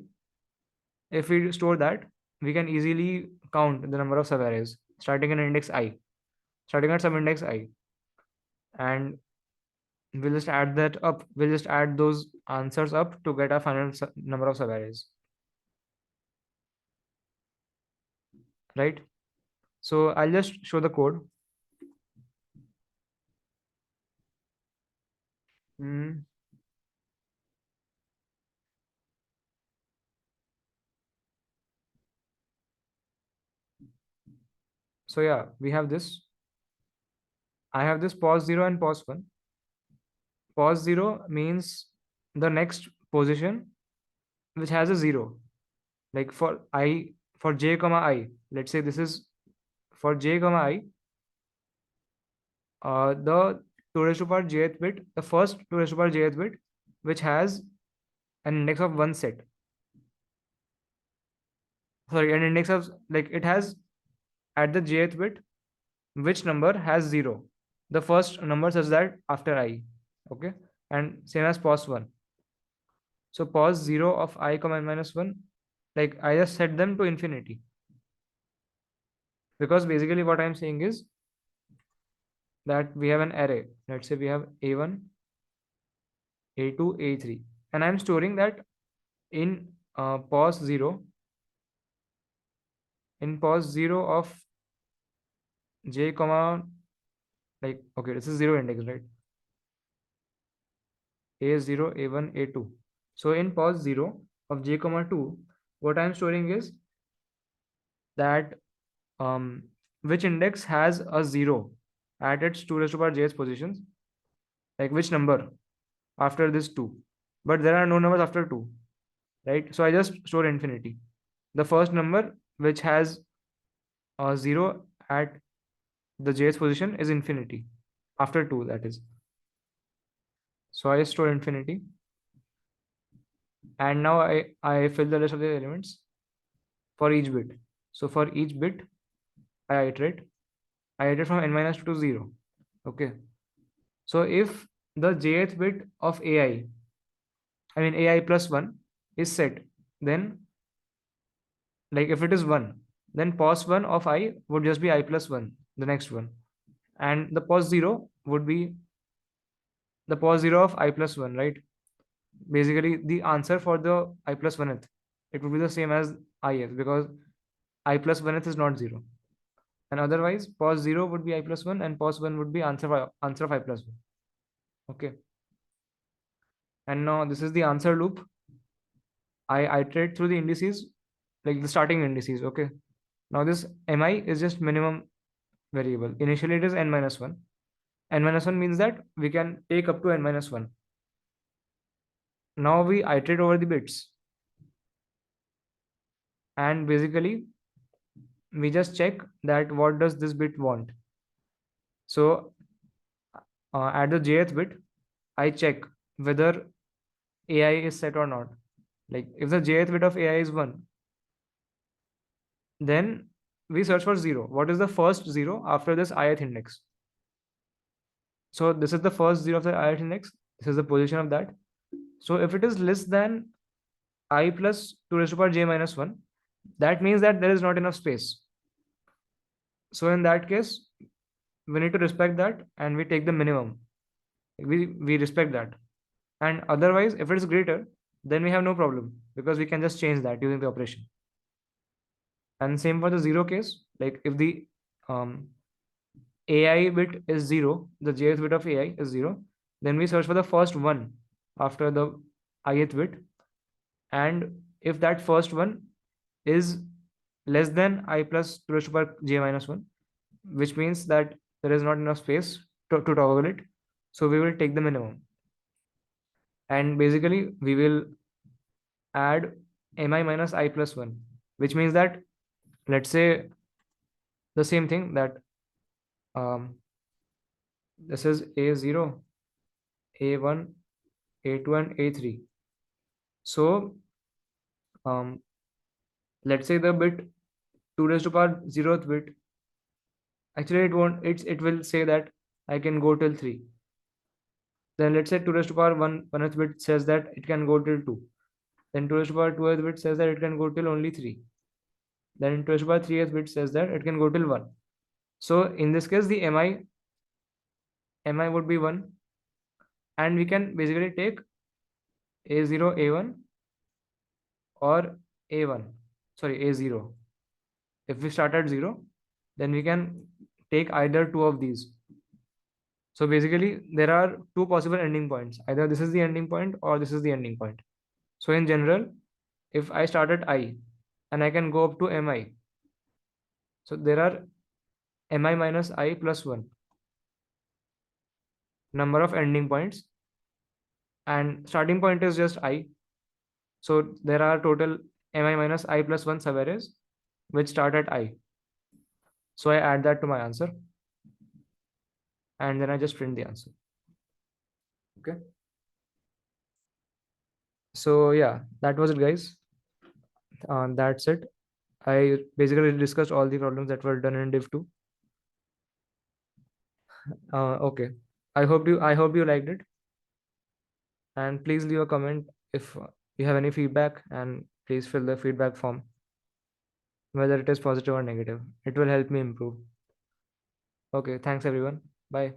If we store that, we can easily count the number of subarrays starting in index I, starting at some index I, and we'll just add that up, we'll just add those answers up to get our final number of subarrays, right? So I'll just show the code. Hmm. So yeah, we have this. I have this pos 0 and pos 1. Pos 0 means the next position which has a 0. Like for j comma I, let's say this is for j comma I, the 2 raised to power jth bit, the first 2 raised to power jth bit, which has an index of one set. Sorry, an index of, like, it has at the jth bit which number has 0. The first number such that after I. Okay. And same as pos 1. So pos 0 of I comma n minus 1, like I just set them to infinity. Because basically what I'm saying is that we have an array. Let's say we have A1, A2, A3. And I'm storing that in pos 0, in pos 0 of j comma, like, okay, this is 0 index, right? A0, A1, A2. So in pos 0 of j comma 2, what I'm storing is that which index has a 0 at its 2 raised to power jth positions, like which number after this 2. But there are no numbers after 2, right? So I just store infinity. The first number which has a 0 at the jth position is infinity after 2, that is. So I store infinity. And now I fill the rest of the elements for each bit. So for each bit, I iterate. I iterate from n minus 2 to 0. Okay. So if the jth bit of I mean AI plus 1 is set, then, like, if it is 1, then pos 1 of I would just be I plus 1, the next one. And the pos 0 would be the pos 0 of I plus 1, right? Basically, the answer for the I plus 1th, it would be the same as ith, because I plus 1th is not 0. And otherwise, pos 0 would be I plus 1 and pos 1 would be answer of I plus 1. Okay. And now this is the answer loop. I iterate through the indices, like the starting indices. Okay. Now this mi is just minimum variable. Initially it is n minus 1. N minus 1 means that we can take up to n minus 1. Now we iterate over the bits. And basically, we just check that what does this bit want. So at the jth bit, I check whether AI is set or not. Like if the jth bit of AI is 1, then we search for 0. What is the first 0 after this ith index? So this is the first 0 of the ith index. This is the position of that. So if it is less than I plus 2 raised to power j minus 1, that means that there is not enough space. So in that case, we need to respect that and we take the minimum. We respect that. And otherwise, if it is greater, then we have no problem because we can just change that using the operation. And same for the 0 case. Like if the AI bit is 0, the jth bit of AI is 0, then we search for the first one after the ith bit. And if that first one is less than I plus 2 raised to power j minus 1, which means that there is not enough space to toggle it. So we will take the minimum. And basically, we will add mi minus I plus 1, which means that, let's say, the same thing that this is A0, A1, A2, and A3. So let's say the bit 2 raised to power 0th bit, actually it won't, it will say that I can go till 3. Then let's say 2 raised to power 1th bit says that it can go till 2. Then 2 raised to power 2th bit says that it can go till only 3. Then 2 raised to power 3th bit says that it can go till 1. So in this case, the mi would be 1. And we can basically take A0, A1 or A1. Sorry, A0. If we start at 0, then we can take either two of these. So basically, there are two possible ending points. Either this is the ending point or this is the ending point. So in general, if I start at I and I can go up to mi, so there are mi minus I plus 1, number of ending points, and starting point is just I. So there are total mi minus I plus 1 subarrays which start at I. So I add that to my answer and then I just print the answer. Okay. So yeah, that was it, guys. That's it. I basically discussed all the problems that were done in Div 2. Okay. I hope you liked it, and please leave a comment if you have any feedback, and please fill the feedback form, whether it is positive or negative. It will help me improve. Okay, thanks everyone. Bye.